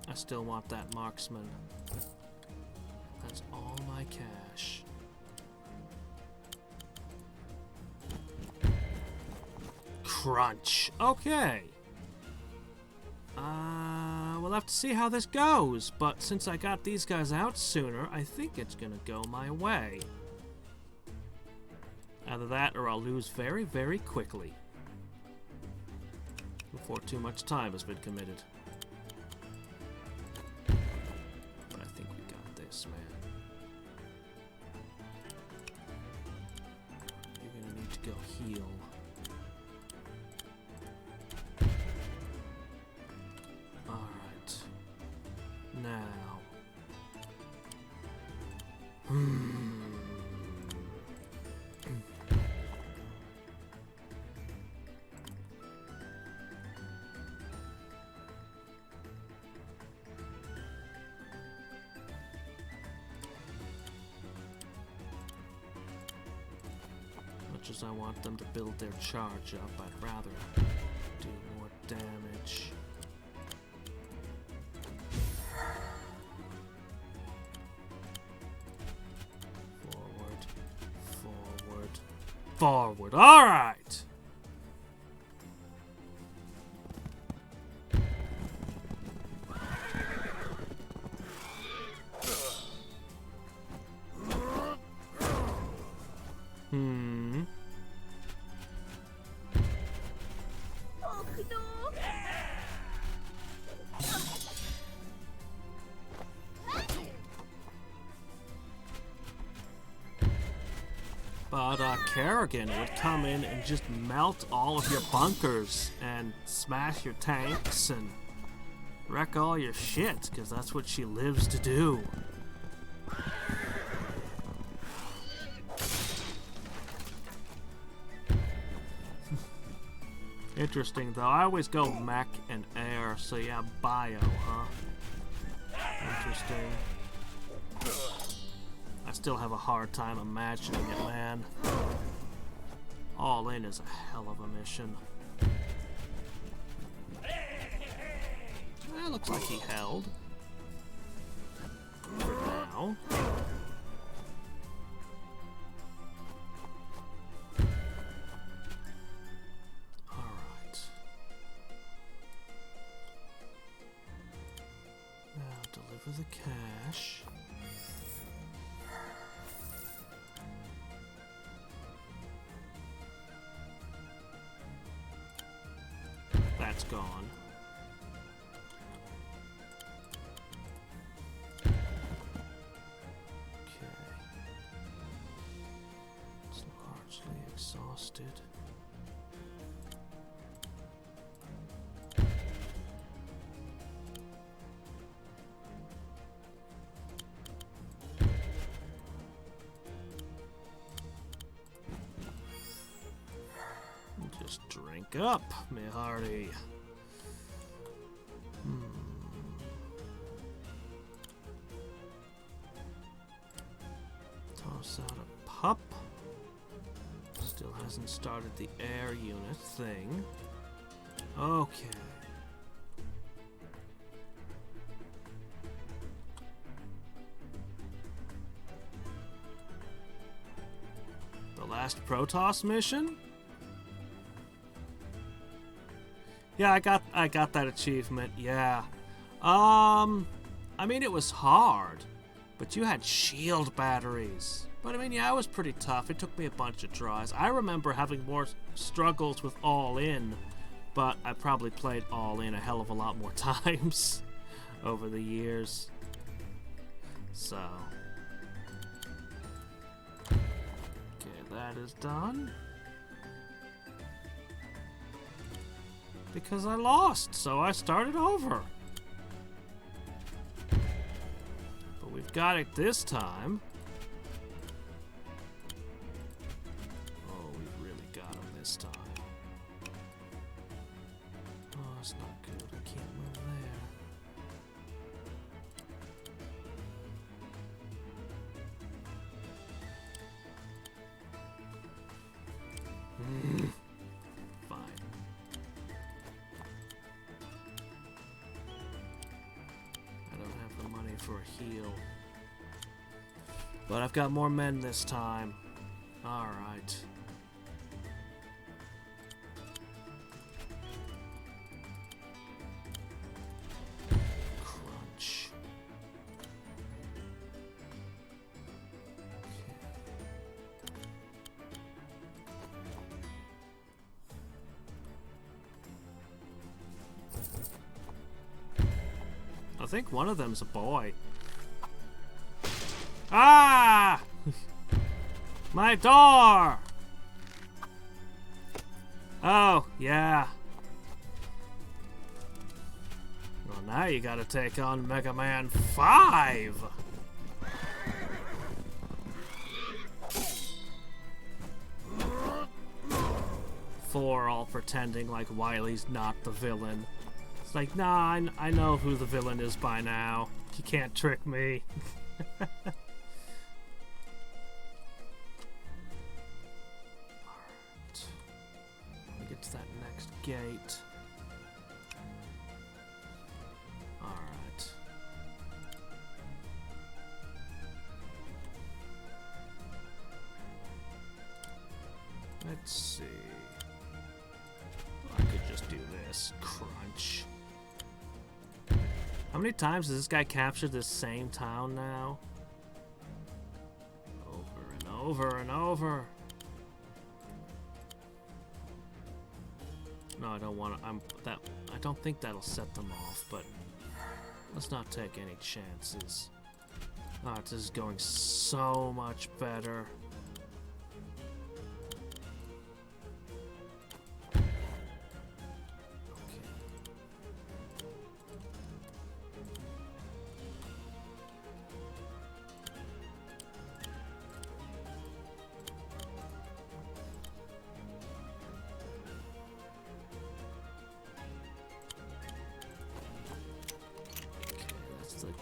[SPEAKER 1] I still want that marksman. That's all my cash. Crunch. Okay. We'll have to see how this goes, but since I got these guys out sooner, I think it's gonna go my way. Either that or I'll lose very, very quickly. Before too much time has been committed. But I think we got this, man. You're gonna need to go heal. Now. Much as I want them to build their charge up, I'd rather do more damage. Forward. All right.
[SPEAKER 2] Oh, no.
[SPEAKER 1] But Kerrigan would come in and just melt all of your bunkers and smash your tanks and wreck all your shit, because that's what she lives to do. Interesting, though. I always go mech and air, so yeah, bio, huh? Interesting. I still have a hard time imagining it, man. All in is a hell of a mission. Looks like he held. For now. Alright. Now deliver the cash. That's gone. Okay. It's largely exhausted. Just drink up, me hearty. Toss out a pup. Still hasn't started the air unit thing. Okay. The last Protoss mission? Yeah, I got that achievement. Yeah. I mean, it was hard, but you had shield batteries. But I mean, yeah, it was pretty tough. It took me a bunch of tries. I remember having more struggles with All In but I probably played all in a hell of a lot more times over the years. So, okay, that is done. Because I lost, so I started over. But we've got it this time. Oh, we've really got him this time. Oh, it's not good. I can't move there. Fine. I don't have the money for a heal. But I've got more men this time. Alright. Crunch. I think one of them's a boy. Ah! My door! Oh, yeah. Well, now you gotta take on Mega Man 5! Four all pretending like Wily's not the villain. It's like, nah, I know who the villain is by now. You can't trick me. Gate. Alright. Let's see. I could just do this. Crunch. How many times has this guy captured this same town now? Over and over and over. No, I don't want to. I don't think that'll set them off, but let's not take any chances. Oh, this is going so much better.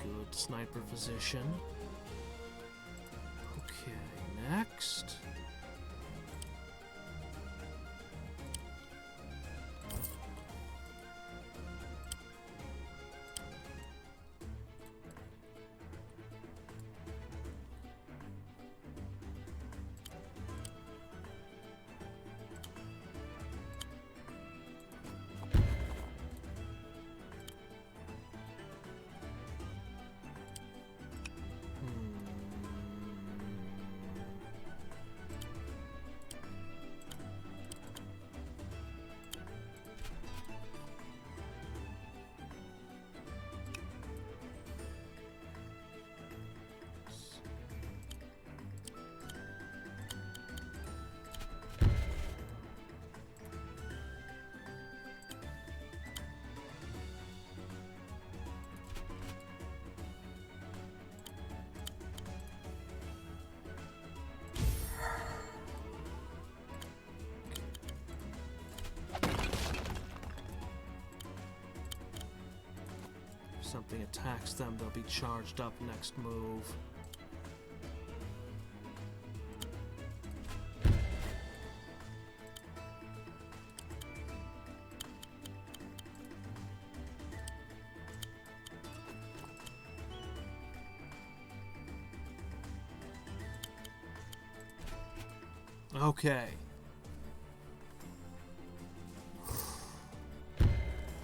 [SPEAKER 1] Good sniper position. Okay, next. Something attacks them, they'll be charged up next move. Okay.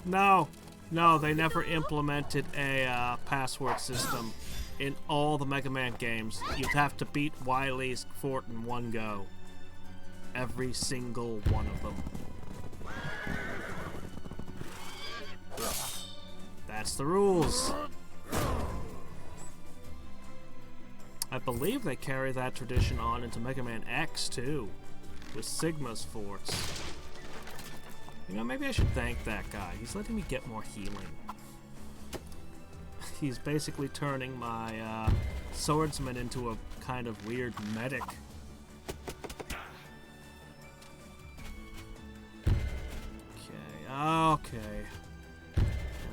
[SPEAKER 1] No. No, they never implemented a password system in all the Mega Man games. You'd have to beat Wily's fort in one go. Every single one of them. That's the rules. I believe they carry that tradition on into Mega Man X too, with Sigma's forts. You know, maybe I should thank that guy. He's letting me get more healing. He's basically turning my swordsman into a kind of weird medic. Okay.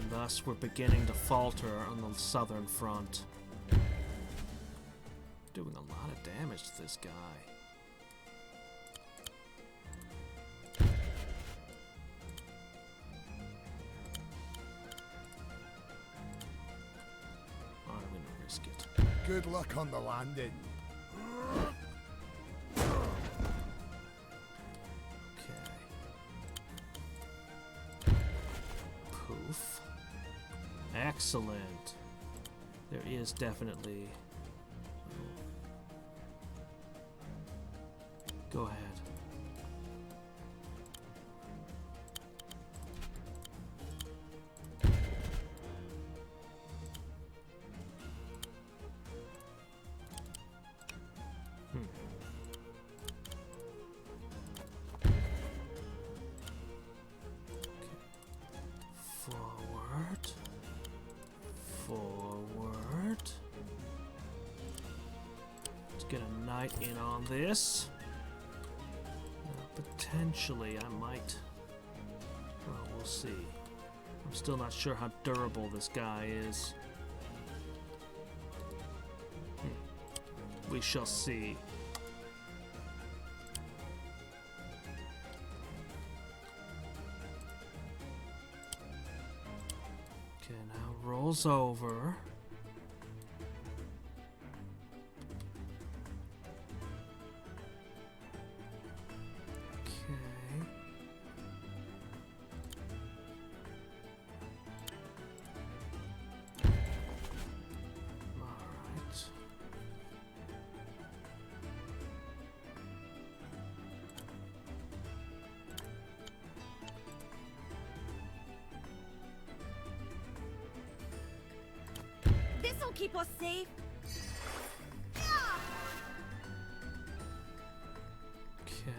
[SPEAKER 1] And thus we're beginning to falter on the southern front. Doing a lot of damage to this guy. I'm gonna risk it.
[SPEAKER 3] Good luck on the landing.
[SPEAKER 1] Poof. Excellent. There is definitely... Go ahead. Forward. Let's get a knight in on this. Potentially, I might. Well, we'll see. I'm still not sure how durable this guy is. We shall see. Okay, now rolls over.
[SPEAKER 2] This'll keep us safe.
[SPEAKER 1] Okay.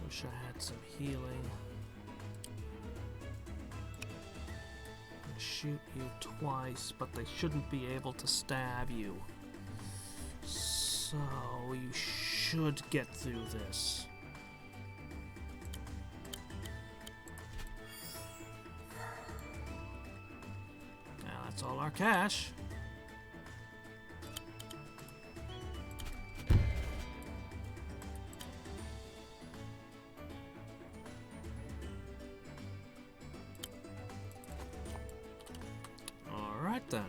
[SPEAKER 1] Wish I had some healing. I shoot you twice, but they shouldn't be able to stab you. So you should get through this. Now that's all our cash. Then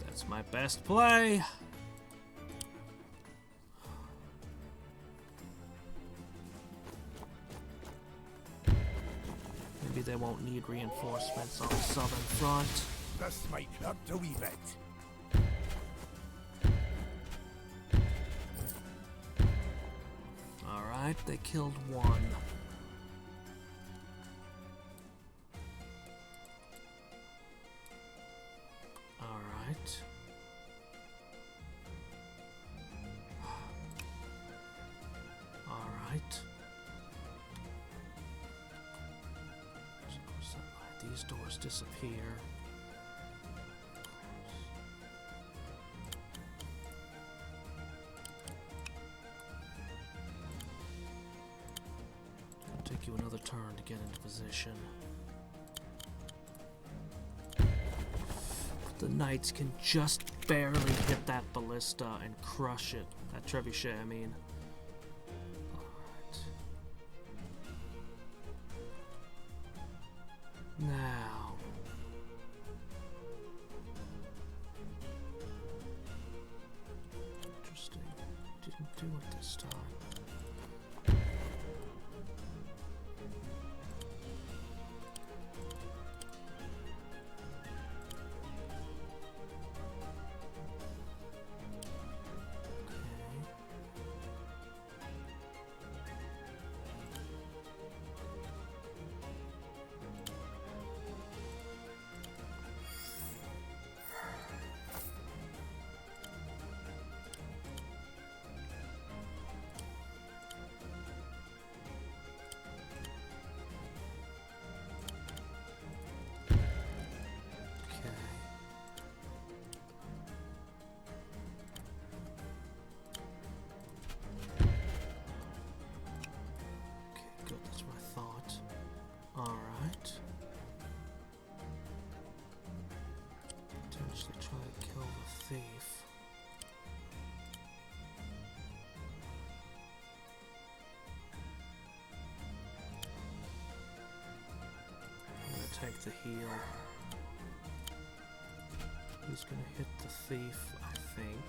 [SPEAKER 1] that's my best play. Maybe they won't need reinforcements on the southern front.
[SPEAKER 3] This might hurt a wee bit.
[SPEAKER 1] Alright, they killed one. These doors disappear. It'll take you another turn to get into position. The knights can just barely hit that ballista and crush it. That trebuchet, I mean. Alright. Now. do it this time. Alright. Potentially try to kill the thief. I'm gonna take the heal. He's gonna hit the thief, I think.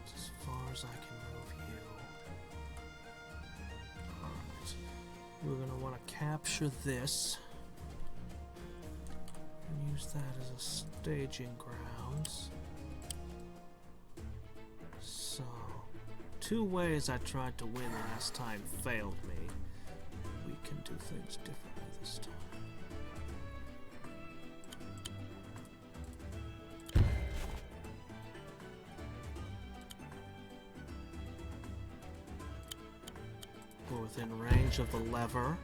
[SPEAKER 1] It's as far as I can move you. We're going to want to capture this and use that as a staging grounds. So, 2 ways I tried to win last time failed me. We can do things differently this time. We're within range of the lever.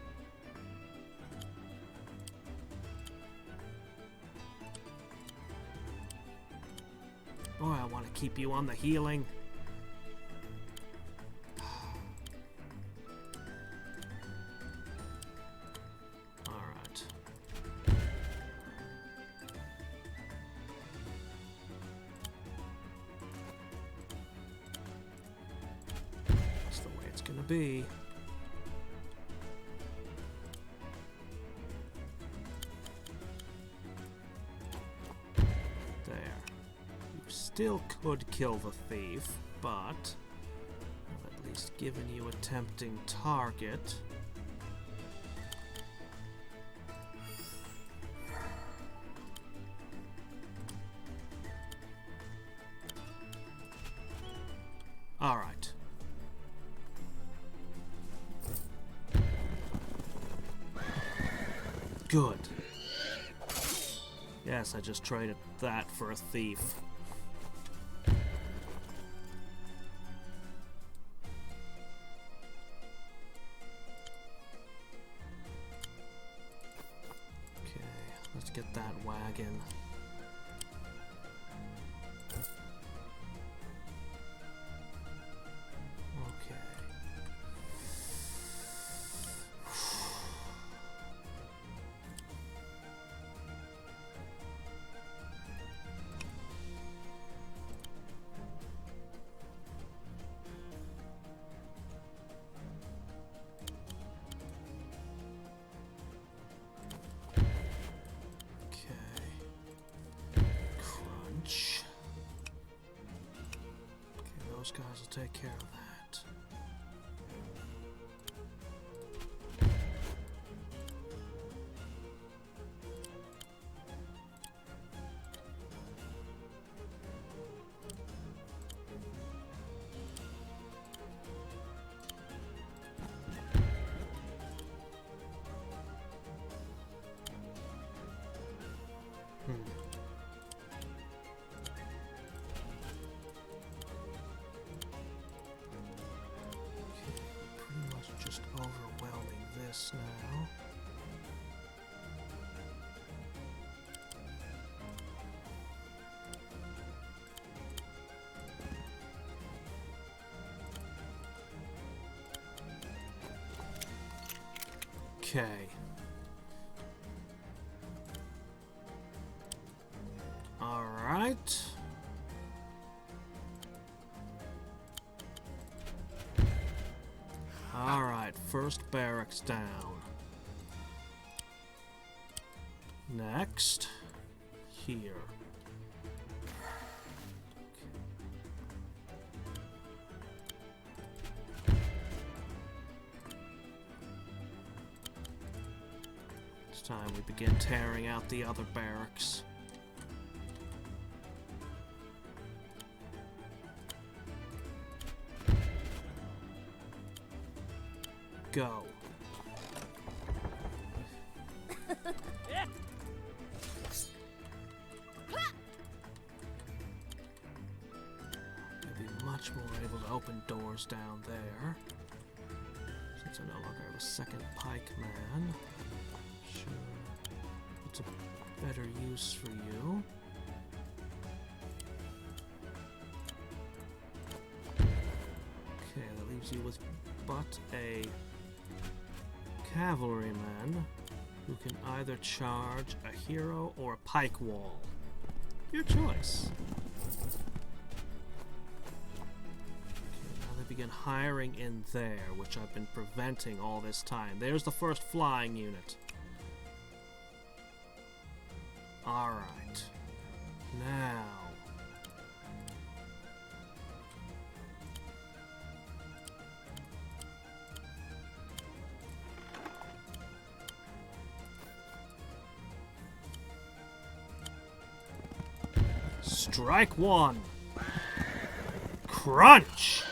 [SPEAKER 1] Boy, I want to keep you on the healing. Alright. That's the way it's gonna be. Still could kill the thief, but I've at least given you a tempting target. All right. Good. Yes, I just traded that for a thief. Let's get that wagon. Okay. Those guys will take care of that. Just overwhelming this now. Okay. All right. Alright, first barracks down. Next, here. time we begin tearing out the other barracks. Go. I'd be much more able to open doors down there. Since I no longer have a second pikeman. Sure. What's a better use for you? Okay, that leaves you with but a cavalryman who can either charge a hero or a pike wall. Your choice. Okay, now they begin hiring in there, which I've been preventing all this time. There's the first flying unit. Alright. Now. Strike one. Crunch.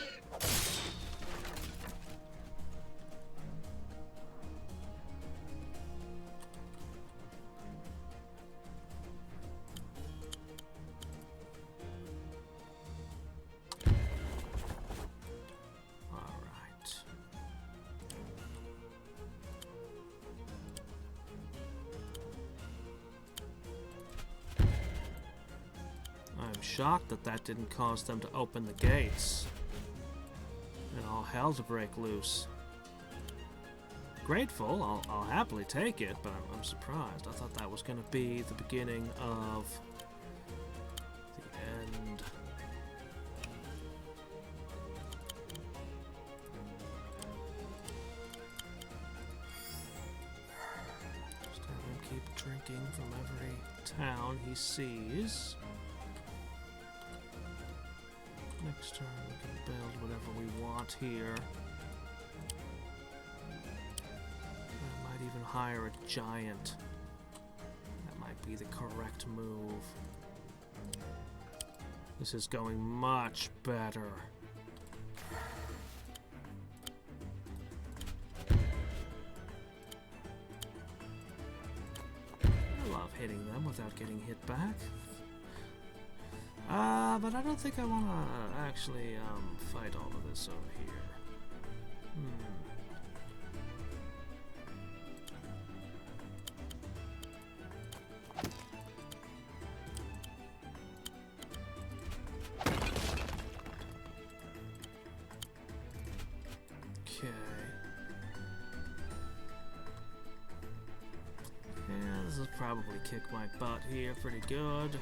[SPEAKER 1] I'm shocked that that didn't cause them to open the gates and all hell to break loose. Grateful, I'll happily take it, but I'm surprised. I thought that was going to be the beginning of the end. Just have him keep drinking from every town he sees. Next turn we can build whatever we want here. I might even hire a giant. That might be the correct move. This is going much better. I love hitting them without getting hit back. But I don't think I want to actually fight all of this over here. Okay. Yeah, this will probably kick my butt here pretty good.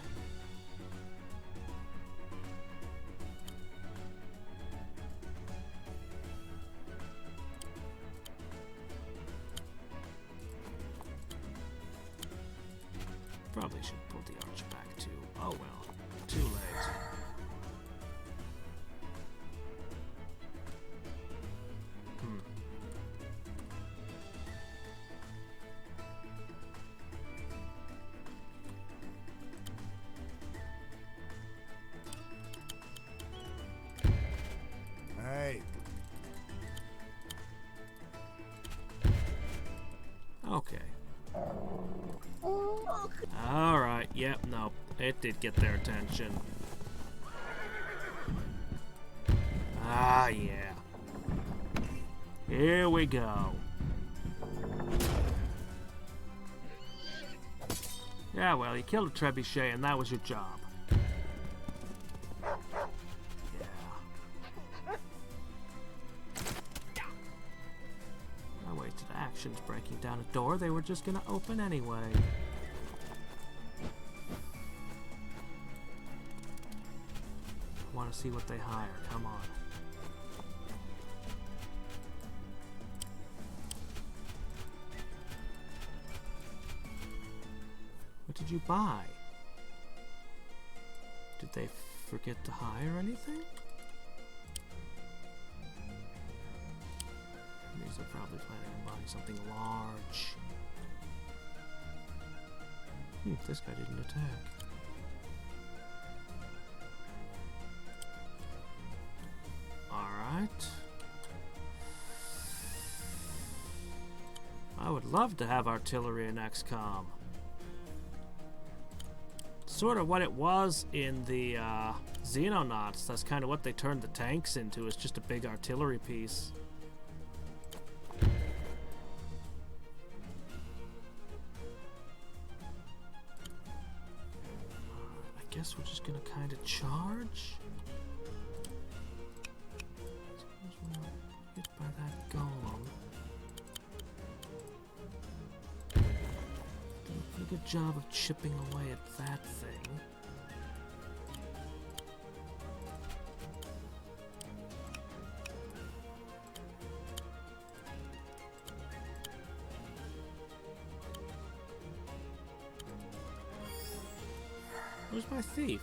[SPEAKER 1] Probably should pull the arch back too. Oh well, too late.
[SPEAKER 3] Hey.
[SPEAKER 1] Okay. Alright, yep, no, it did get their attention. Ah, yeah. Here we go. Yeah, well, you killed a trebuchet and that was your job. I wasted actions breaking down a door they were just gonna open anyway. Want to see what they hire, come on. What did you buy? Did they forget to hire anything? Means they're probably planning on buying something large. This guy didn't attack. Alright. I would love to have artillery in XCOM. Sort of what it was in the Xenonauts. That's kind of what they turned the tanks into, is just a big artillery piece. I guess we're just gonna kind of charge. Suppose we're not hit by that golem. Did a pretty good job of chipping away at that thing. Where's my thief?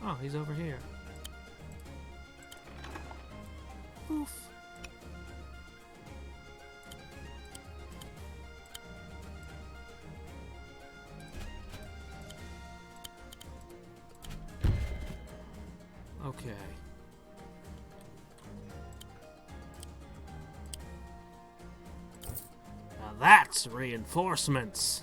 [SPEAKER 1] Oh, he's over here. Oof. Okay. Now that's reinforcements.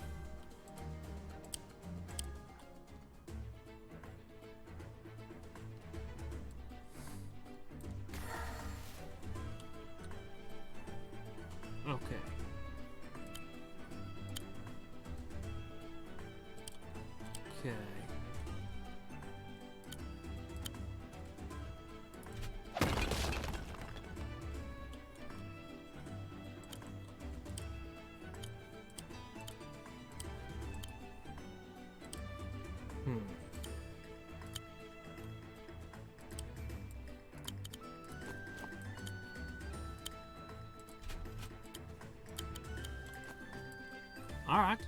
[SPEAKER 1] Okay. Okay. All right.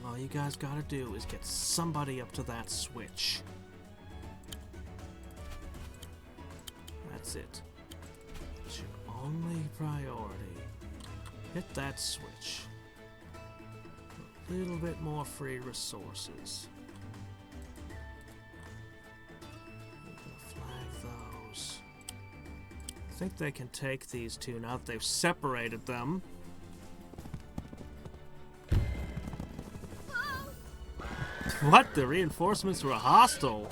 [SPEAKER 1] All you guys gotta do is get somebody up to that switch. That's it. It's your only priority. Hit that switch. A little bit more free resources. I'm gonna flag those. I think they can take these two now that they've separated them. What? The reinforcements were hostile?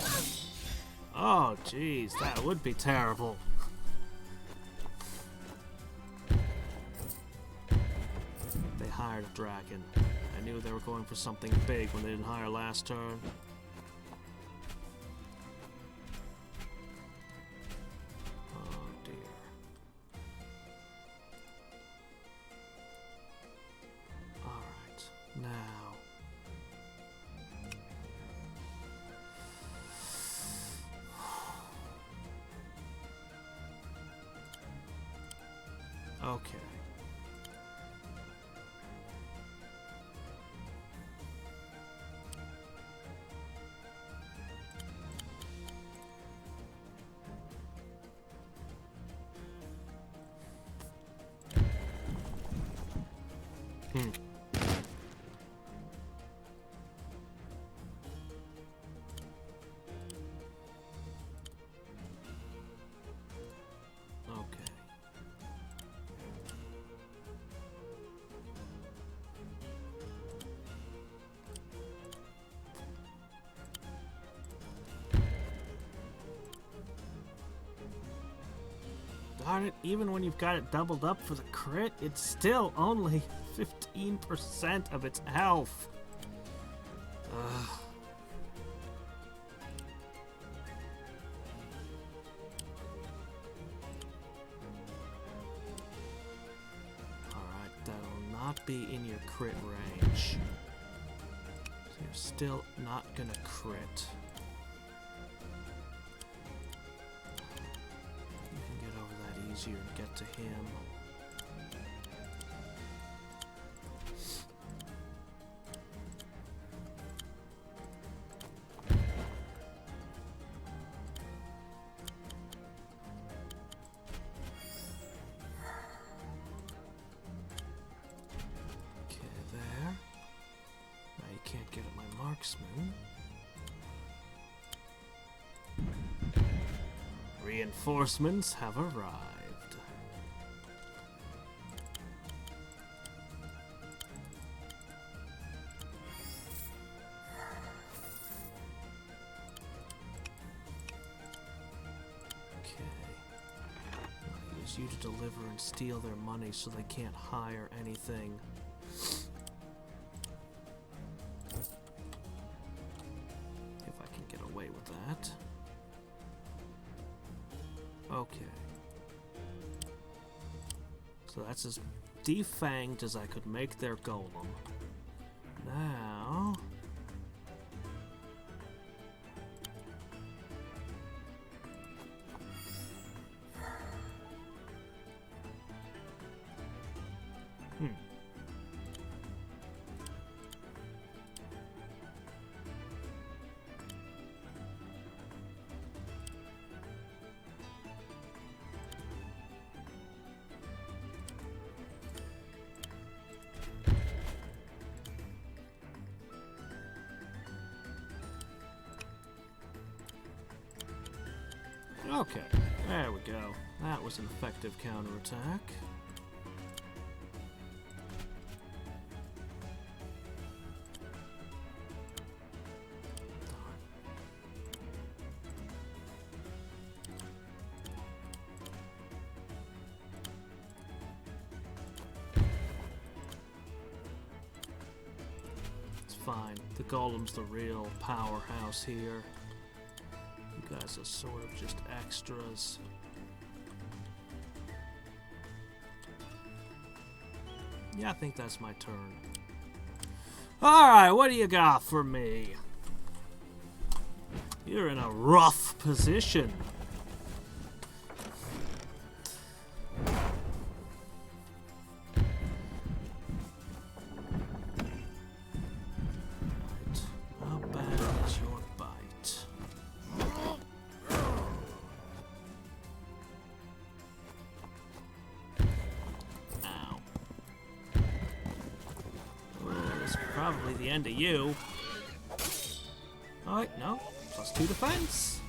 [SPEAKER 1] Oh, jeez, that would be terrible. They hired a dragon. I knew they were going for something big when they didn't hire last turn. Oh dear. Alright, now. Okay. Okay. Darn it, even when you've got it doubled up for the crit, it's still only 15% of its health. Ugh. Alright, that'll not be in your crit range. So you're still not gonna crit. You can get over that easier and get to him. marksman. Reinforcements have arrived. You to deliver and steal their money so they can't hire anything. If I can get away with that. Okay. So that's as defanged as I could make their golem. Now... Okay, there we go. That was an effective counterattack. It's fine. The golem's the real powerhouse here. You guys are sort of just extras. Yeah, I think that's my turn. Alright, what do you got for me? You're in a rough position. How bad is your bite? Ow. Well, this is probably the end of you. Alright, no. +2 defense.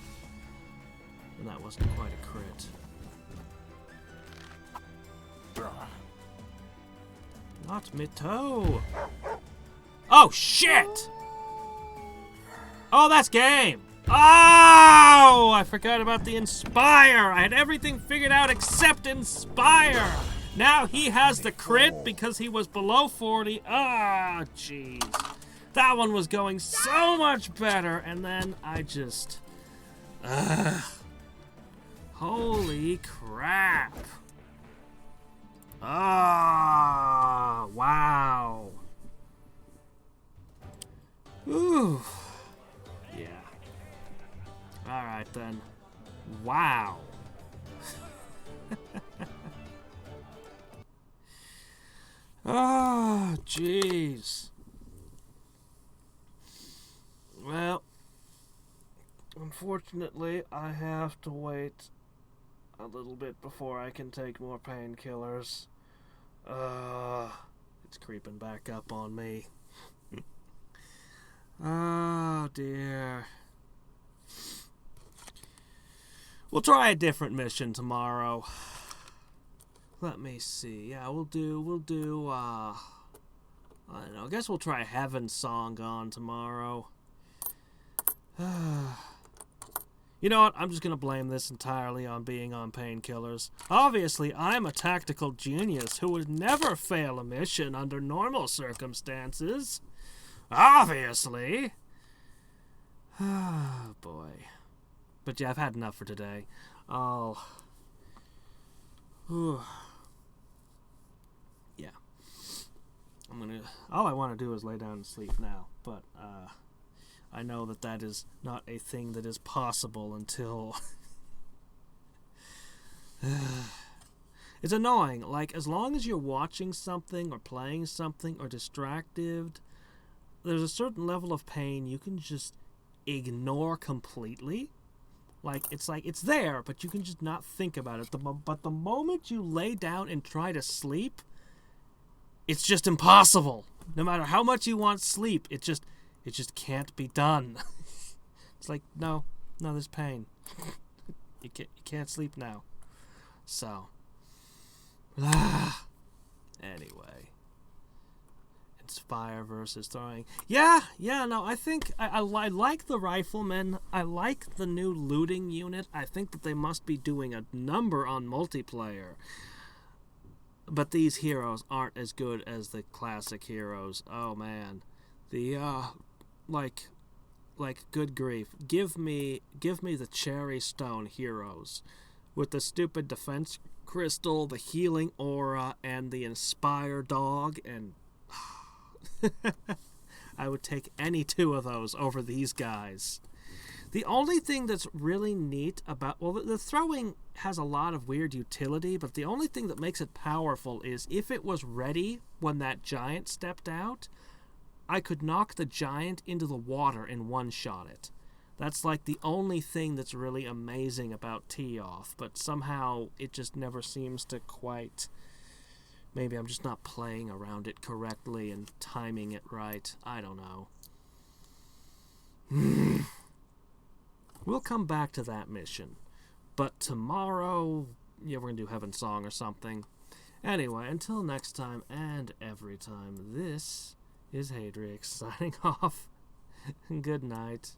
[SPEAKER 1] And that wasn't quite a crit. Not me toe. Oh, shit! Oh, that's game! Oh! I forgot about the Inspire! I had everything figured out except Inspire! Now he has the crit because he was below 40. Ah, jeez. That one was going so much better, and then I just... Holy crap. Ah, wow. Ooh. Yeah. Alright then. Wow. Oh, jeez. Well, unfortunately, I have to wait a little bit before I can take more painkillers. It's creeping back up on me. Oh, dear. We'll try a different mission tomorrow. Let me see. Yeah, we'll do, I don't know, I guess we'll try Heaven's Song on tomorrow. You know what? I'm just going to blame this entirely on being on painkillers. Obviously, I'm a tactical genius who would never fail a mission under normal circumstances. Obviously. Oh, boy. But yeah, I've had enough for today. I'll... Yeah. I'm gonna... All I want to do is lay down and sleep now. But, I know that that is not a thing that is possible until... It's annoying. Like, as long as you're watching something or playing something or distracted, there's a certain level of pain you can just ignore completely. Like, it's there, but you can just not think about it. But the moment you lay down and try to sleep, it's just impossible. No matter how much you want sleep, it's It just can't be done. It's like, no, there's pain. You can't sleep now. So, anyway, it's fire versus throwing. Yeah, no, I think I like the riflemen. I like the new looting unit. I think that they must be doing a number on multiplayer. But these heroes aren't as good as the classic heroes. Oh man, the like good grief. Give me the cherry stone heroes with the stupid defense crystal, the healing aura, and the inspire dog, and I would take any two of those over these guys. The only thing that's really neat about... Well, the throwing has a lot of weird utility, but the only thing that makes it powerful is if it was ready when that giant stepped out, I could knock the giant into the water and one-shot it. That's like the only thing that's really amazing about Tee-Off, but somehow it just never seems to quite... Maybe I'm just not playing around it correctly and timing it right. I don't know. We'll come back to that mission. But tomorrow, yeah, we're going to do Heaven's Song or something. Anyway, until next time and every time, this is Hadriex signing off. Good night.